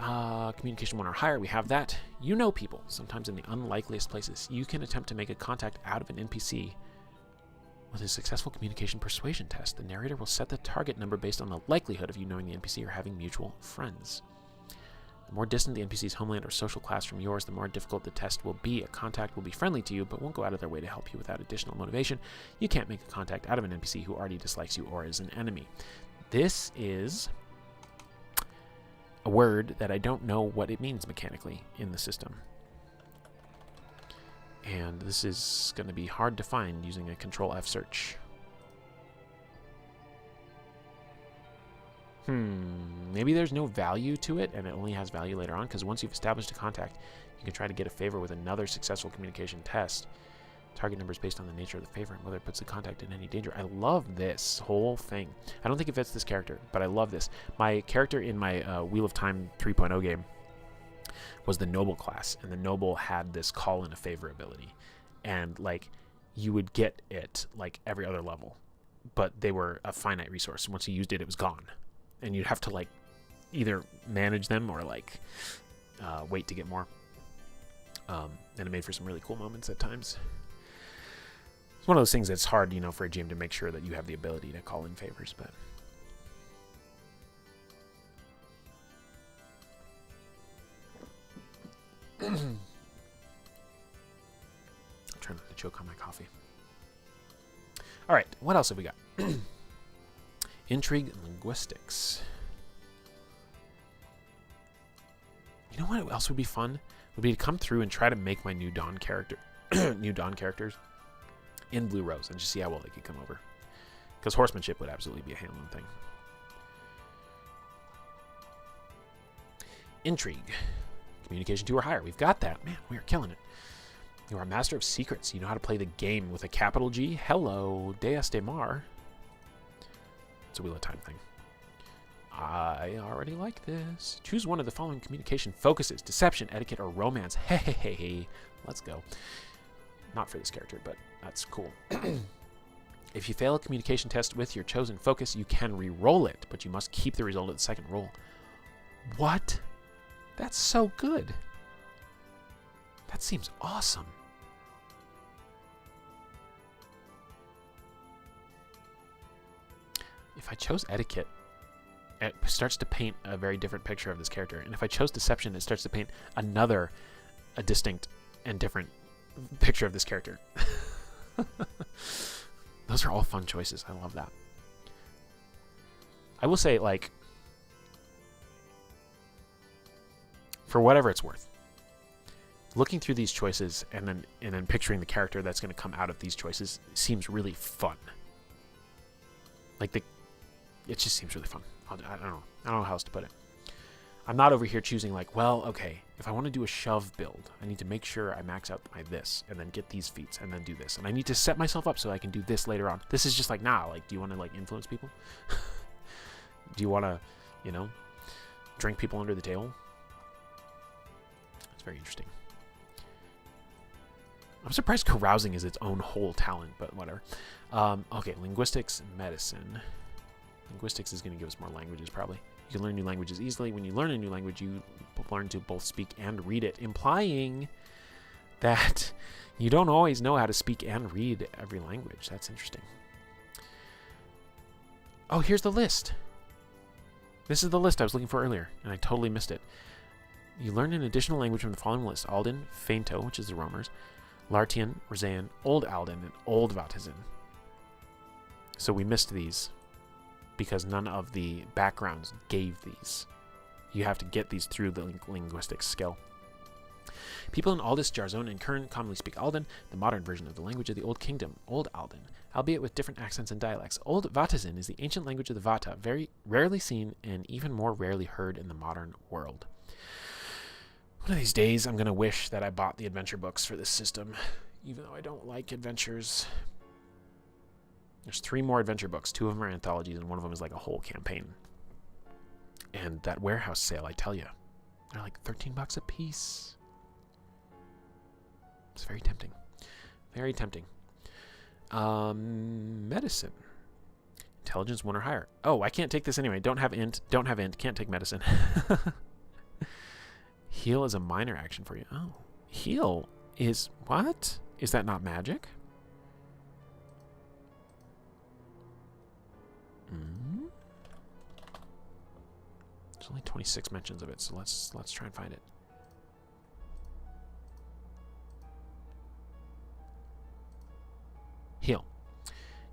Communication 1 or higher. We have that. You know people, sometimes in the unlikeliest places. You can attempt to make a contact out of an NPC with a successful communication persuasion test. The narrator will set the target number based on the likelihood of you knowing the NPC or having mutual friends. The more distant the NPC's homeland or social class from yours, the more difficult the test will be. A contact will be friendly to you, but won't go out of their way to help you without additional motivation. You can't make a contact out of an NPC who already dislikes you or is an enemy. This is a word that I don't know what it means mechanically in the system. And this is going to be hard to find using a Control-F search. Maybe there's no value to it, and it only has value later on, because once you've established a contact, you can try to get a favor with another successful communication test. Target number is based on the nature of the favor and whether it puts the contact in any danger. I love this whole thing. I don't think it fits this character, but I love this. My character in my Wheel of Time 3.0 game was the noble class, and the noble had this call in a favor ability, and like you would get it like every other level, but they were a finite resource. Once you used it, it was gone, and you'd have to like either manage them or like wait to get more. And it made for some really cool moments at times. It's one of those things that's hard, you know, for a GM to make sure that you have the ability to call in favors, but I'm trying not to choke on my coffee. All right, what else have we got? Intrigue and linguistics. You know what else would be fun? Would be to come through and try to make my new Dawn character, new Dawn characters in Blue Rose and just see how well they could come over. Because horsemanship would absolutely be a handling thing. Intrigue. Communication 2 or higher. We've got that. Man, we are killing it. You are a master of secrets. You know how to play the game with a capital G. Hello, Deus de Mar. It's a Wheel of Time thing. I already like this. Choose one of the following communication focuses: deception, etiquette, or romance. Hey, let's go. Not for this character, but that's cool. If you fail a communication test with your chosen focus, you can re-roll it, but you must keep the result of the second roll. What? That's so good. That seems awesome. If I chose etiquette, it starts to paint a very different picture of this character. And if I chose deception, it starts to paint a distinct and different picture of this character. Those are all fun choices. I love that. I will say, like, for whatever it's worth, looking through these choices and then picturing the character that's going to come out of these choices seems really fun. Like it just seems really fun. I don't know how else to put it. I'm not over here choosing like, well, okay, if I want to do a shove build, I need to make sure I max out my this and then get these feats and then do this. And I need to set myself up so I can do this later on. This is just like, nah, like, do you want to like influence people? Do you want to, you know, drink people under the table? It's very interesting. I'm surprised carousing is its own whole talent, but whatever. Okay, linguistics, medicine. Linguistics is going to give us more languages, probably. You can learn new languages easily. When you learn a new language, you learn to both speak and read it, implying that you don't always know how to speak and read every language. That's interesting. Oh, here's the list. This is the list I was looking for earlier, and I totally missed it. You learn an additional language from the following list: Alden, Fainto, which is the roamers, Lartian, Razan, Old Alden, and Old Vatizin. So we missed these because none of the backgrounds gave these. You have to get these through the linguistics skill. People in Aldis, Jarzone, and Kern commonly speak Alden, the modern version of the language of the Old Kingdom, Old Alden, albeit with different accents and dialects. Old Vatizin is the ancient language of the Vata, very rarely seen and even more rarely heard in the modern world. One of these days, I'm going to wish that I bought the adventure books for this system, even though I don't like adventures. There's 3 more adventure books. 2 of them are anthologies, and one of them is like a whole campaign. And that warehouse sale, I tell you, they're like $13 a piece. It's very tempting. Very tempting. Medicine. Intelligence 1 or higher. Oh, I can't take this anyway. Don't have int. Don't have int. Can't take medicine. Heal is a minor action for you. Oh. Heal is... What? Is that not magic? There's only 26 mentions of it, so let's try and find it. Heal.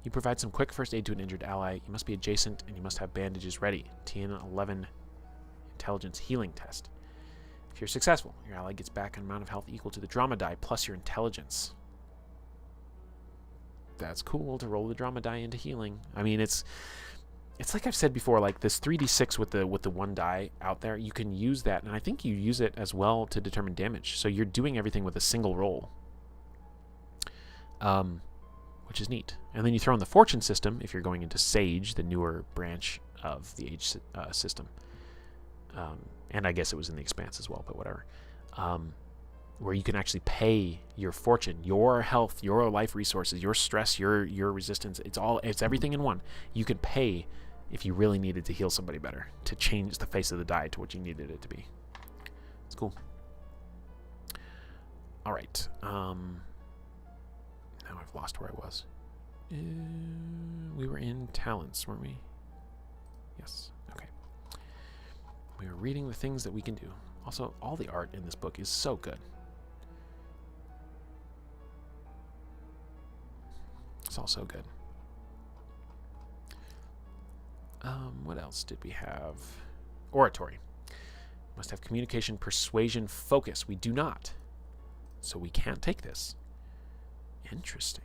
You provide some quick first aid to an injured ally. You must be adjacent, and you must have bandages ready. TN11 intelligence healing test. If you're successful, your ally gets back an amount of health equal to the drama die plus your intelligence. That's cool to roll the drama die into healing. I mean, it's like I've said before, like this 3d6 with the 1 die out there, you can use that, and I think you use it as well to determine damage. So you're doing everything with a single roll, which is neat. And then you throw in the fortune system if you're going into Sage, the newer branch of the Age system. And I guess it was in the Expanse as well, but whatever. Where you can actually pay your fortune, your health, your life resources, your stress, your resistance. It's everything in one. You could pay if you really needed to heal somebody better, to change the face of the die to what you needed it to be. It's cool. All right. Now I've lost where I was. We were in talents, weren't we? Yes. Okay. We were reading the things that we can do. Also, all the art in this book is so good. It's all so good. What else did we have? Oratory. Must have communication, persuasion, focus. We do not. So we can't take this. Interesting.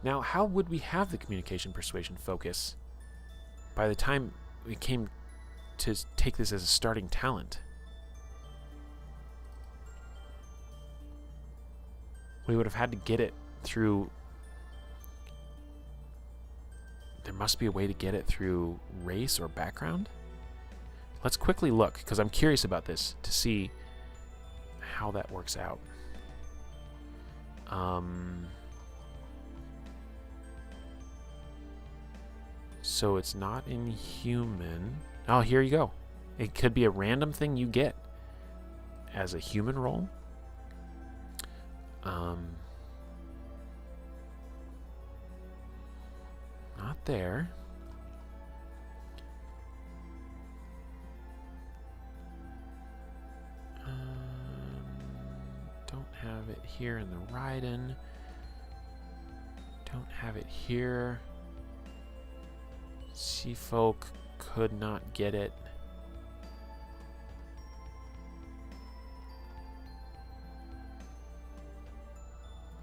Now, how would we have the communication, persuasion, focus by the time we came to take this as a starting talent? We would have had to get it through... There must be a way to get it through race or background? Let's quickly look, because I'm curious about this, to see how that works out. So it's not in human. Oh, here you go. It could be a random thing you get as a human roll. Not there. Don't have it here in the Raiden. Don't have it here. Sea folk could not get it.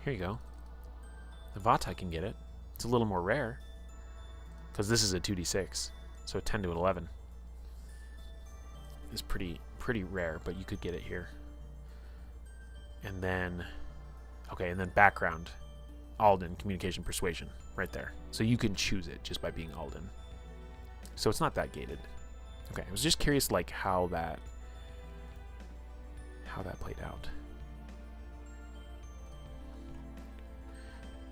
Here you go. The Vata can get it. It's a little more rare because this is a 2d6, so a 10 to an 11 is pretty rare, but you could get it here. And then, okay, and then background, Alden, communication, persuasion, right there. So you can choose it just by being Alden. So it's not that gated. Okay, I was just curious, like, how that played out.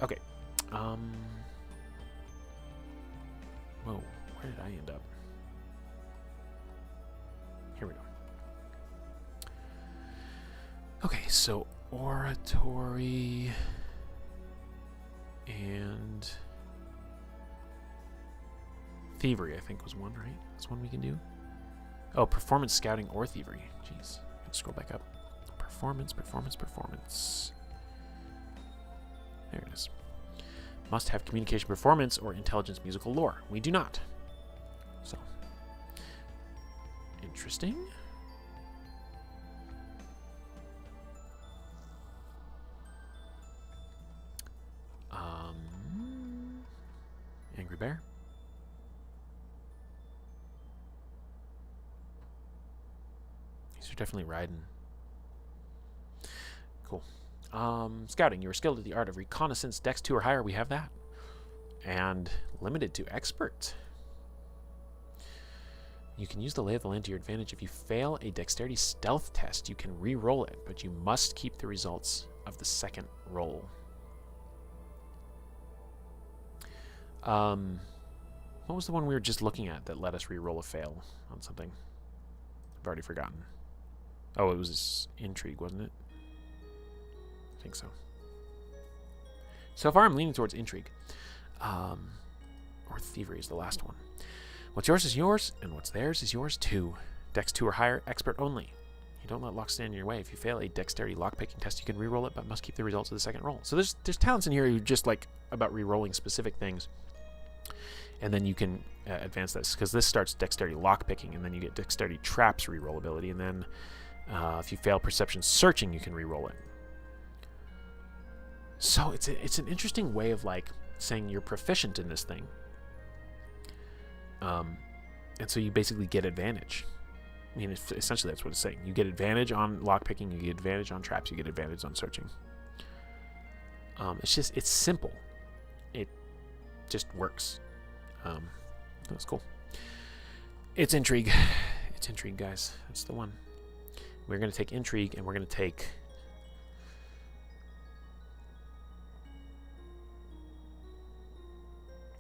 Okay. Whoa, where did I end up? Here we go. Okay, so oratory and thievery, I think, was one, right? That's one we can do. Oh, performance, scouting, or thievery. Jeez, let's scroll back up. Performance. There it is. Must have communication, performance, or intelligence, musical lore. We do not. So, interesting. Angry Bear. These are definitely riding. Cool. Scouting. You are skilled at the art of reconnaissance, Dex 2 or higher. We have that. And limited to expert. You can use the lay of the land to your advantage. If you fail a dexterity stealth test, you can re-roll it, but you must keep the results of the second roll. What was the one we were just looking at that let us re-roll a fail on something? I've already forgotten. Oh, it was intrigue, wasn't it? I think so. So far, I'm leaning towards intrigue. Or thievery is the last one. What's yours is yours, and what's theirs is yours too. Dex 2 or higher, expert only. You don't let lock stand in your way. If you fail a dexterity lockpicking test, you can re-roll it, but must keep the results of the second roll. So there's talents in here who just like about re-rolling specific things. And then you can advance this, because this starts dexterity lockpicking, and then you get dexterity traps re-roll ability, and then if you fail perception searching, you can re-roll it. So it's an interesting way of like saying you're proficient in this thing. And so you basically get advantage. I mean, essentially that's what it's saying. You get advantage on lockpicking, you get advantage on traps, you get advantage on searching. It's simple. It just works. That's cool. It's intrigue. It's intrigue, guys. That's the one. We're going to take intrigue, and we're going to take...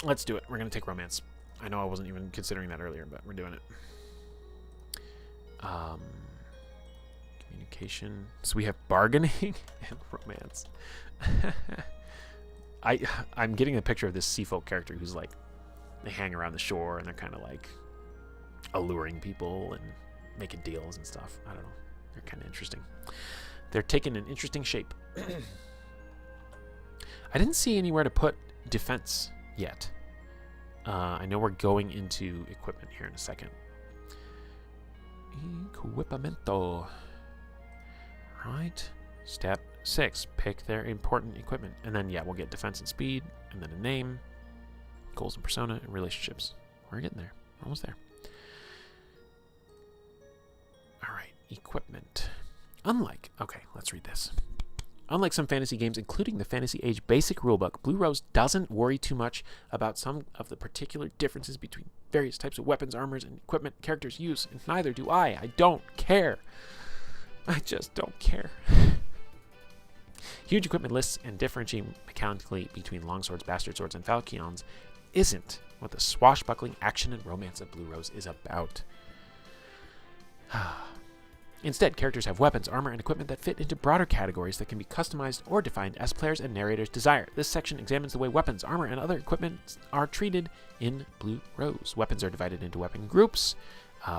Let's do it. We're going to take romance. I know I wasn't even considering that earlier, but we're doing it. Communication. So we have bargaining and romance. I'm getting a picture of this sea folk character who's like, they hang around the shore and they're kind of like alluring people and making deals and stuff. I don't know. They're kind of interesting. They're taking an interesting shape. I didn't see anywhere to put defense yet. I know we're going into equipment here in a second. Equipamento. Right. Step 6. Pick their important equipment. And then, yeah, we'll get defense and speed. And then a name. Goals and persona and relationships. We're getting there. We're almost there. Alright. Equipment. Okay, let's read this. Unlike some fantasy games, including the Fantasy Age basic rulebook, Blue Rose doesn't worry too much about some of the particular differences between various types of weapons, armors, and equipment characters use, and neither do I. I don't care. I just don't care. Huge equipment lists and differentiating mechanically between longswords, bastard swords, and falchions isn't what the swashbuckling action and romance of Blue Rose is about. Instead, characters have weapons, armor, and equipment that fit into broader categories that can be customized or defined as players and narrators desire. This section examines the way weapons, armor, and other equipment are treated in Blue Rose. Weapons are divided into weapon groups.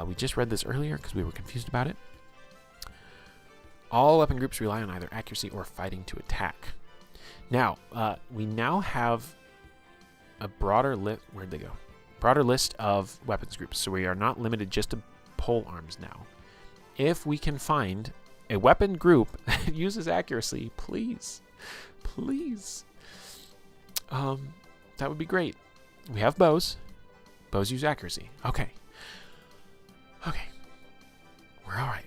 We just read this earlier because we were confused about it. All weapon groups rely on either accuracy or fighting to attack. Now, we now have a broader list. Where'd they go? Broader list of weapons groups. So we are not limited just to pole arms now. If we can find a weapon group that uses accuracy, please, that would be great. We have bows. Bows use accuracy. Okay. Okay. We're all right.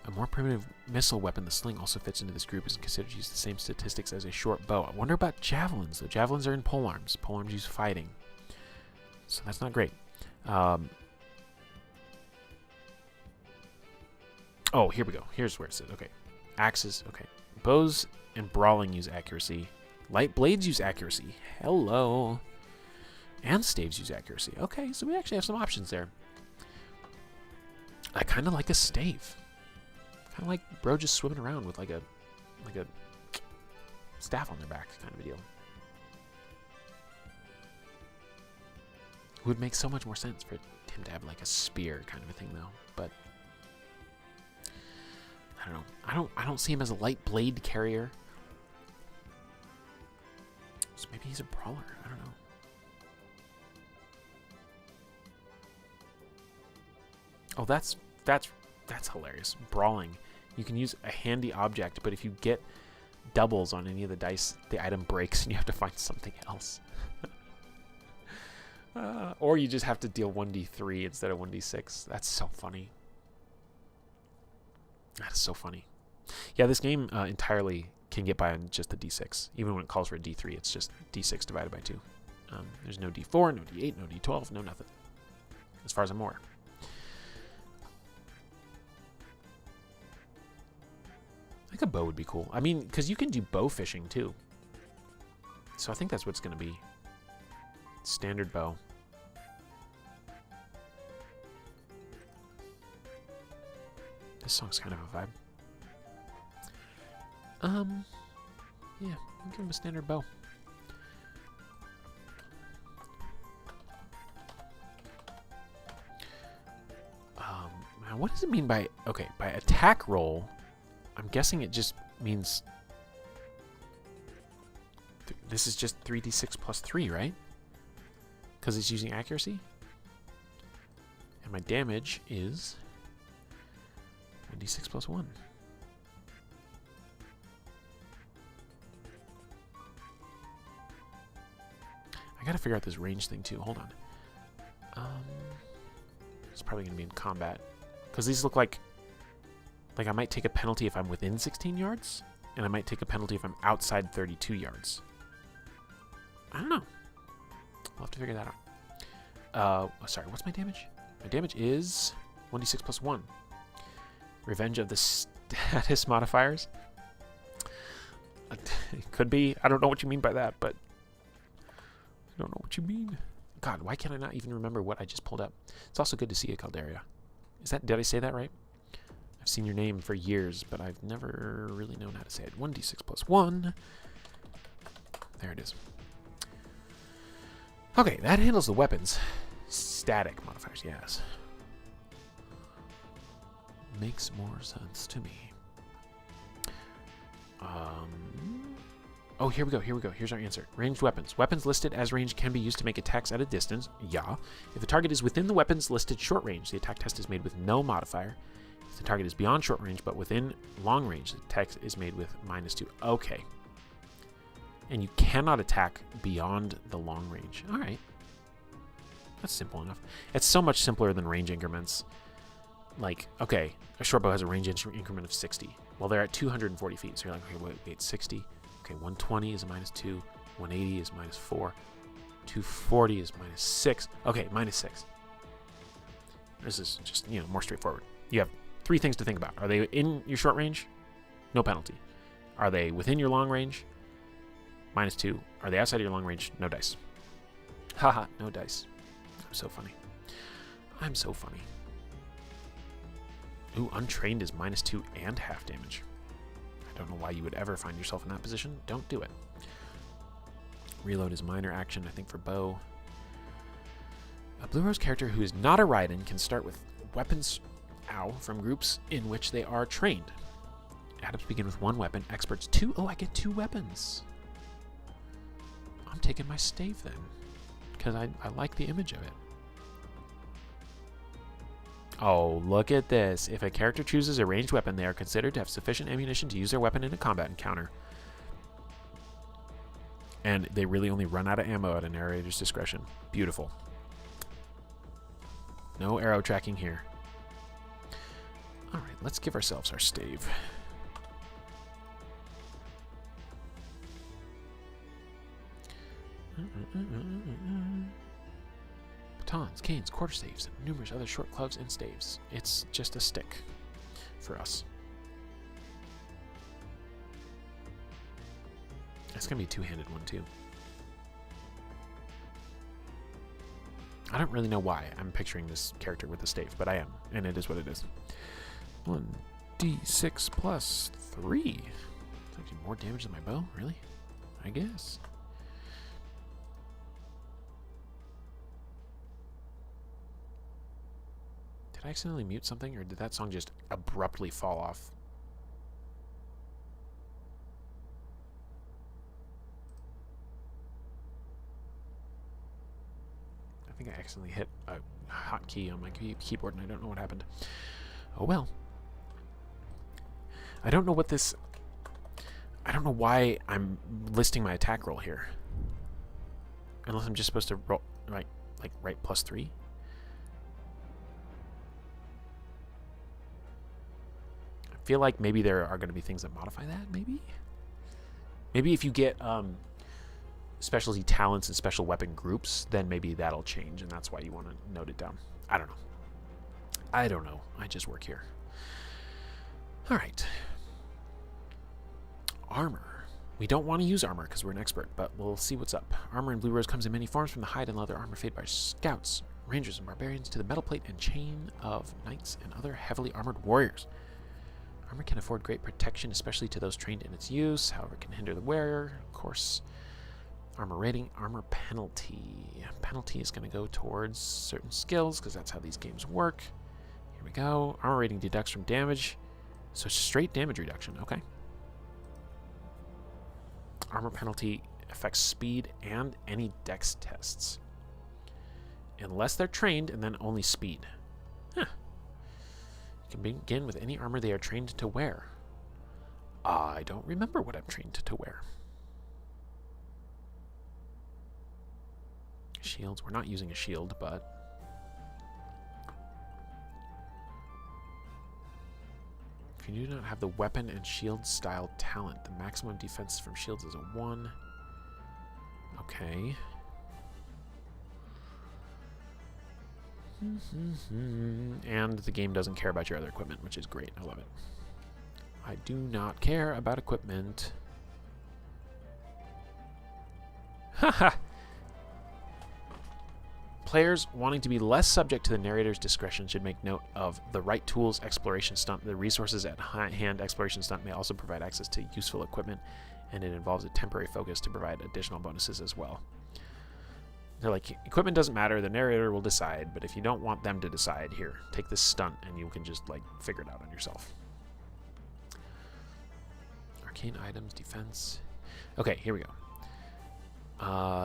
A more primitive missile weapon, the sling, also fits into this group. Is considered to use the same statistics as a short bow. I wonder about javelins. The javelins are in polearms. Polearms use fighting. So that's not great. Oh, here we go. Here's where it says. Okay. Axes. Okay. Bows and brawling use accuracy. Light blades use accuracy. Hello. And staves use accuracy. Okay, so we actually have some options there. I kind of like a stave. Kind of like bro just swimming around with like a staff on their back kind of a deal. It would make so much more sense for him to have like a spear kind of a thing though, but I don't know. I don't see him as a light blade carrier. So maybe he's a brawler. I don't know. Oh, that's hilarious. Brawling. You can use a handy object, but if you get doubles on any of the dice, the item breaks and you have to find something else. Or you just have to deal 1d3 instead of 1d6. That's so funny. That is so funny. Yeah, this game entirely can get by on just the d6. Even when it calls for a d3, it's just d6 divided by 2. There's no d4, no d8, no d12, no nothing. As far as I'm aware. I think a bow would be cool. I mean, because you can do bow fishing too. So I think that's what it's going to be. Standard bow. This song's kind of a vibe. Yeah, I'll give him a standard bow. Now what does it mean by, okay, by attack roll? I'm guessing it just means this is just 3d6 plus 3, right? Because it's using accuracy. And my damage is 1d6 plus 1. I gotta figure out this range thing too. Hold on. It's probably gonna be in combat. Because these look like I might take a penalty if I'm within 16 yards, and I might take a penalty if I'm outside 32 yards. I don't know. I'll have to figure that out. Sorry, what's my damage? My damage is 1d6 plus 1. Revenge of the status modifiers. It could be. I don't know what you mean by that, but I don't know what you mean. God, why can't I not even remember what I just pulled up? It's also good to see you, Aldea. Did I say that right? I've seen your name for years, but I've never really known how to say it. 1d6 plus 1. There it is. Okay, that handles the weapons. Static modifiers, yes. Makes more sense to me. Oh, here we go. Here's our answer. Ranged weapons. Weapons listed as ranged can be used to make attacks at a distance. Yeah. If the target is within the weapons listed short range, the attack test is made with no modifier. If the target is beyond short range but within long range, the attack is made with -2. Okay. And you cannot attack beyond the long range. All right. That's simple enough. It's so much simpler than range increments. Like, okay, a short bow has a range increment of 60. Well, they're at 240 feet. So you're like, okay, wait, 60. Okay, 120 is a -2. 180 is -4. 240 is -6. Okay, -6. This is just, more straightforward. You have 3 things to think about. Are they in your short range? No penalty. Are they within your long range? -2. Are they outside of your long range? No dice. Haha, no dice. I'm so funny. I'm so funny. Ooh, untrained is -2 and half damage. I don't know why you would ever find yourself in that position. Don't do it. Reload is minor action, I think, for bow. A Blue Rose character who is not a Raiden can start with weapons from groups in which they are trained. Adepts begin with 1 weapon, experts 2. Oh, I get 2 weapons. I'm taking my stave then, because I like the image of it. Oh, look at this. If a character chooses a ranged weapon, they are considered to have sufficient ammunition to use their weapon in a combat encounter. And they really only run out of ammo at a narrator's discretion. Beautiful. No arrow tracking here. All right, let's give ourselves our stave. Batons, canes, quarterstaves, and numerous other short clubs and staves. It's just a stick for us. It's going to be a two-handed one, too. I don't really know why I'm picturing this character with a stave, but I am, and it is what it is. 1d6 plus 3. It's actually more damage than my bow, really? I guess. Did I accidentally mute something, or did that song just abruptly fall off? I think I accidentally hit a hotkey on my keyboard and I don't know what happened. Oh well. I don't know what this... I don't know why I'm listing my attack roll here. Unless I'm just supposed to roll... Right, like, right +3? I feel like maybe there are going to be things that modify that, maybe? Maybe if you get... specialty talents and special weapon groups, then maybe that'll change, and that's why you want to note it down. I don't know. I don't know. I just work here. All right. Armor. We don't want to use armor because we're an expert, but we'll see what's up. Armor in Blue Rose comes in many forms, from the hide and leather armor faded by scouts, rangers, and barbarians to the metal plate and chain of knights and other heavily armored warriors. Armor can afford great protection, especially to those trained in its use. However, it can hinder the wearer. Of course, armor rating, armor penalty. Penalty is going to go towards certain skills because that's how these games work. Here we go. Armor rating deducts from damage. So straight damage reduction. Okay. Armor penalty affects speed and any dex tests. Unless they're trained, and then only speed. Huh. You can begin with any armor they are trained to wear. I don't remember what I'm trained to wear. Shields. We're not using a shield, but... if you do not have the weapon and shield style talent, the maximum defense from shields is a 1. Okay. And the game doesn't care about your other equipment, which is great. I love it. I do not care about equipment. Haha! Players wanting to be less subject to the narrator's discretion should make note of the right tools exploration stunt. The resources at hand exploration stunt may also provide access to useful equipment, and it involves a temporary focus to provide additional bonuses as well. They're like, equipment doesn't matter, the narrator will decide, but if you don't want them to decide, here, take this stunt and you can just like figure it out on yourself. Arcane items, defense. Okay, here we go.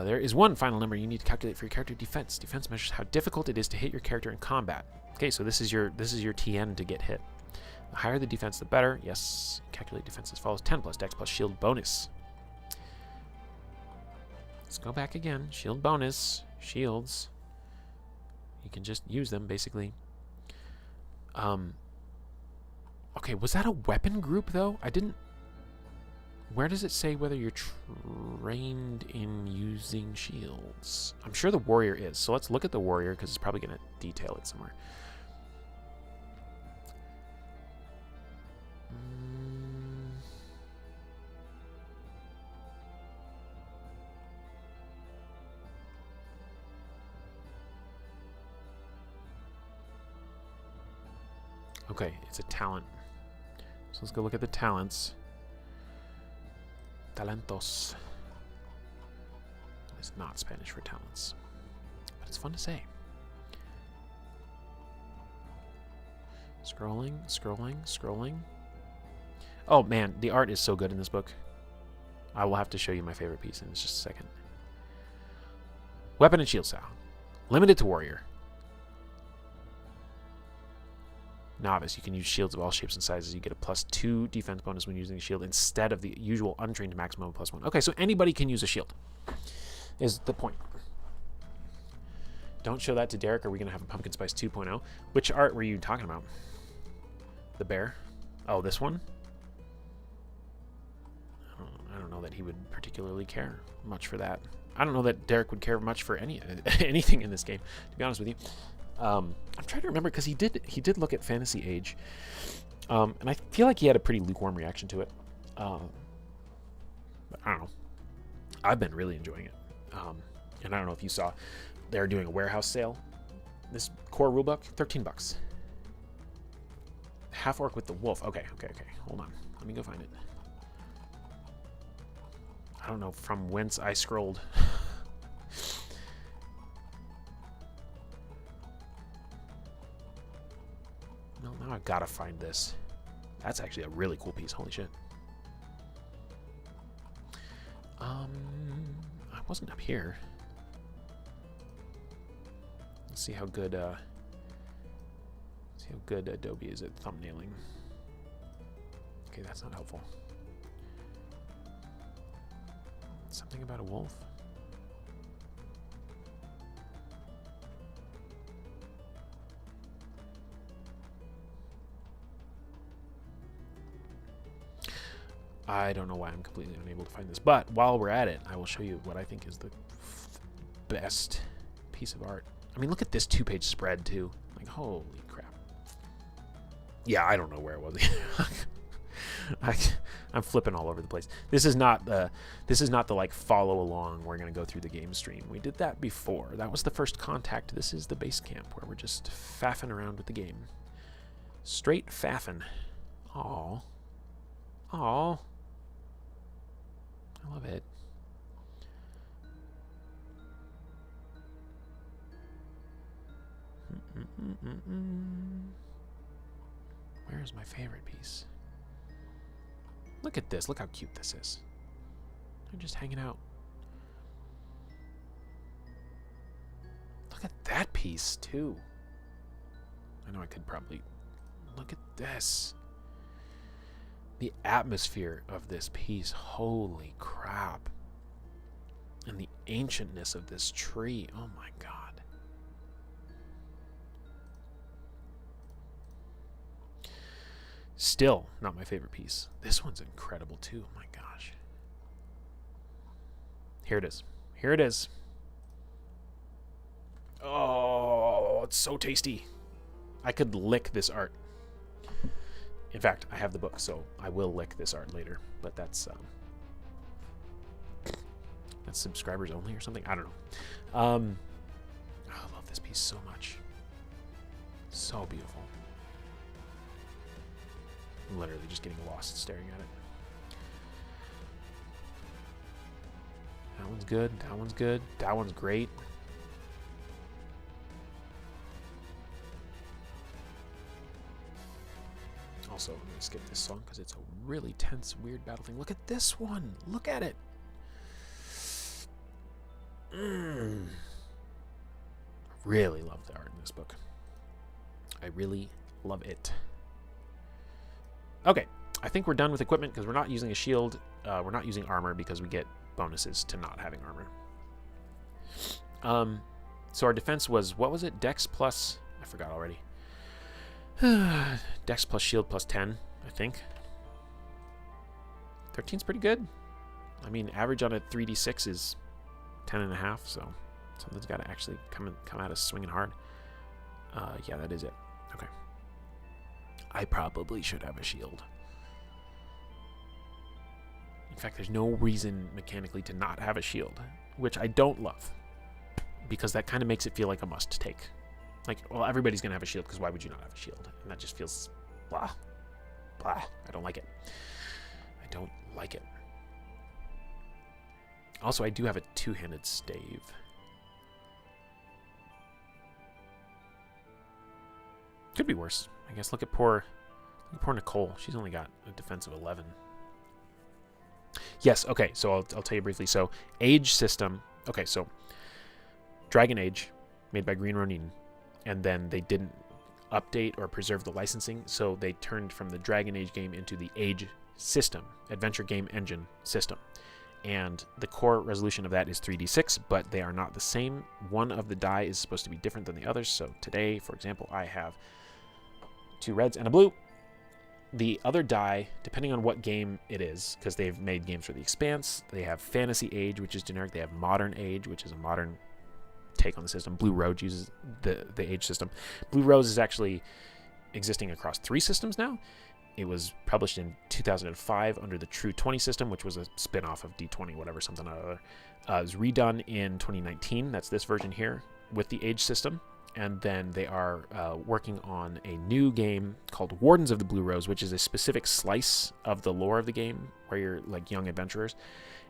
There is one final number you need to calculate for your character: defense. Defense measures how difficult it is to hit your character in combat. Okay, so this is your TN to get hit. The higher the defense, the better. Yes. Calculate defense as follows: 10 plus dex plus shield bonus. Let's go back again. Shield bonus. Shields. You can just use them, basically. Okay, was that a weapon group, though? I didn't... Where does it say whether you're trained in using shields? I'm sure the warrior is. So let's look at the warrior, because it's probably going to detail it somewhere. Okay, it's a talent. So let's go look at the talents. Talentos. It's not Spanish for talents, but it's fun to say. Scrolling, scrolling, scrolling. Oh man, the art is so good in this book. I will have to show you my favorite piece in just a second. Weapon and shield style. Limited to warrior. Novice, you can use shields of all shapes and sizes. You get a +2 defense bonus when using a shield instead of the usual untrained maximum of +1. Okay, so anybody can use a shield, is the point. Don't show that to Derek, or are we going to have a Pumpkin Spice 2.0? Which art were you talking about? The bear? Oh, this one? I don't know that he would particularly care much for that. I don't know that Derek would care much for anything in this game, to be honest with you. I'm trying to remember, because he did look at Fantasy Age, and I feel like he had a pretty lukewarm reaction to it. But I don't know. I've been really enjoying it, and I don't know if you saw, they're doing a warehouse sale. This core rulebook, $13. Half orc with the wolf. Okay. Hold on. Let me go find it. I don't know from whence I scrolled. No, now I've got to find this. That's actually a really cool piece. Holy shit. I wasn't up here. Let's see how good Adobe is at thumbnailing. Okay, that's not helpful. Something about a wolf? I don't know why I'm completely unable to find this, but while we're at it, I will show you what I think is the best piece of art. I mean, look at this 2-page spread too. Like, holy crap. Yeah, I don't know where it was. I'm flipping all over the place. This is not the like follow along. We're gonna go through the game stream. We did that before. That was the first contact. This is the base camp where we're just faffing around with the game. Straight faffing. Aw. Aw. I love it. Where's my favorite piece? Look at this. Look how cute this is. They're just hanging out. Look at that piece, too. I know I could probably... Look at this. The atmosphere of this piece. Holy crap. And the ancientness of this tree. Oh my god. Still not my favorite piece. This one's incredible too. Oh my gosh. Here it is. Here it is. Oh, it's so tasty. I could lick this art. In fact, I have the book, so I will lick this art later. But that's subscribers only or something. I don't know. I love this piece so much. So beautiful. I'm literally just getting lost staring at it. That one's good. That one's good. That one's great. Also, I'm going to skip this song because it's a really tense, weird battle thing. Look at this one. Look at it. Really love the art in this book. I really love it. Okay, I think we're done with equipment because we're not using a shield. We're not using armor because we get bonuses to not having armor. So our defense was, what was it? Dex plus, I forgot already. Dex plus shield plus 10, I think. 13's pretty good. I mean, average on a 3d6 is 10.5, so something's got to actually come at us swinging hard. Yeah, that is it. Okay. I probably should have a shield. In fact, there's no reason mechanically to not have a shield, which I don't love, because that kind of makes it feel like a must take. Like, well, everybody's going to have a shield, because why would you not have a shield? And that just feels blah. Blah. I don't like it. I don't like it. Also, I do have a two-handed stave. Could be worse. I guess look at poor Nicole. She's only got a defense of 11. Yes, okay, so I'll tell you briefly. So, age system. Okay, so Dragon Age, made by Green Ronin. And then they didn't update or preserve the licensing, so they turned from the Dragon Age game into the Age system, Adventure Game Engine system. And the core resolution of that is 3d6, but they are not the same. One of the die is supposed to be different than the others. So today, for example, I have 2 reds and a blue. The other die, depending on what game it is, because they've made games for the Expanse, they have Fantasy Age, which is generic. They have Modern Age, which is a modern take on the system. Blue Rose uses the Age system. Blue Rose is actually existing across 3 systems now. It was published in 2005 under the True 20 system, which was a spin-off of D20, whatever, something or other. It was redone in 2019. That's this version here with the Age system. And then they are working on a new game called Wardens of the Blue Rose, which is a specific slice of the lore of the game where you're like young adventurers.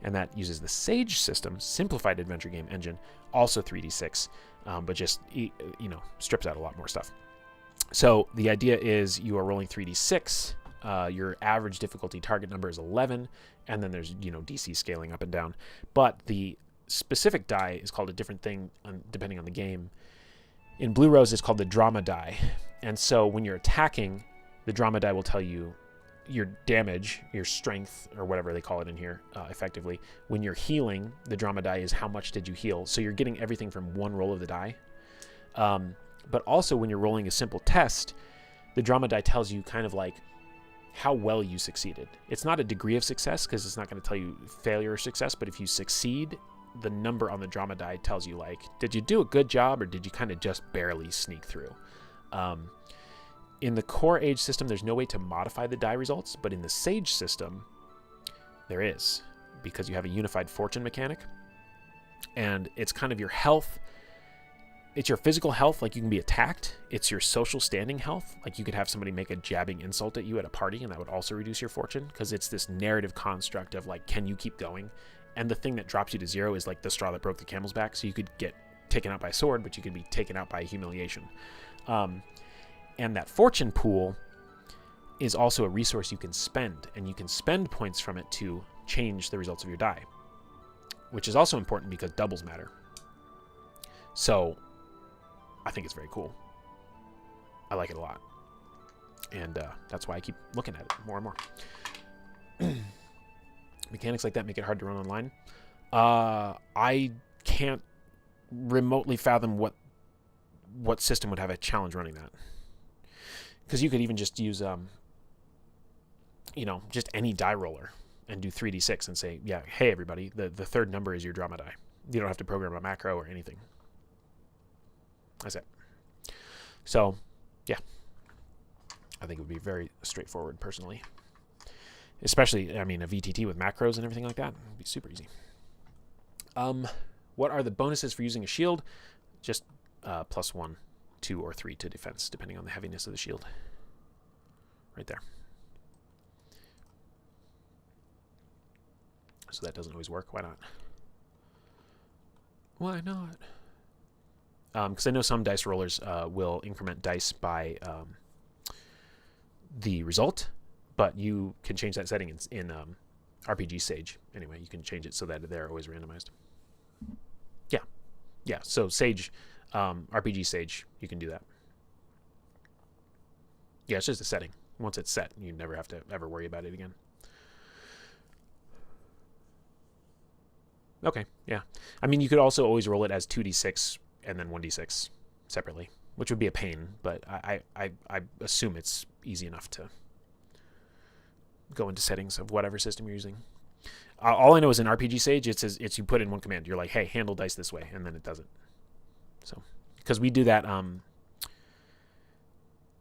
And that uses the Sage system, simplified adventure game engine, also 3d6, but just, strips out a lot more stuff. So the idea is you are rolling 3d6. Your average difficulty target number is 11, and then there's, DC scaling up and down. But the specific die is called a different thing depending on the game. In Blue Rose, it's called the drama die. And so when you're attacking, the drama die will tell you your damage, your strength, or whatever they call it in here, effectively. When you're healing, the drama die is how much did you heal. So you're getting everything from one roll of the die. But also when you're rolling a simple test, the drama die tells you kind of like how well you succeeded. It's not a degree of success because it's not going to tell you failure or success, but if you succeed, the number on the drama die tells you like, did you do a good job or did you kind of just barely sneak through? In the core Age system, there's no way to modify the die results, but in the Sage system, there is, because you have a unified fortune mechanic, and it's kind of your health. It's your physical health, like you can be attacked. It's your social standing health, like you could have somebody make a jabbing insult at you at a party, and that would also reduce your fortune, because it's this narrative construct of like, can you keep going? And the thing that drops you to 0 is like the straw that broke the camel's back. So you could get taken out by a sword, but you could be taken out by humiliation. And that fortune pool is also a resource you can spend, and you can spend points from it to change the results of your die, which is also important because doubles matter. So I think it's very cool. I like it a lot. And that's why I keep looking at it more and more. Mechanics like that make it hard to run online. I can't remotely fathom what system would have a challenge running that. Because you could even just use, just any die roller and do 3d6 and say, yeah, hey, everybody, the third number is your drama die. You don't have to program a macro or anything. That's it. So, yeah. I think it would be very straightforward, personally. Especially, a VTT with macros and everything like that would be super easy. What are the bonuses for using a shield? Just +1, 2, or 3 to defense, depending on the heaviness of the shield. Right there. So that doesn't always work. Why not? Why not? Because I know some dice rollers will increment dice by the result, but you can change that setting in RPG Sage. Anyway, you can change it so that they're always randomized. Yeah. So Sage, RPG Sage, you can do that. Yeah, it's just a setting. Once it's set, you never have to ever worry about it again. Okay, yeah. You could also always roll it as 2d6 and then 1d6 separately, which would be a pain, but I assume it's easy enough to go into settings of whatever system you're using. All I know is in RPG Sage, it's you put in one command. You're like, hey, handle dice this way, and then it does it. So, because we do that,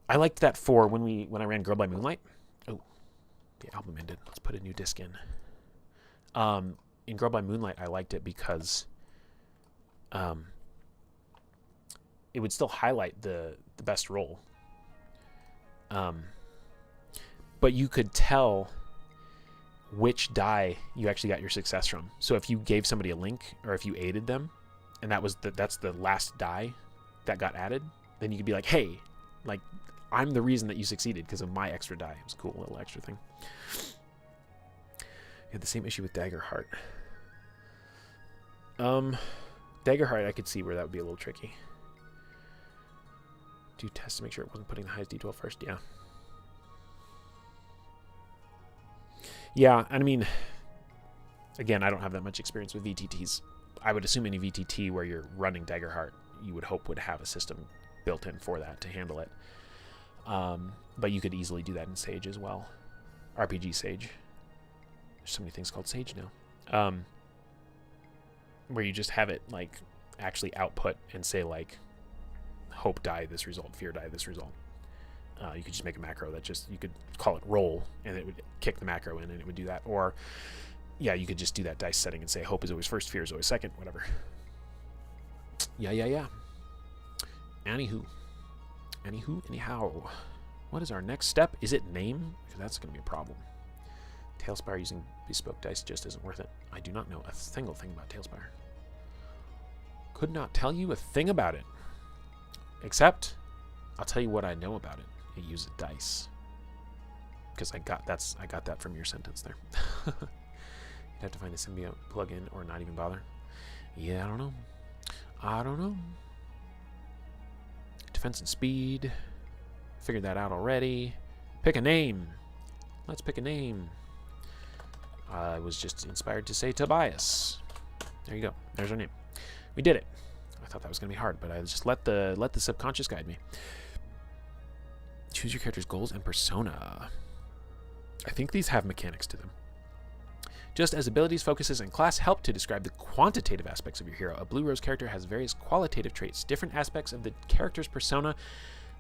I liked that for when I ran Girl by Moonlight. Oh, the album ended. Let's put a new disc in. In Girl by Moonlight, I liked it because it would still highlight the best roll. But you could tell which die you actually got your success from. So if you gave somebody a link, or if you aided them, and that's the last die that got added, then you could be like, hey, like, I'm the reason that you succeeded because of my extra die. It was a cool little extra thing. You had the same issue with Daggerheart. Daggerheart, I could see where that would be a little tricky. Do tests to make sure it wasn't putting the highest D12 first. Yeah. Yeah, I mean, again, I don't have that much experience with VTTs. I would assume any VTT where you're running Daggerheart, you would hope would have a system built in for that to handle it. But you could easily do that in Sage as well. RPG Sage. There's so many things called Sage now. Where you just have it, like, actually output and say, like, hope die this result, fear die this result. You could just make a macro that just, you could call it roll, and it would kick the macro in, and it would do that. Or, yeah, you could just do that dice setting and say hope is always first, fear is always second, whatever. Yeah. Anyhow. What is our next step? Is it name? Because that's going to be a problem. Tailspire using bespoke dice just isn't worth it. I do not know a single thing about Tailspire. Could not tell you a thing about it. Except, I'll tell you what I know about it. It uses dice. Because I got that from your sentence there. You'd have to find a symbiote plugin or not even bother. Yeah, I don't know. Defense and speed. Figured that out already. Pick a name. Let's pick a name. I was just inspired to say Tobias. There you go. There's our name. We did it. I thought that was going to be hard, but I just let the subconscious guide me. Choose your character's goals and persona. I think these have mechanics to them. Just as abilities, focuses, and class help to describe the quantitative aspects of your hero, a Blue Rose character has various qualitative traits, different aspects of the character's persona,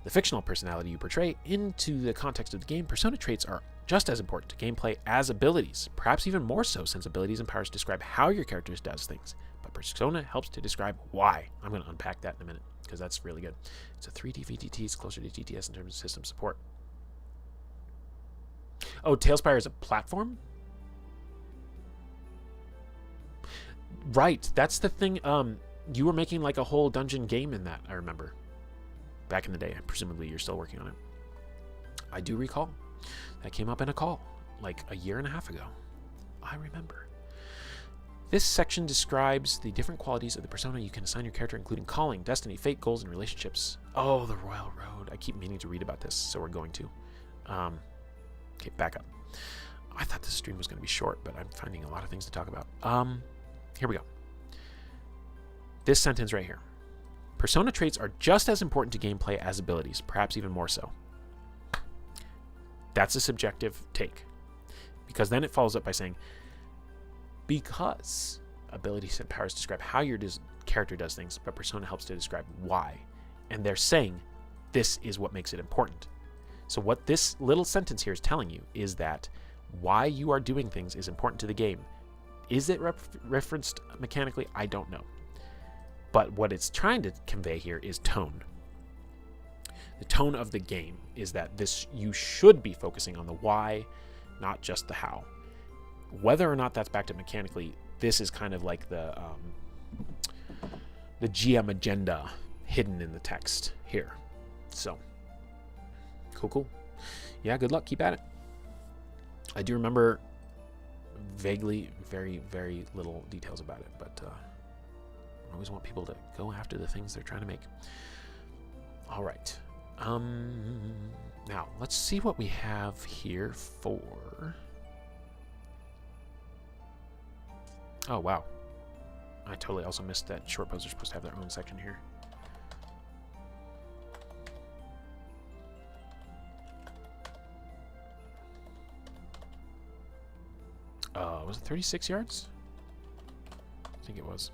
the fictional personality you portray into the context of the game. Persona traits are just as important to gameplay as abilities, perhaps even more so since abilities and powers describe how your character does things, but persona helps to describe why. I'm going to unpack that in a minute because that's really good. It's a 3D VTT, it's closer to GTS in terms of system support. Oh, Tailspire is a platform? Right, that's the thing. You were making like a whole dungeon game in that, I remember. Back in the day. Presumably you're still working on it. I do recall. That came up in a call like a year and a half ago. I remember. This section describes the different qualities of the persona you can assign your character, including calling, destiny, fate, goals, and relationships. Oh, the Royal Road. I keep meaning to read about this, so we're going to. Okay, back up. I thought this stream was going to be short, but I'm finding a lot of things to talk about. Here we go. This sentence right here. Persona traits are just as important to gameplay as abilities, perhaps even more so. That's a subjective take. Because then it follows up by saying, because abilities and powers describe how your character does things, but persona helps to describe why. And they're saying, this is what makes it important. So what this little sentence here is telling you is that why you are doing things is important to the game. Is it referenced mechanically? I don't know. But what it's trying to convey here is tone. The tone of the game is that you should be focusing on the why, not just the how. Whether or not that's backed up mechanically, this is kind of like the GM agenda hidden in the text here. So, cool. Yeah, good luck. Keep at it. I do remember vaguely, very, very little details about it, but I always want people to go after the things they're trying to make. All right. Now, let's see what we have here for... Oh, wow. I totally also missed that short bows are supposed to have their own section here. Was it 36 yards? I think it was.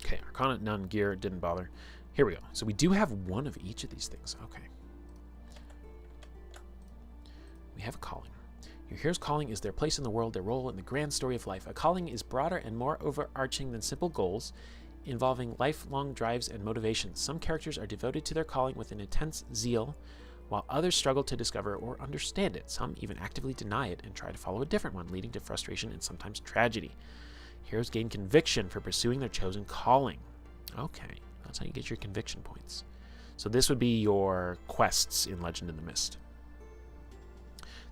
Okay, Arcana, none, gear, didn't bother. Here we go. So we do have one of each of these things. Okay. We have a calling. Your hero's calling is their place in the world, their role in the grand story of life. A calling is broader and more overarching than simple goals, involving lifelong drives and motivations. Some characters are devoted to their calling with an intense zeal, while others struggle to discover or understand it. Some even actively deny it and try to follow a different one, leading to frustration and sometimes tragedy. Heroes gain conviction for pursuing their chosen calling. Okay, that's how you get your conviction points. So this would be your quests in Legend in the Mist.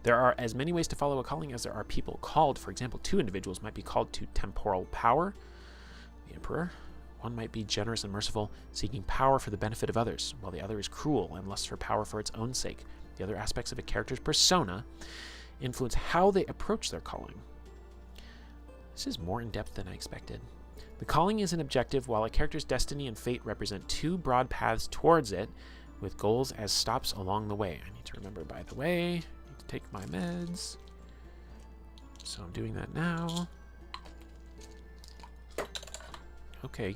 There are as many ways to follow a calling as there are people called. For example, 2 individuals might be called to temporal power, the emperor. One might be generous and merciful, seeking power for the benefit of others, while the other is cruel and lusts for power for its own sake. The other aspects of a character's persona influence how they approach their calling. This is more in depth than I expected. The calling is an objective, while a character's destiny and fate represent 2 broad paths towards it, with goals as stops along the way. I need to remember, by the way, I need to take my meds. So I'm doing that now. Okay,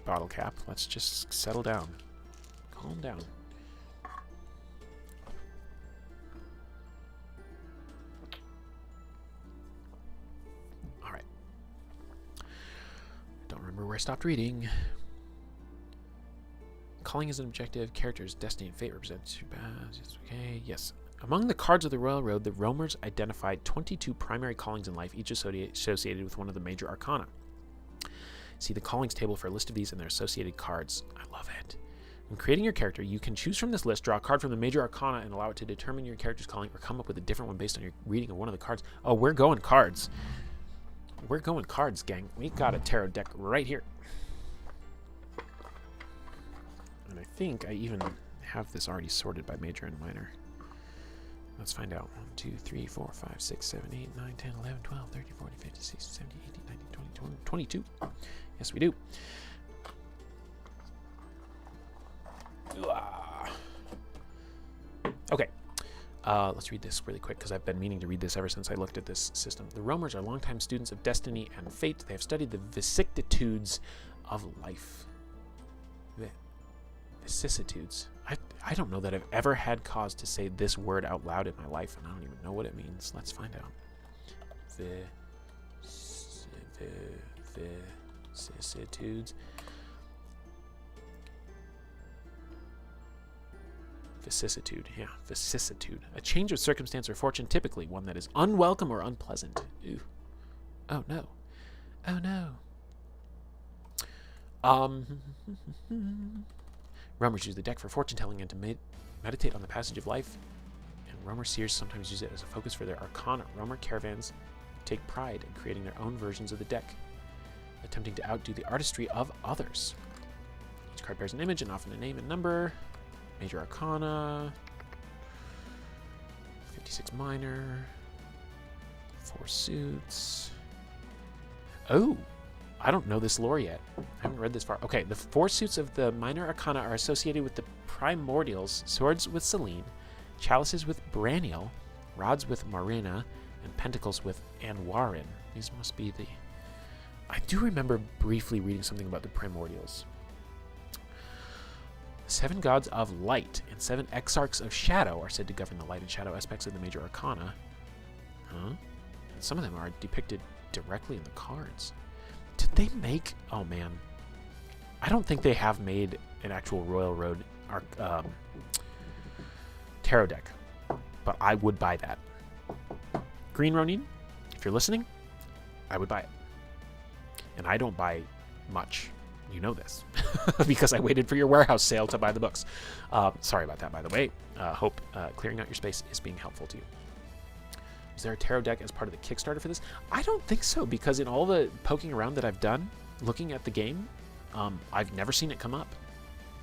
bottle cap, let's just settle down. Calm down. Alright. Don't remember where I stopped reading. Calling is an objective. Character's destiny and fate represent 2 paths. Okay, yes. Among the cards of the Royal Road, the roamers identified 22 primary callings in life, each associated with one of the major arcana. See the callings table for a list of these and their associated cards. I love it. When creating your character, you can choose from this list, draw a card from the major arcana, and allow it to determine your character's calling, or come up with a different one based on your reading of one of the cards. Oh, we're going cards. We're going cards, gang. We got a tarot deck right here. And I think I even have this already sorted by major and minor. Let's find out. 1, 2, 3, 4, 5, 6, 7, 8, 9, 10, 11, 12, 13, 14, 15, 16, 17, 18, 19, 20, 22. Yes, we do. Okay. Let's read this really quick because I've been meaning to read this ever since I looked at this system. The roamers are longtime students of destiny and fate. They have studied the vicissitudes of life. Vicissitudes. I don't know that I've ever had cause to say this word out loud in my life, and I don't even know what it means. Let's find out. Vicissitudes. Vicissitude, yeah, vicissitude. A change of circumstance or fortune, typically one that is unwelcome or unpleasant. Ooh. Oh no. Oh no. Roamers use the deck for fortune telling and to meditate on the passage of life. And Roamer seers sometimes use it as a focus for their arcana. Roamer caravans take pride in creating their own versions of the deck, attempting to outdo the artistry of others. Each card bears an image and often a name and number. Major Arcana, 56 Minor, 4 Suits. Oh, I don't know this lore yet. I haven't read this far. Okay, the 4 suits of the Minor Arcana are associated with the Primordials, swords with Selene, chalices with Braniel, rods with Marina, and pentacles with Anwarin. These must be the... I do remember briefly reading something about the Primordials. 7 gods of light and 7 exarchs of shadow are said to govern the light and shadow aspects of the major arcana. Huh? And some of them are depicted directly in the cards. Did they make... Oh, man. I don't think they have made an actual Royal Road tarot deck, but I would buy that. Green Ronin, if you're listening, I would buy it. And I don't buy much. You know this because I waited for your warehouse sale to buy the books. Sorry about that, by the way. Hope clearing out your space is being helpful to you. Is there a tarot deck as part of the Kickstarter for this? I don't think so, because in all the poking around that I've done, looking at the game, I've never seen it come up.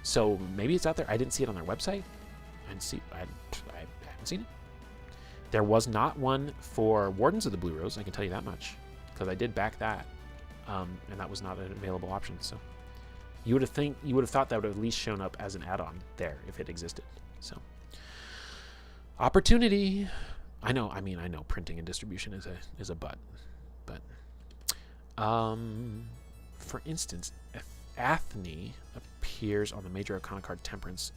So maybe it's out there. I didn't see it on their website. I haven't seen it. There was not one for Wardens of the Blue Rose, I can tell you that much, because I did back that, and that was not an available option. So you would have thought that would have at least shown up as an add-on there if it existed. So opportunity. I know printing and distribution is a but for instance, if Athene appears on the major arcana card Temperance,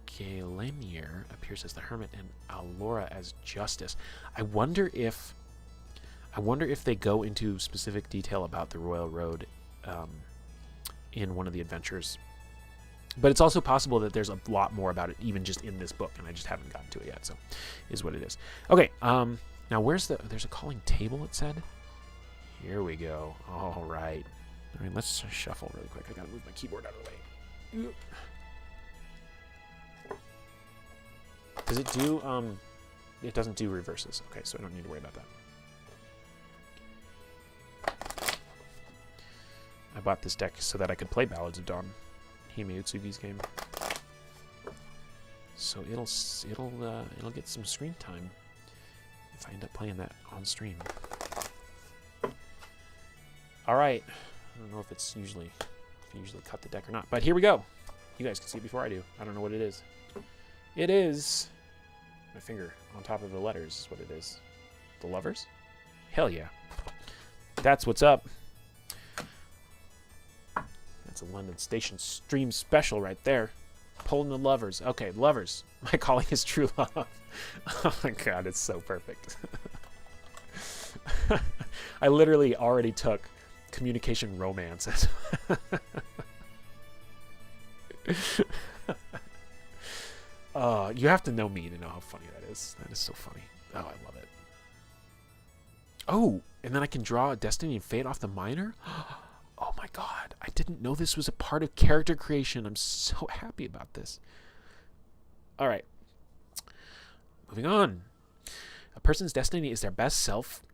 Galenir appears as the Hermit, and Alora as Justice. I wonder if they go into specific detail about the Royal Road in one of the adventures. But it's also possible that there's a lot more about it even just in this book, and I just haven't gotten to it yet, so is what it is. Okay, now there's a calling table, it said? Here we go. All right. All right, let's shuffle really quick. I gotta move my keyboard out of the way. Does it do, it doesn't do reverses. Okay, so I don't need to worry about that. I bought this deck so that I could play Ballads of Dawn, Hime Utsugi's game. So it'll get some screen time if I end up playing that on stream. All right, I don't know if it's usually cut the deck or not, but here we go. You guys can see it before I do. I don't know what it is. It is my finger on top of the letters is what it is. The Lovers? Hell yeah. That's what's up. That's a London Station stream special right there. Pulling the Lovers. Okay, Lovers. My calling is true love. Oh my god, it's so perfect. I literally already took communication romance. You have to know me to know how funny that is. That is so funny. Oh, I love it. Oh, and then I can draw Destiny and Fate off the minor? Oh my god. I didn't know this was a part of character creation. I'm so happy about this. All right. Moving on. A person's destiny is their best self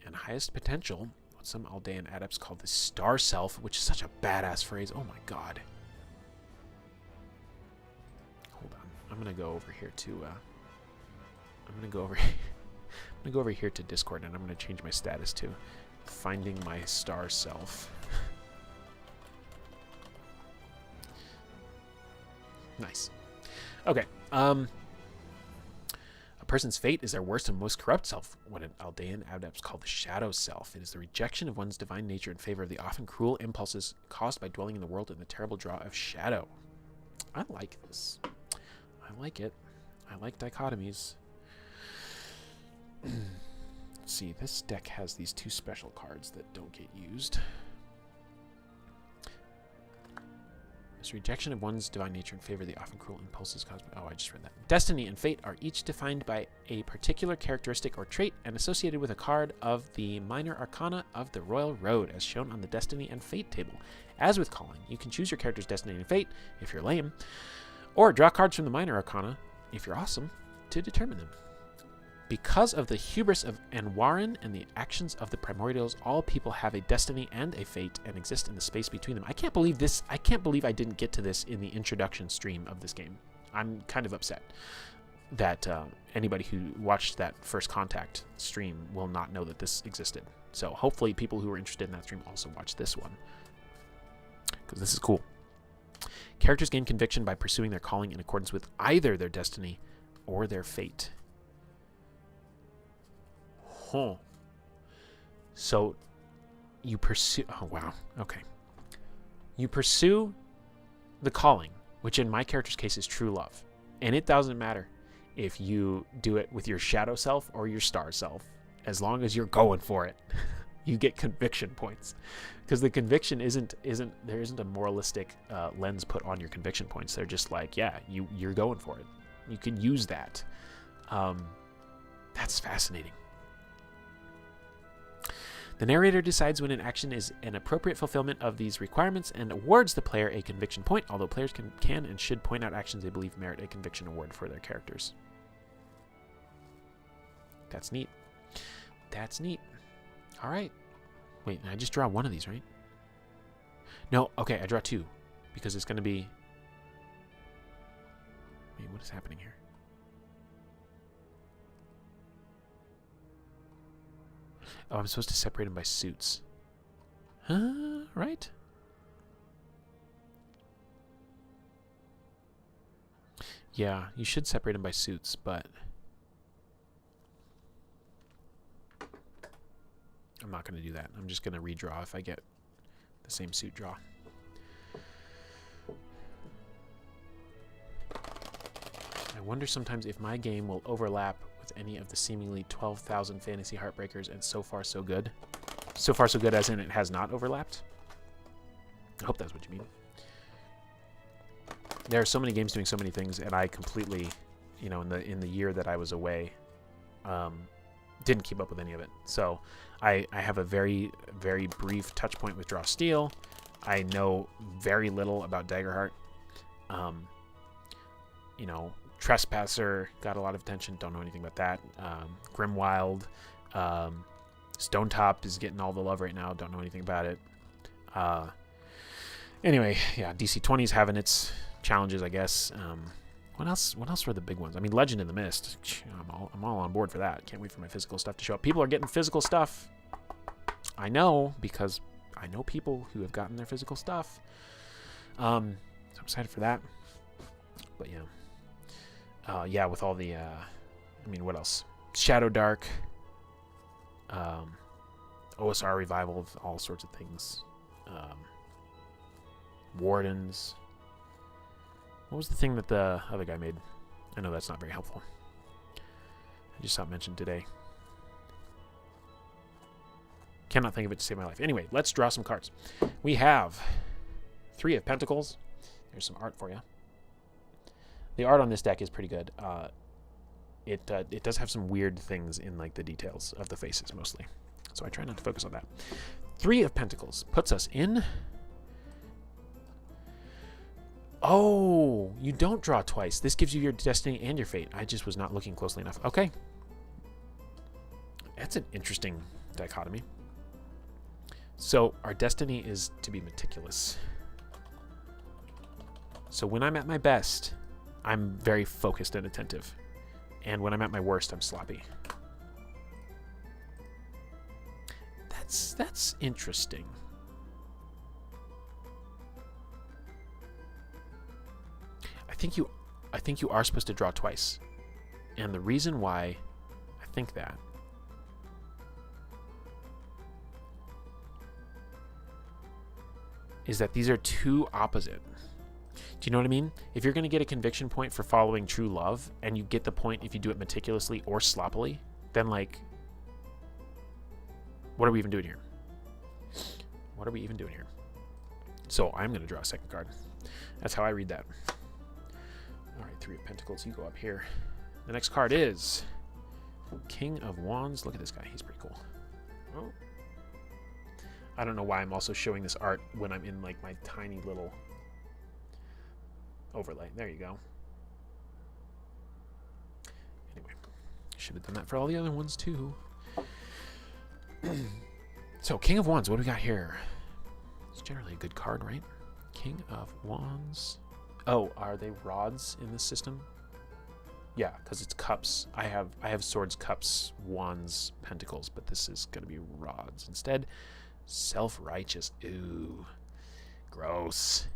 and highest potential. What some Aldean adepts call the star self, which is such a badass phrase. Oh my god. Hold on. I'm gonna go over here to I'm gonna go over here to Discord, and I'm gonna change my status to finding my star self. Nice. Okay. A person's fate is their worst and most corrupt self, what an Aldean adepts call the shadow self. It is the rejection of one's divine nature in favor of the often cruel impulses caused by dwelling in the world in the terrible draw of shadow. I like this. I like it. I like dichotomies. Let's see, this deck has these two special cards that don't get used. This rejection of one's divine nature in favor of the often cruel impulses caused by... Oh, I just read that. Destiny and fate are each defined by a particular characteristic or trait and associated with a card of the minor arcana of the Royal Road, as shown on the Destiny and Fate table. As with calling, you can choose your character's destiny and fate, if you're lame, or draw cards from the minor arcana, if you're awesome, to determine them. Because of the hubris of Anwarin and the actions of the primordials, all people have a destiny and a fate and exist in the space between them. I can't believe this. I can't believe I didn't get to this in the introduction stream of this game. I'm kind of upset that anybody who watched that First Contact stream will not know that this existed. So hopefully people who are interested in that stream also watch this one, because this is cool. Characters gain conviction by pursuing their calling in accordance with either their destiny or their fate. Huh. So you pursue... Oh, wow. Okay. You pursue the calling, which in my character's case is true love. And it doesn't matter if you do it with your shadow self or your star self. As long as you're going for it, you get conviction points. Because the conviction there isn't a moralistic lens put on your conviction points. They're just like, yeah, you're going for it. You can use that. That's fascinating. The narrator decides when an action is an appropriate fulfillment of these requirements and awards the player a conviction point, although players can and should point out actions they believe merit a conviction award for their characters. That's neat. That's neat. All right. Wait, I just draw one of these, right? No, okay, I draw two, because it's going to be... Wait, what is happening here? Oh, I'm supposed to separate them by suits. Huh? Right? Yeah, you should separate them by suits, but... I'm not going to do that. I'm just going to redraw if I get the same suit draw. I wonder sometimes if my game will overlap with any of the seemingly 12,000 fantasy heartbreakers, and so far so good. So far so good as in it has not overlapped. I hope that's what you mean. There are so many games doing so many things, and I completely, you know, in the year that I was away, didn't keep up with any of it. So I have a very, very brief touch point with Draw Steel. I know very little about Daggerheart. You know, Trespasser got a lot of attention. Don't know anything about that. Grimwild. Stonetop is getting all the love right now. Don't know anything about it. Anyway, yeah, DC 20 is having its challenges, I guess. What else were the big ones? I mean, Legend in the Mist. I'm all on board for that. Can't wait for my physical stuff to show up. People are getting physical stuff. I know, because I know people who have gotten their physical stuff. So I'm excited for that. But yeah. Yeah, with all the, I mean, what else? Shadow Dark. OSR revival, all sorts of things. Wardens. What was the thing that the other guy made? I know that's not very helpful. I just saw it mentioned today. Cannot think of it to save my life. Anyway, let's draw some cards. We have 3 of Pentacles. There's some art for you. The art on this deck is pretty good. It does have some weird things in like the details of the faces mostly. So I try not to focus on that. 3 of Pentacles puts us in... Oh, you don't draw twice. This gives you your destiny and your fate. I just was not looking closely enough. Okay. That's an interesting dichotomy. So our destiny is to be meticulous. So when I'm at my best, I'm very focused and attentive. And when I'm at my worst, I'm sloppy. That's interesting. I think you are supposed to draw twice. And the reason why I think that is that these are two opposite. Do you know what I mean? If you're going to get a conviction point for following true love, and you get the point if you do it meticulously or sloppily, then like, what are we even doing here? What are we even doing here? So I'm going to draw a second card. That's how I read that. All right, 3 of Pentacles. You go up here. The next card is King of Wands. Look at this guy. He's pretty cool. Oh. I don't know why I'm also showing this art when I'm in like my tiny little overlay. There you go. Anyway, should have done that for all the other ones too. So, King of Wands, what do we got here? It's generally a good card, right? King of Wands. Oh, are they rods in this system? Yeah, because it's cups. I have swords, cups, wands, pentacles, but this is going to be rods instead. Self-righteous. Ooh. Gross.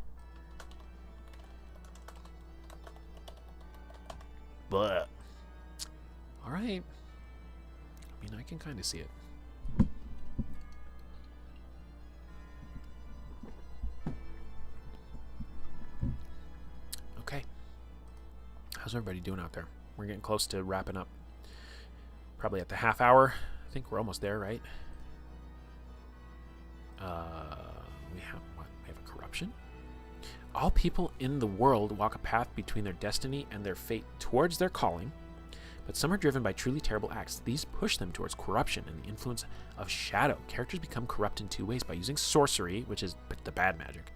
But all right. I mean, I can kind of see it. Okay. How's everybody doing out there? We're getting close to wrapping up. Probably at the half hour. I think we're almost there, right? We have what? We have a corruption. All people in the world walk a path between their destiny and their fate towards their calling, but some are driven by truly terrible acts. These push them towards corruption and the influence of shadow. Characters become corrupt in 2 ways: by using sorcery, which is the bad magic,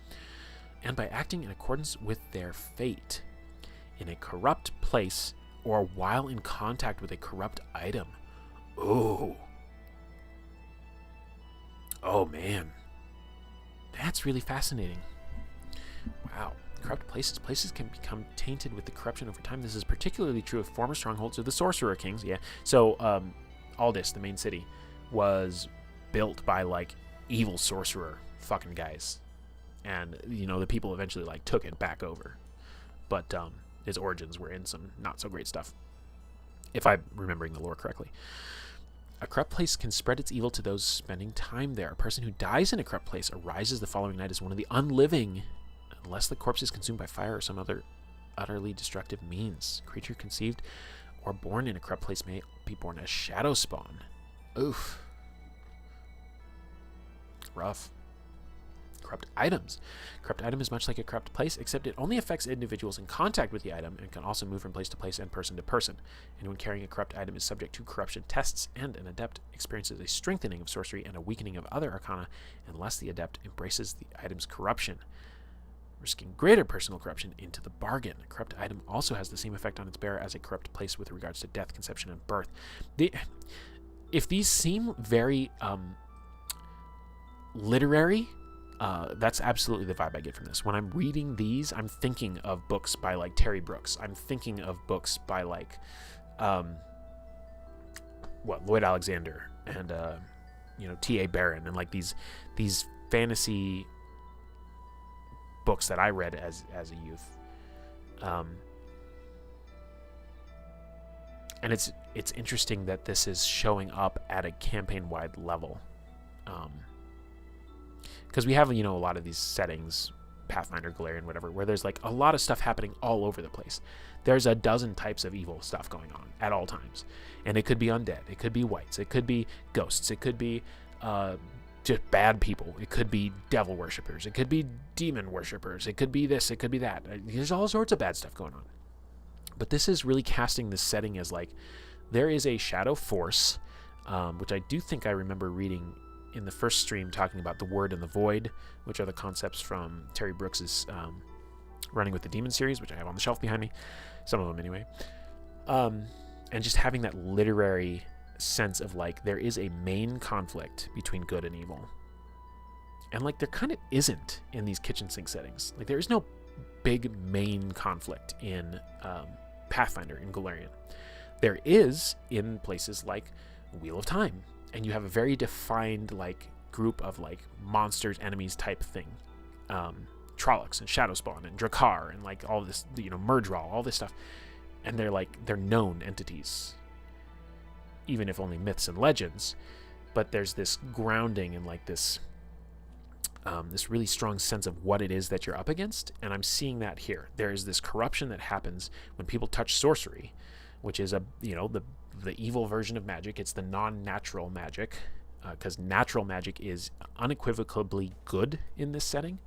and by acting in accordance with their fate in a corrupt place or while in contact with a corrupt item. Ooh. Oh, man. That's really fascinating. Wow. Corrupt places. Places can become tainted with the corruption over time. This is particularly true of former strongholds of the Sorcerer Kings. Yeah. So, Aldea, the main city, was built by, like, evil sorcerer fucking guys. And, you know, the people eventually, like, took it back over. But, its origins were in some not-so-great stuff. If I'm remembering the lore correctly. A corrupt place can spread its evil to those spending time there. A person who dies in a corrupt place arises the following night as one of the unliving, unless the corpse is consumed by fire or some other utterly destructive means. Creature conceived or born in a corrupt place may be born as shadow spawn. Oof. Rough. Corrupt items. Corrupt item is much like a corrupt place, except it only affects individuals in contact with the item and can also move from place to place and person to person. Anyone carrying a corrupt item is subject to corruption tests, and an adept experiences a strengthening of sorcery and a weakening of other arcana unless the adept embraces the item's corruption. risking greater personal corruption into the bargain. A corrupt item also has the same effect on its bearer as a corrupt place with regards to death, conception, and birth. If these seem very literary, that's absolutely the vibe I get from this. When I'm reading these, I'm thinking of books by like Terry Brooks. I'm thinking of books by like Lloyd Alexander and T.A. Barron, and like these fantasy books that I read as a youth. And it's interesting that this is showing up at a campaign-wide level. Because we have, a lot of these settings, Pathfinder, Galarian, whatever, where there's like a lot of stuff happening all over the place. There's a dozen types of evil stuff going on at all times. And it could be undead, it could be wights, it could be ghosts, it could be just bad people, it could be devil worshippers, it could be demon worshippers, it could be this, it could be that. There's all sorts of bad stuff going on. But this is really casting this setting as like, there is a shadow force, which I do think I remember reading in the first stream, talking about the Word and the Void, which are the concepts from Terry Brooks's Running with the Demon series, which I have on the shelf behind me, some of them anyway. And just having that literary sense of like, there is a main conflict between good and evil. And like, there kind of isn't in these kitchen sink settings. Like, there is no big main conflict in Pathfinder, in Galarian. There is in places like Wheel of Time, and you have a very defined like group of like monsters, enemies type thing. Trollocs and Shadowspawn and Drakkar and like all this, Murdral, all this stuff. And they're known entities, even if only myths and legends. But there's this grounding and like this really strong sense of what it is that you're up against. And I'm seeing that here. There is this corruption that happens when people touch sorcery, which is the evil version of magic. It's the non-natural magic, because natural magic is unequivocally good in this setting.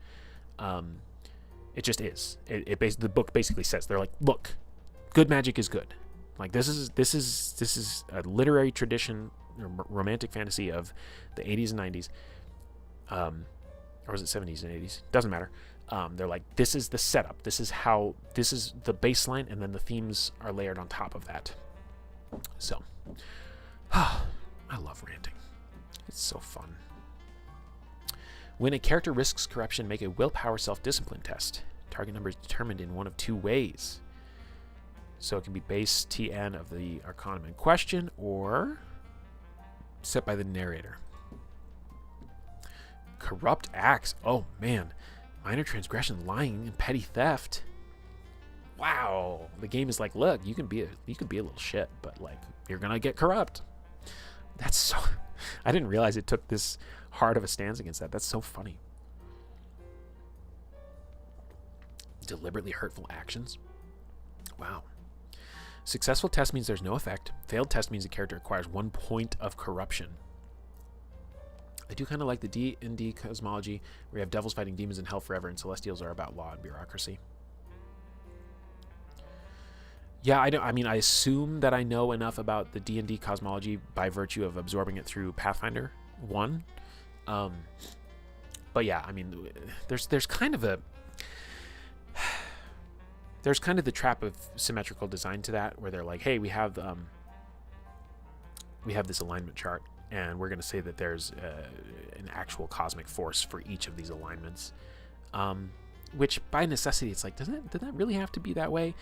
It just is. The book basically says, they're like, look, good magic is good. Like, this is a literary tradition, romantic fantasy of the 80s and 90s, or was it 70s and 80s? Doesn't matter. They're like, this is the setup. This is the baseline, and then the themes are layered on top of that. So, I love ranting. It's so fun. When a character risks corruption, make a willpower self-discipline test. Target number is determined in one of two ways. So it can be base TN of the Arcanum in question, or set by the narrator. Corrupt acts. Oh man. Minor transgression, lying, and petty theft. Wow. The game is like, look, you can be a little shit, but like, you're gonna get corrupt. That's so I didn't realize it took this hard of a stance against that. That's so funny. Deliberately hurtful actions. Wow. Successful test means there's no effect. Failed test means the character acquires 1 point of corruption. I do kind of like the D&D cosmology, where you have devils fighting demons in hell forever, and celestials are about law and bureaucracy. Yeah, I assume that I know enough about the D&D cosmology by virtue of absorbing it through Pathfinder 1. But yeah, there's kind of the trap of symmetrical design to that, where they're like, hey, we have this alignment chart, and we're going to say that there's an actual cosmic force for each of these alignments, which by necessity, it's like, did that really have to be that way?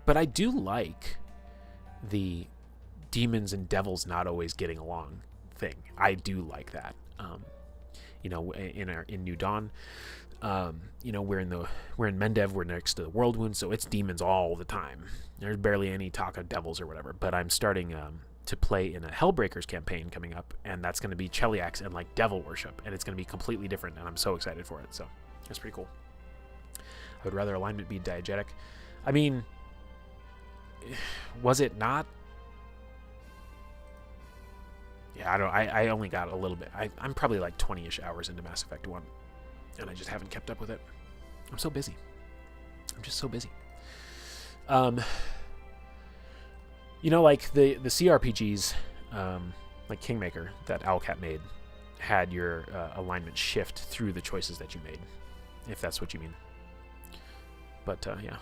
But I do like the demons and devils not always getting along thing. I do like that. In New Dawn, we're in Mendev, we're next to the World Wound, so it's demons all the time. There's barely any talk of devils or whatever. But I'm starting to play in a Hellbreakers campaign coming up, and that's going to be Cheliax and like devil worship, and it's going to be completely different, and I'm so excited for it. So that's pretty cool. I would rather alignment be diegetic. Was it not? Yeah, I only got a little bit. I'm probably like 20-ish hours into Mass Effect 1, and I just haven't kept up with it. I'm so busy. I'm just so busy. Like the CRPGs, like Kingmaker that Owlcat made, had your alignment shift through the choices that you made. if that's what you mean. But yeah.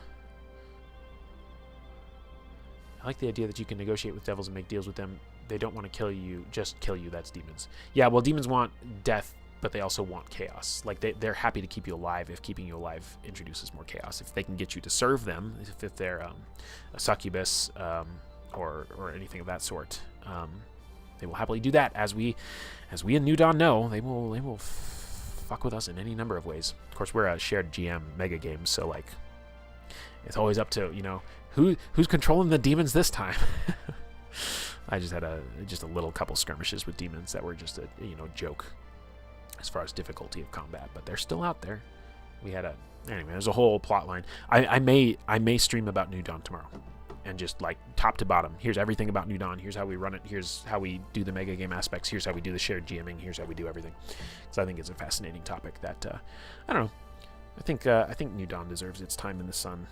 I like the idea that you can negotiate with devils and make deals with them. They don't want to kill you, just kill you. That's demons. Yeah, well, demons want death, but they also want chaos. Like, they're happy to keep you alive if keeping you alive introduces more chaos. If they can get you to serve them, if they're a succubus or anything of that sort, they will happily do that. As we in New Dawn know, they will fuck with us in any number of ways. Of course, we're a shared GM mega game, so like, it's always up to, you know, who's controlling the demons this time. I just had a little couple skirmishes with demons that were just a joke as far as difficulty of combat, but they're still out there. Anyway, there's a whole plot line. I may stream about New Dawn tomorrow, and just like top to bottom, here's everything about New Dawn. Think how we run it. Here's how we do the mega game aspects. Here's how we do the shared GMing. Here's how we do everything. So I think it's a fascinating topic that I don't know. I think New Dawn deserves its time in the sun.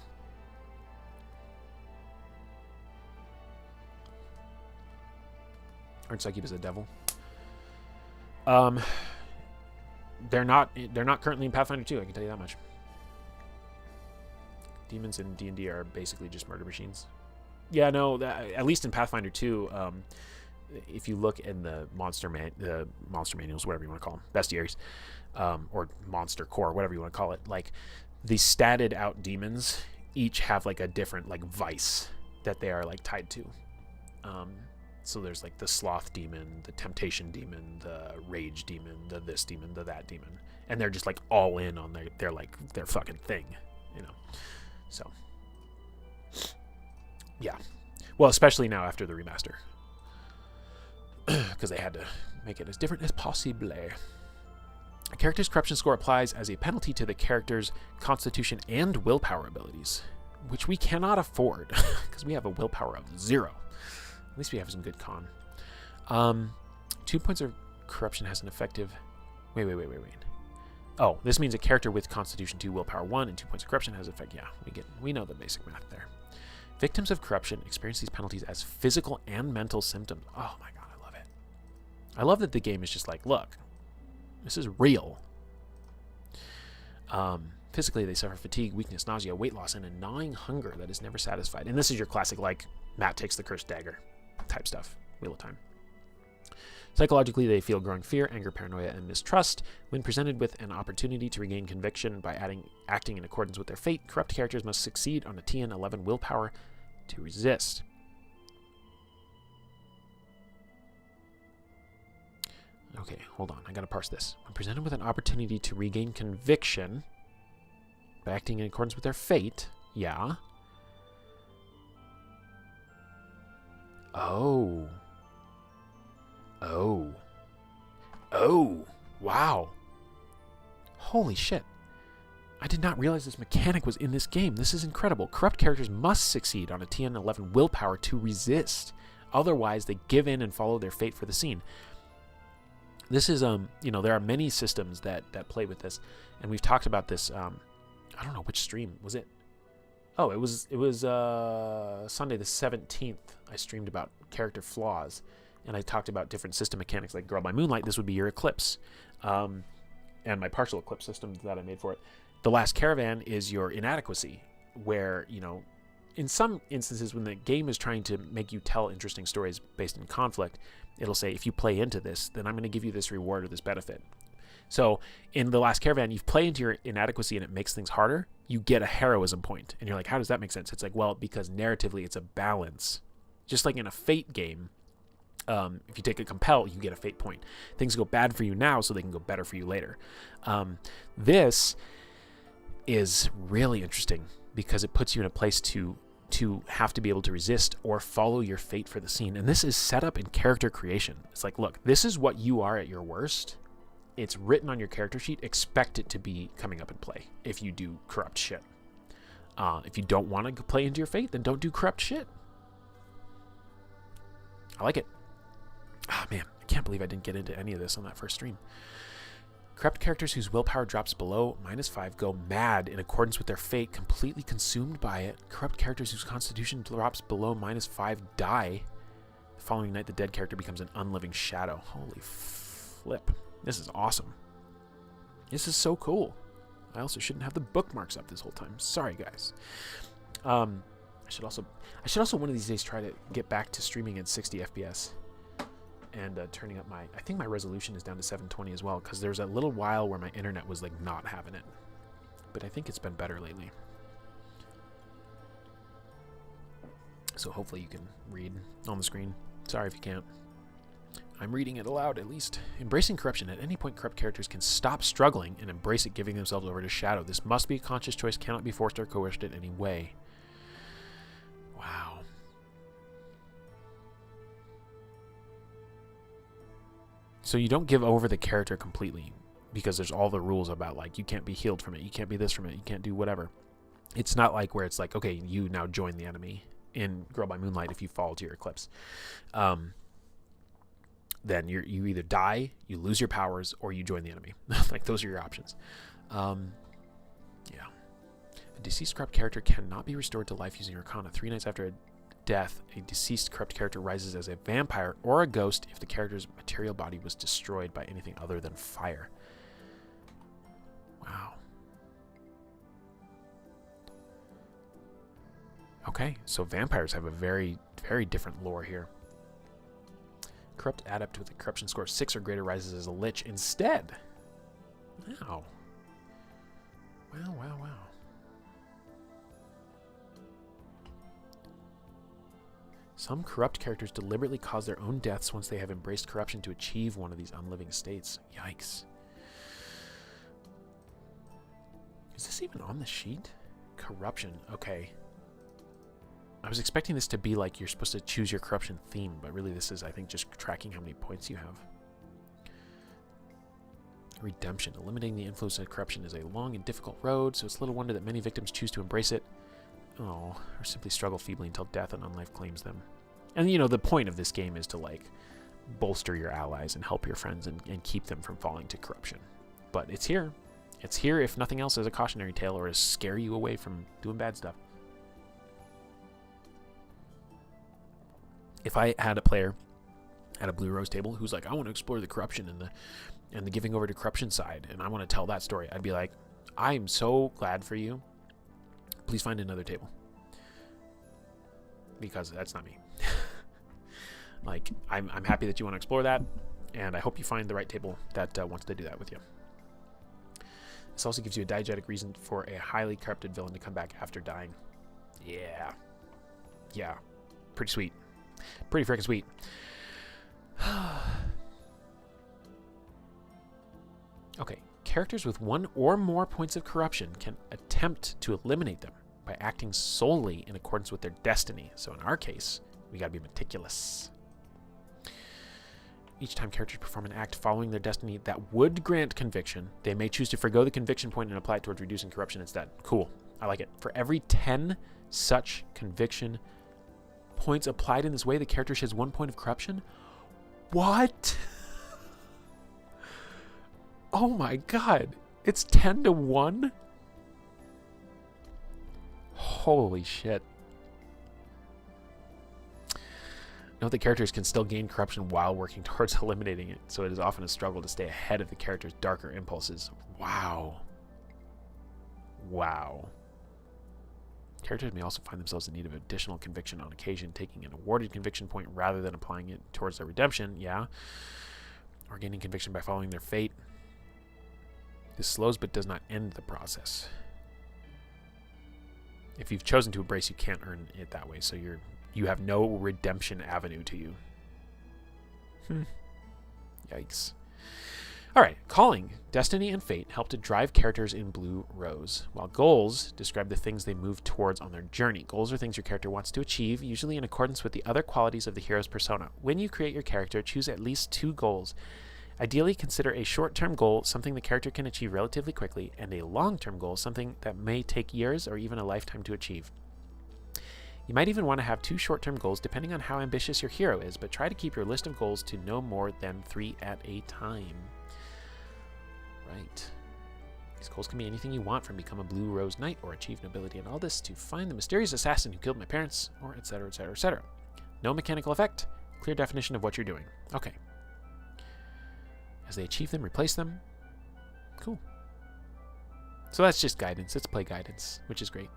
Aren't succubus a devil? They're not currently in Pathfinder 2, I can tell you that much. Demons in D&D are basically just murder machines. Yeah, no, at least in Pathfinder 2, if you look in the monster manuals, whatever you want to call them, bestiaries, or monster core, whatever you want to call it, like the statted out demons each have like a different like vice that they are like tied to. So there's like the sloth demon, the temptation demon, the rage demon, the this demon, the that demon, and they're just like all in on their fucking thing, you know. So yeah, well, especially now after the remaster, because they had to make it as different as possible. A character's corruption score applies as a penalty to the character's constitution and willpower abilities, which we cannot afford because we have a willpower of 0. At least we have some good con. 2 points of corruption has an effective... Wait. Oh, this means a character with Constitution 2, Willpower 1, and 2 points of corruption has effect. Yeah, we know the basic math there. Victims of corruption experience these penalties as physical and mental symptoms. Oh my god, I love it. I love that the game is just like, look, this is real. Physically, they suffer fatigue, weakness, nausea, weight loss, and a gnawing hunger that is never satisfied. And this is your classic, like, Matt takes the cursed dagger type stuff. Wheel of Time. Psychologically, they feel growing fear, anger, paranoia, and mistrust. When presented with an opportunity to regain conviction by acting in accordance with their fate, corrupt characters must succeed on a TN 11 willpower to resist. Okay, hold on. I gotta parse this. When presented with an opportunity to regain conviction by acting in accordance with their fate, yeah. Oh, wow. Holy shit. I did not realize this mechanic was in this game. This is incredible. Corrupt characters must succeed on a TN 11 willpower to resist. Otherwise, they give in and follow their fate for the scene. This is, there are many systems that play with this, and we've talked about this, I don't know which stream. Was it? Oh, it was Sunday the 17th. I streamed about character flaws, and I talked about different system mechanics, like Girl by Moonlight. This would be your Eclipse, and my partial Eclipse system that I made for it. The Last Caravan is your inadequacy, where, in some instances when the game is trying to make you tell interesting stories based in conflict, it'll say, if you play into this, then I'm going to give you this reward or this benefit. So in The Last Caravan, you play into your inadequacy and it makes things harder, you get a heroism point. And you're like, how does that make sense? It's like, well, because narratively it's a balance. Just like in a Fate game, if you take a Compel, you get a Fate point. Things go bad for you now so they can go better for you later. This is really interesting because it puts you in a place to have to be able to resist or follow your fate for the scene. And this is set up in character creation. It's like, look, this is what you are at your worst. It's written on your character sheet. Expect it to be coming up in play if you do corrupt shit. If you don't want to play into your fate, then don't do corrupt shit. I like it. Ah, man, I can't believe I didn't get into any of this on that first stream. Corrupt characters whose willpower drops below -5 go mad in accordance with their fate, completely consumed by it. Corrupt characters whose constitution drops below -5 die. The following night, the dead character becomes an unliving shadow. Holy flip. This is awesome. This is so cool. I also shouldn't have the bookmarks up this whole time. Sorry, guys. I should also one of these days try to get back to streaming at 60 FPS and turning up I think my resolution is down to 720 as well, because there's a little while where my internet was like not having it, but I think it's been better lately. So hopefully you can read on the screen. Sorry if you can't. I'm reading it aloud, at least. Embracing corruption. At any point, corrupt characters can stop struggling and embrace it, giving themselves over to shadow. This must be a conscious choice, cannot be forced or coerced in any way. Wow. So you don't give over the character completely, because there's all the rules about, like, you can't be healed from it, you can't be this from it, you can't do whatever. It's not like where it's like, okay, you now join the enemy in Girl by Moonlight if you fall to your eclipse. Then you either die, you lose your powers, or you join the enemy. Like, those are your options. Yeah. A deceased corrupt character cannot be restored to life using Arcana. 3 nights after a death, a deceased corrupt character rises as a vampire or a ghost if the character's material body was destroyed by anything other than fire. Wow. Okay, so vampires have a very, very different lore here. Corrupt adept with a corruption score of 6 or greater rises as a lich instead. Wow. Wow, wow, wow. Some corrupt characters deliberately cause their own deaths once they have embraced corruption to achieve one of these unliving states. Yikes. Is this even on the sheet? Corruption. Okay. I was expecting this to be like you're supposed to choose your corruption theme, but really this is, I think, just tracking how many points you have. Redemption. Eliminating the influence of corruption is a long and difficult road, so it's little wonder that many victims choose to embrace it. Oh, or simply struggle feebly until death and unlife claims them. And, you know, the point of this game is to, like, bolster your allies and help your friends and keep them from falling to corruption. But it's here. It's here, if nothing else, as a cautionary tale or to scare you away from doing bad stuff. If I had a player at a Blue Rose table who's like, I want to explore the corruption and the giving over to corruption side, and I want to tell that story, I'd be like, I'm so glad for you. Please find another table. Because that's not me. Like, I'm happy that you want to explore that, and I hope you find the right table that wants to do that with you. This also gives you a diegetic reason for a highly corrupted villain to come back after dying. Yeah. Yeah. Pretty sweet. Pretty freaking sweet. Okay. Characters with 1 or more points of corruption can attempt to eliminate them by acting solely in accordance with their destiny. So in our case, we gotta be meticulous. Each time characters perform an act following their destiny that would grant conviction, they may choose to forgo the conviction point and apply it towards reducing corruption instead. Cool. I like it. For every 10 such conviction points applied in this way, the character sheds 1 point of corruption? What? Oh my god. It's 10 to 1? Holy shit. Note that characters can still gain corruption while working towards eliminating it, so it is often a struggle to stay ahead of the character's darker impulses. Wow. Wow. Characters may also find themselves in need of additional conviction on occasion, taking an awarded conviction point rather than applying it towards their redemption, yeah. Or gaining conviction by following their fate. This slows but does not end the process. If you've chosen to embrace, you can't earn it that way, so you have no redemption avenue to you. Yikes. Alright, calling, destiny, and fate help to drive characters in Blue Rose, while goals describe the things they move towards on their journey. Goals are things your character wants to achieve, usually in accordance with the other qualities of the hero's persona. When you create your character, choose at least 2 goals. Ideally, consider a short-term goal something the character can achieve relatively quickly, and a long-term goal something that may take years or even a lifetime to achieve. You might even want to have 2 short-term goals depending on how ambitious your hero is, but try to keep your list of goals to no more than 3 at a time. Right. These goals can be anything you want, from become a Blue Rose Knight or achieve nobility in Aldea to find the mysterious assassin who killed my parents, or etc, etc, etc. No mechanical effect, clear definition of what you're doing. Okay. As they achieve them, replace them. Cool. So that's just guidance. It's play guidance, which is great.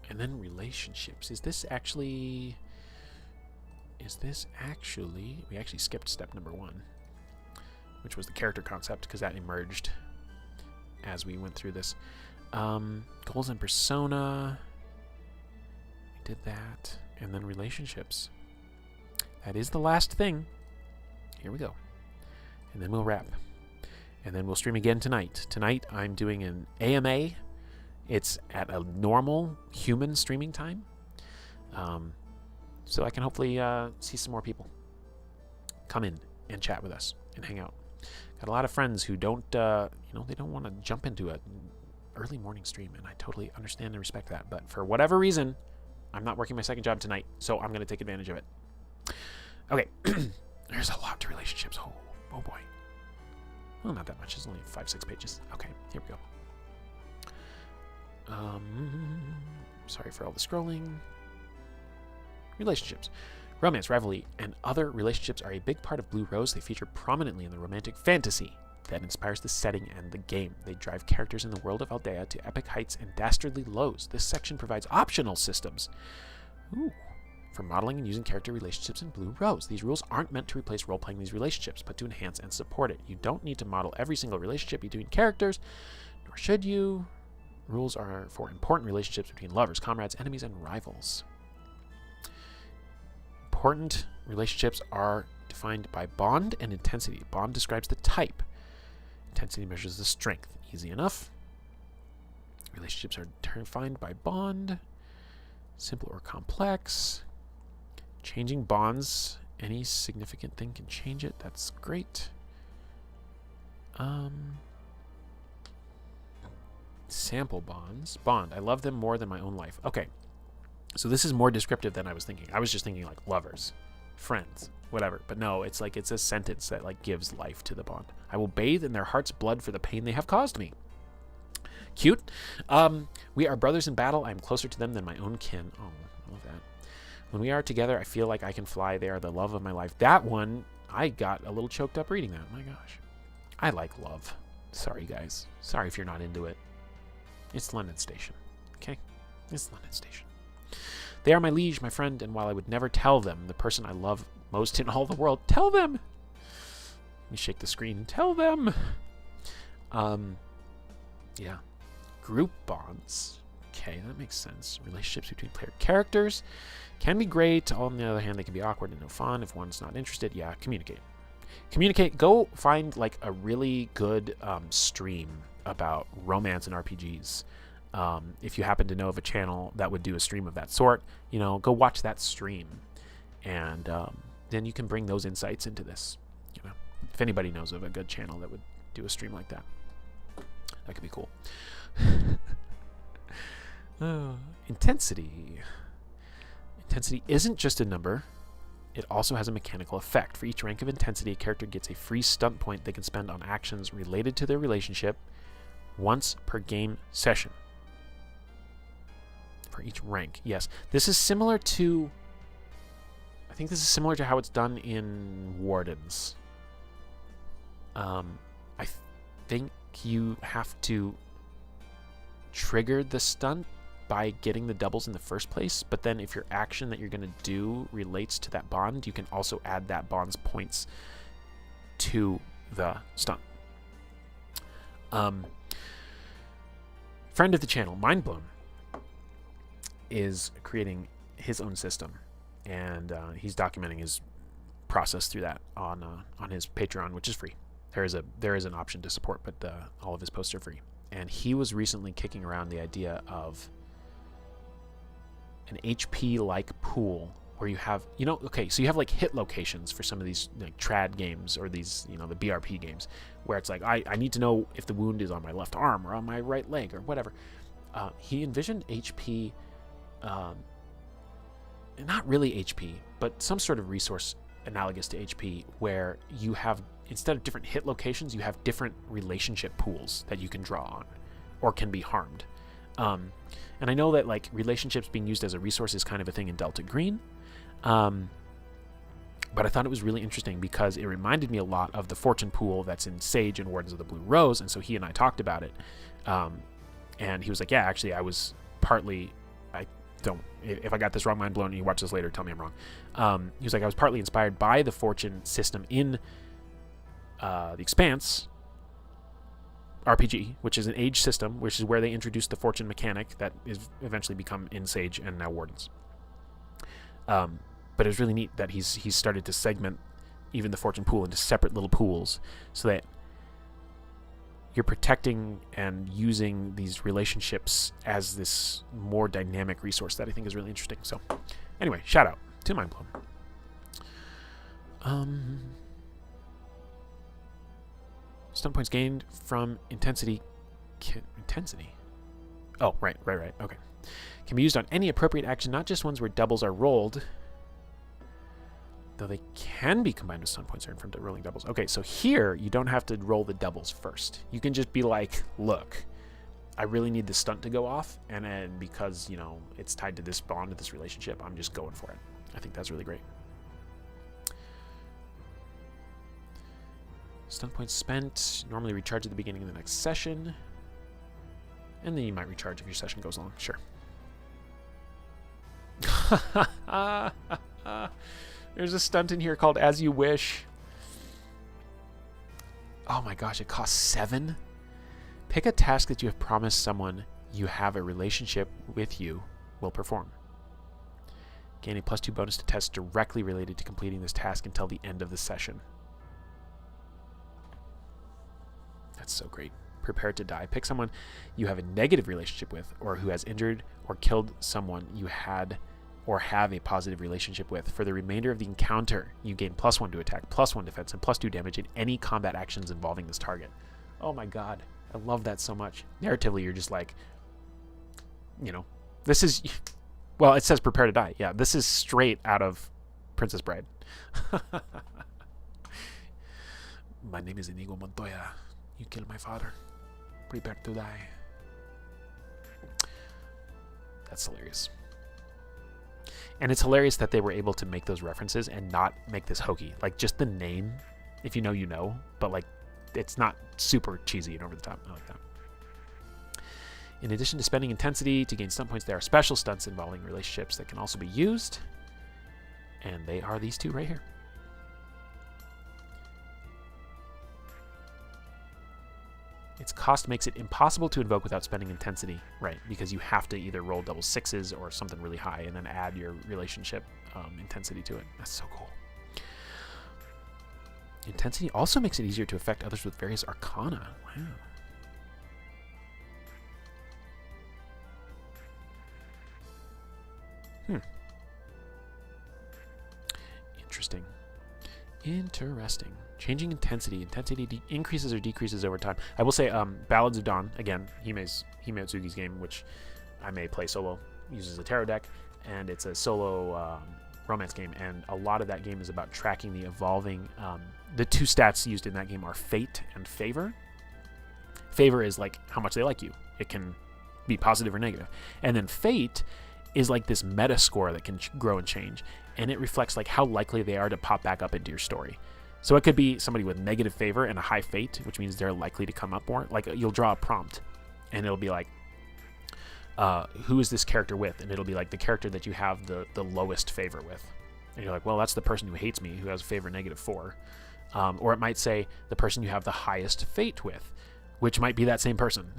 And then relationships. Is this actually... We actually skipped step number 1, which was the character concept, because that emerged as we went through this. Goals and persona. We did that. And then relationships. That is the last thing. Here we go. And then we'll wrap. And then we'll stream again tonight. Tonight I'm doing an AMA. It's at a normal human streaming time. So I can hopefully see some more people come in and chat with us and hang out. Got a lot of friends who don't, they don't want to jump into an early morning stream, and I totally understand and respect that. But for whatever reason, I'm not working my second job tonight, so I'm going to take advantage of it. Okay, there's a lot to relationships. Oh boy. Well, not that much. It's only 5-6 pages. Okay, here we go. Sorry for all the scrolling. Relationships. Romance, rivalry, and other relationships are a big part of Blue Rose. They feature prominently in the romantic fantasy that inspires the setting and the game. They drive characters in the world of Aldea to epic heights and dastardly lows. This section provides optional systems for modeling and using character relationships in Blue Rose. These rules aren't meant to replace role-playing these relationships, but to enhance and support it. You don't need to model every single relationship between characters, nor should you. Rules are for important relationships between lovers, comrades, enemies, and rivals. Important relationships are defined by bond and intensity. Bond describes the type. Intensity measures the strength. Easy enough. Relationships are defined by bond. Simple or complex. Changing bonds. Any significant thing can change it. That's great. Sample bonds. Bond. I love them more than my own life. Okay. So this is more descriptive than I was thinking. I was just thinking like lovers, friends, whatever. But no, it's like it's a sentence that like gives life to the bond. I will bathe in their heart's blood for the pain they have caused me. Cute. We are brothers in battle. I am closer to them than my own kin. Oh, I love that. When we are together, I feel like I can fly. They are the love of my life. That one, I got a little choked up reading that. My gosh. I like love. Sorry, guys. Sorry if you're not into it. It's London Station. Okay? It's London Station. They are my liege, my friend, and while I would never tell them, the person I love most in all the world, tell them! Let me shake the screen. Tell them! Yeah. Group bonds. Okay, that makes sense. Relationships between player characters can be great. On the other hand, they can be awkward and no fun. If one's not interested, yeah, communicate. Communicate. Go find, like, a really good stream about romance and RPGs. If you happen to know of a channel that would do a stream of that sort, go watch that stream. And then you can bring those insights into this. If anybody knows of a good channel that would do a stream like that, that could be cool. Intensity. Intensity isn't just a number. It also has a mechanical effect. For each rank of intensity, a character gets a free stunt point they can spend on actions related to their relationship once per game session. For each rank. Yes. This is similar to... I think this is similar to how it's done in Wardens. I think you have to trigger the stunt by getting the doubles in the first place, but then if your action that you're going to do relates to that bond, you can also add that bond's points to the stunt. Friend of the channel, Mindblown, is creating his own system, and he's documenting his process through that on his Patreon, which is free. There is an option to support, but all of his posts are free. And he was recently kicking around the idea of an HP-like pool where you have, so you have like hit locations for some of these like trad games or these, the BRP games, where it's like, I need to know if the wound is on my left arm or on my right leg or whatever. He envisioned HP, not really HP, but some sort of resource analogous to HP, where you have, instead of different hit locations, you have different relationship pools that you can draw on or can be harmed. And I know that like relationships being used as a resource is kind of a thing in Delta Green. But I thought it was really interesting because it reminded me a lot of the fortune pool that's in Sage and Wardens of the Blue Rose. And so he and I talked about it. And he was like, yeah, actually, I was partly, if I got this wrong, mind blown, and you watch this later, tell me I'm wrong. He was like, I was partly inspired by the fortune system in the Expanse RPG, which is an age system, which is where they introduced the fortune mechanic that is eventually become in Sage and now Wardens. But it was really neat that he's started to segment even the fortune pool into separate little pools so that you're protecting and using these relationships as this more dynamic resource that I think is really interesting. So anyway, shout out to Mindblown. Stun points gained from intensity. Oh, right. Okay. Can be used on any appropriate action, not just ones where doubles are rolled. Though they can be combined with stun points earned from rolling doubles. Okay, so here, you don't have to roll the doubles first. You can just be like, look, I really need this stunt to go off, and then because, you know, it's tied to this bond, to this relationship, I'm just going for it. I think that's really great. Stun points spent, normally recharge at the beginning of the next session. And then you might recharge if your session goes long, sure. There's a stunt in here called As You Wish. Oh my gosh, it costs 7? Pick a task that you have promised someone you have a relationship with you will perform. Gain a +2 bonus to tests directly related to completing this task until the end of the session. That's so great. Prepare to die. Pick someone you have a negative relationship with or who has injured or killed someone you had or have a positive relationship with. For the remainder of the encounter, you gain +1 to attack, +1 defense, and +2 damage in any combat actions involving this target. Oh my god, I love that so much. Narratively, you're just like, you know, this is, well, it says prepare to die. Yeah, this is straight out of Princess Bride. My name is Inigo Montoya. You killed my father. Prepare to die. That's hilarious. And it's hilarious that they were able to make those references and not make this hokey. Like, just the name, if you know, you know. But, like, it's not super cheesy and over the top. I like that. In addition to spending intensity to gain stun points, there are special stunts involving relationships that can also be used. And they are these two right here. Its cost makes it impossible to invoke without spending intensity, right? Because you have to either roll double 6s or something really high and then add your relationship intensity to it. That's so cool. Intensity also makes it easier to affect others with various arcana. Wow. Interesting. Changing intensity. Intensity increases or decreases over time. I will say, Ballads of Dawn, again, Hime Otsugi's game, which I may play solo, uses a tarot deck, and it's a solo romance game, and a lot of that game is about tracking the evolving... the two stats used in that game are Fate and Favor. Favor is like how much they like you. It can be positive or negative. And then Fate is like this meta score that can grow and change, and it reflects like how likely they are to pop back up into your story. So it could be somebody with negative favor and a high fate, which means they're likely to come up more. Like, you'll draw a prompt, and it'll be like, who is this character with? And it'll be like the character that you have the lowest favor with. And you're like, well, that's the person who hates me, who has favor -4. Or it might say the person you have the highest fate with, which might be that same person,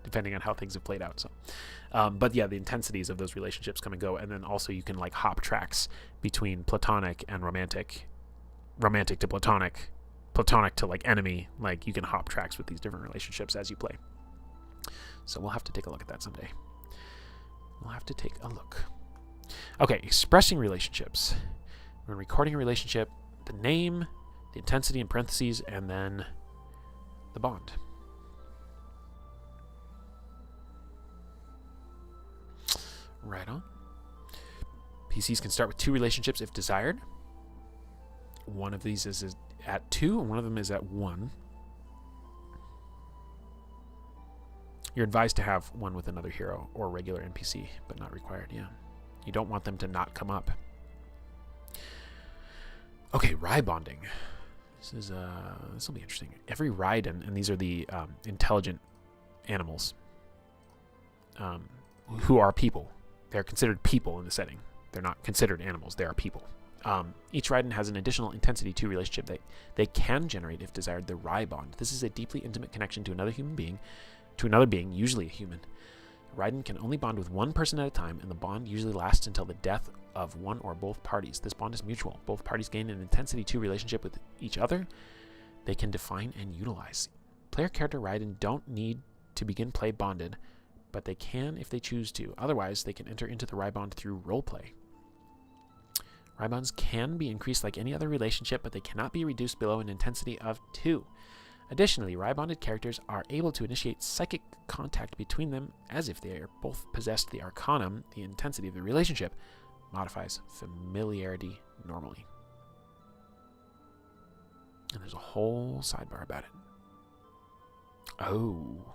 depending on how things have played out. So, but yeah, the intensities of those relationships come and go. And then also you can like hop tracks between platonic and romantic to platonic to like enemy. Like, you can hop tracks with these different relationships as you play. So we'll have to take a look at that someday. We'll have to take a look. Okay, expressing relationships. When recording a relationship, the name, the intensity in parentheses, and then the bond. Right on. PCs can start with 2 relationships if desired. One of these is at 2, and one of them is at 1. You're advised to have one with another hero or regular NPC, but not required, yeah. You don't want them to not come up. Okay, rye bonding. This will be interesting. Every Raiden, and these are the intelligent animals, who are people. They're considered people in the setting. They're not considered animals. They are people. Each Raiden has an additional intensity 2 relationship that they can generate if desired. The Rye bond. This is a deeply intimate connection to another human being, usually a human. Raiden can only bond with one person at a time, and the bond usually lasts until the death of one or both parties. This bond is mutual. Both parties gain an intensity 2 relationship with each other they can define and utilize. Player character Raiden don't need to begin play bonded, but they can if they choose to. Otherwise, they can enter into the Rye bond through roleplay. Rye bonds can be increased like any other relationship, but they cannot be reduced below an intensity of 2. Additionally, Rye bonded characters are able to initiate psychic contact between them as if they are both possessed the Arcanum. The intensity of the relationship modifies familiarity normally. And there's a whole sidebar about it. Oh,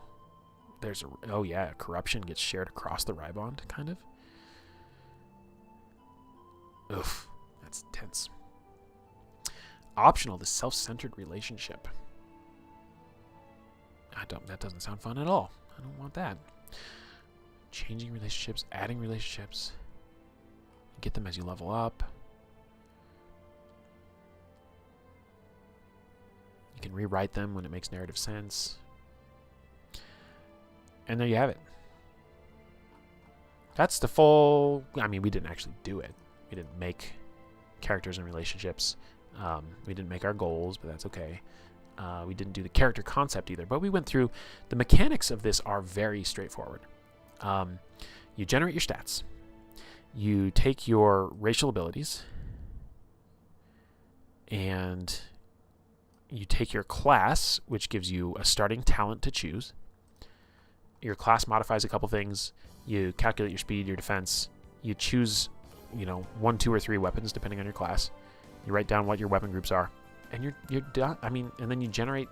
corruption gets shared across the Rye bond, kind of. Oof, that's tense. Optional, the self-centered relationship. That doesn't sound fun at all. I don't want that. Changing relationships, adding relationships. Get them as you level up. You can rewrite them when it makes narrative sense. And there you have it. That's the full... I mean, we didn't actually do it. We didn't make characters and relationships. We didn't make our goals, but that's okay. We didn't do the character concept either, but we went through. The mechanics of this are very straightforward. You generate your stats. You take your racial abilities, and you take your class, which gives you a starting talent to choose. Your class modifies a couple things. You calculate your speed, your defense. You choose, 1, 2, or 3 weapons depending on your class. You write down what your weapon groups are. And you're done. I mean, and then you generate,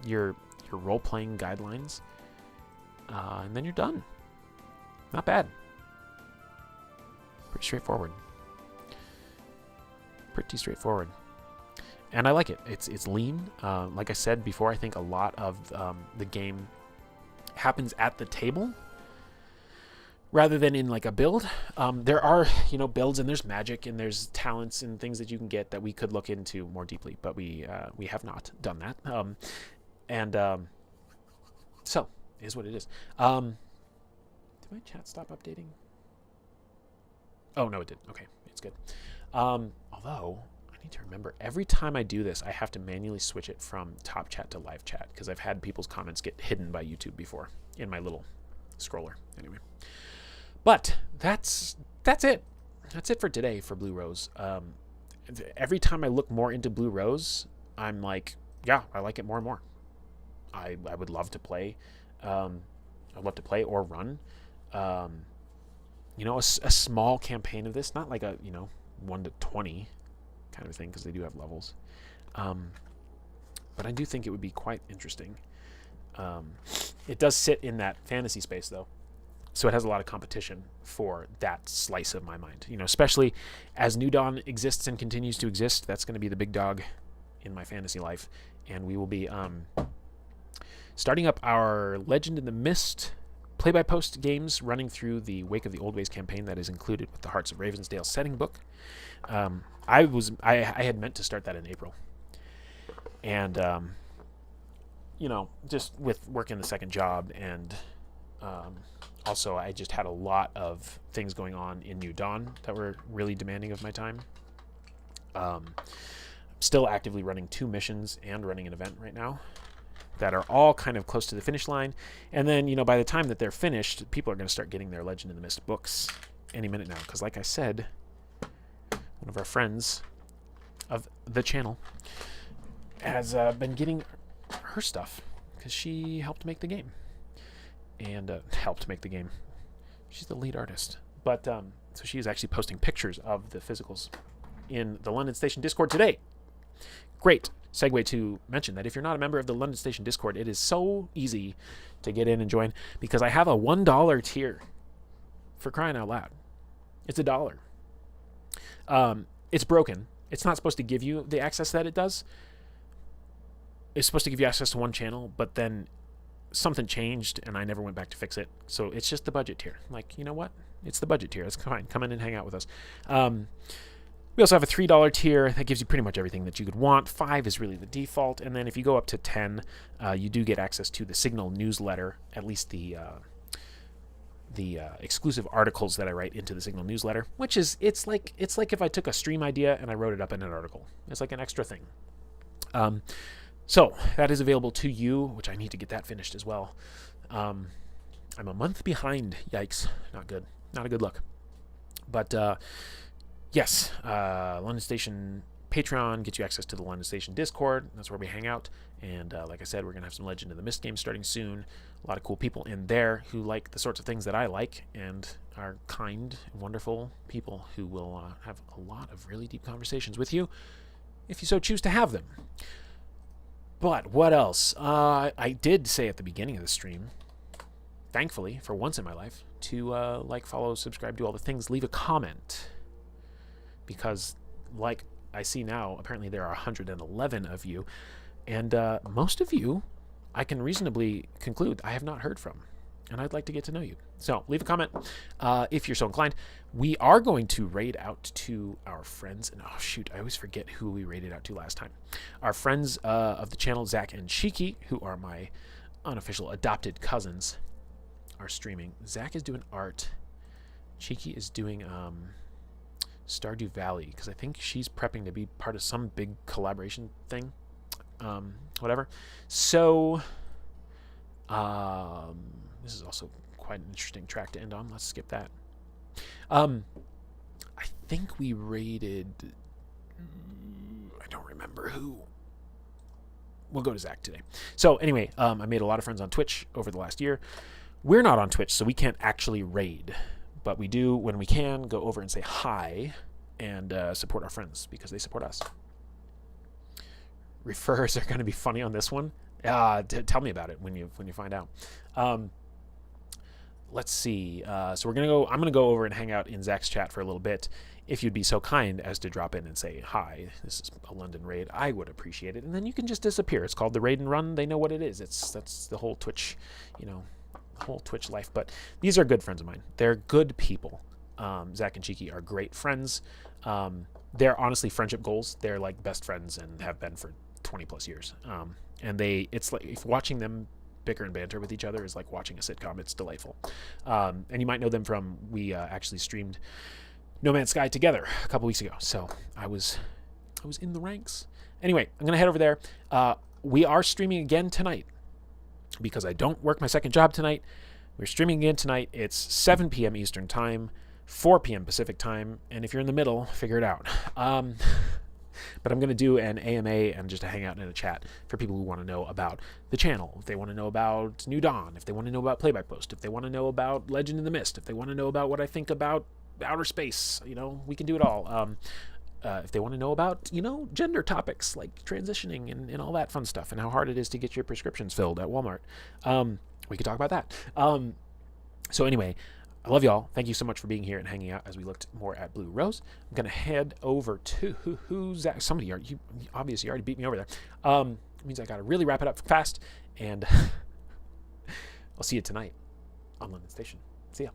your role-playing guidelines, and then you're done. Not bad. Pretty straightforward. Pretty straightforward. And I like it. It's lean. Like I said before, I think a lot of the game happens at the table rather than in like a build. There are, builds, and there's magic, and there's talents and things that you can get that we could look into more deeply, but we have not done that. So it is what it is. Did my chat stop updating? Oh no, it did. Okay, it's good. Although I need to remember, every time I do this, I have to manually switch it from top chat to live chat because I've had people's comments get hidden by YouTube before in my little scroller. Anyway. But that's it. That's it for today for Blue Rose. Every time I look more into Blue Rose, I'm like, yeah, I like it more and more. I would love to play. I'd love to play or run. A small campaign of this, not like a 1 to 20 kind of thing, because they do have levels. But I do think it would be quite interesting. It does sit in that fantasy space though. So it has a lot of competition for that slice of my mind. Especially as New Dawn exists and continues to exist, that's going to be the big dog in my fantasy life. And we will be starting up our Legend in the Mist play-by-post games running through the Wake of the Old Ways campaign that is included with the Hearts of Ravensdale setting book. I had meant to start that in April. And, just with working the second job and... also, I just had a lot of things going on in New Dawn that were really demanding of my time. Still actively running 2 missions and running an event right now that are all kind of close to the finish line. And then, by the time that they're finished, people are going to start getting their Legend in the Mist books any minute now. Because like I said, one of our friends of the channel has been getting her stuff because she helped make the game. And helped make the game. She's the lead artist. But, so she is actually posting pictures of the physicals in the London Station Discord today. Great segue to mention that if you're not a member of the London Station Discord, it is so easy to get in and join because I have a $1 tier, for crying out loud. It's $1. It's broken, it's not supposed to give you the access that it does. It's supposed to give you access to one channel, but then something changed and I never went back to fix it. So it's just the budget tier. Like, you know what? It's the budget tier. It's fine. Come in and hang out with us. We also have a $3 tier that gives you pretty much everything that you could want. 5 is really the default. And then if you go up to 10, you do get access to the Signal newsletter, at least the exclusive articles that I write into the Signal newsletter, which is, it's like if I took a stream idea and I wrote it up in an article. It's like an extra thing. So that is available to you, which I need to get that finished as well. I'm a month behind. Yikes. Not good. Not a good look. But yes, London Station Patreon gets you access to the London Station Discord. That's where we hang out. And like I said, we're going to have some Legend of the Mist games starting soon. A lot of cool people in there who like the sorts of things that I like and are kind, wonderful people who will have a lot of really deep conversations with you if you so choose to have them. But what else? I did say at the beginning of the stream, thankfully, for once in my life, to like, follow, subscribe, do all the things, leave a comment. Because, like I see now, apparently there are 111 of you. And most of you, I can reasonably conclude, I have not heard from. And I'd like to get to know you. So leave a comment if you're so inclined. We are going to raid out to our friends. And oh, shoot, I always forget who we raided out to last time. Our friends of the channel, Zach and Cheeky, who are my unofficial adopted cousins, are streaming. Zach is doing art. Cheeky is doing Stardew Valley, because I think she's prepping to be part of some big collaboration thing. Whatever. So, this is also quite an interesting track to end on. Let's skip that. I think we raided... I don't remember who. We'll go to Zach today. So anyway, I made a lot of friends on Twitch over the last year. We're not on Twitch, so we can't actually raid. But we do, when we can, go over and say hi and support our friends because they support us. Refers are going to be funny on this one. Tell me about it when you find out. Let's see. So we're gonna go. I'm gonna go over and hang out in Zach's chat for a little bit. If you'd be so kind as to drop in and say hi, this is a London raid, I would appreciate it. And then you can just disappear. It's called the Raid and Run. They know what it is. That's the whole Twitch, the whole Twitch life. But these are good friends of mine. They're good people. Zach and Cheeky are great friends. They're honestly friendship goals. They're like best friends and have been for 20 plus years. And it's like, if watching them bicker and banter with each other is like watching a sitcom. It's delightful. And you might know them from, we actually streamed No Man's Sky together a couple weeks ago. So I was in the ranks. Anyway, I'm going to head over there. We are streaming again tonight because I don't work my second job tonight. We're streaming again tonight. It's 7 p.m. Eastern time, 4 p.m. Pacific time. And if you're in the middle, figure it out. But I'm going to do an AMA and just a hangout and a chat for people who want to know about the channel. If they want to know about New Dawn, if they want to know about Play by Post, if they want to know about Legend of the Mist, if they want to know about what I think about outer space, we can do it all. If they want to know about, gender topics like transitioning and all that fun stuff and how hard it is to get your prescriptions filled at Walmart, we could talk about that. So anyway, I love y'all. Thank you so much for being here and hanging out as we looked more at Blue Rose. I'm going to head over to Zach. Somebody, you obviously already beat me over there. It means I got to really wrap it up fast. And I'll see you tonight on London Station. See ya.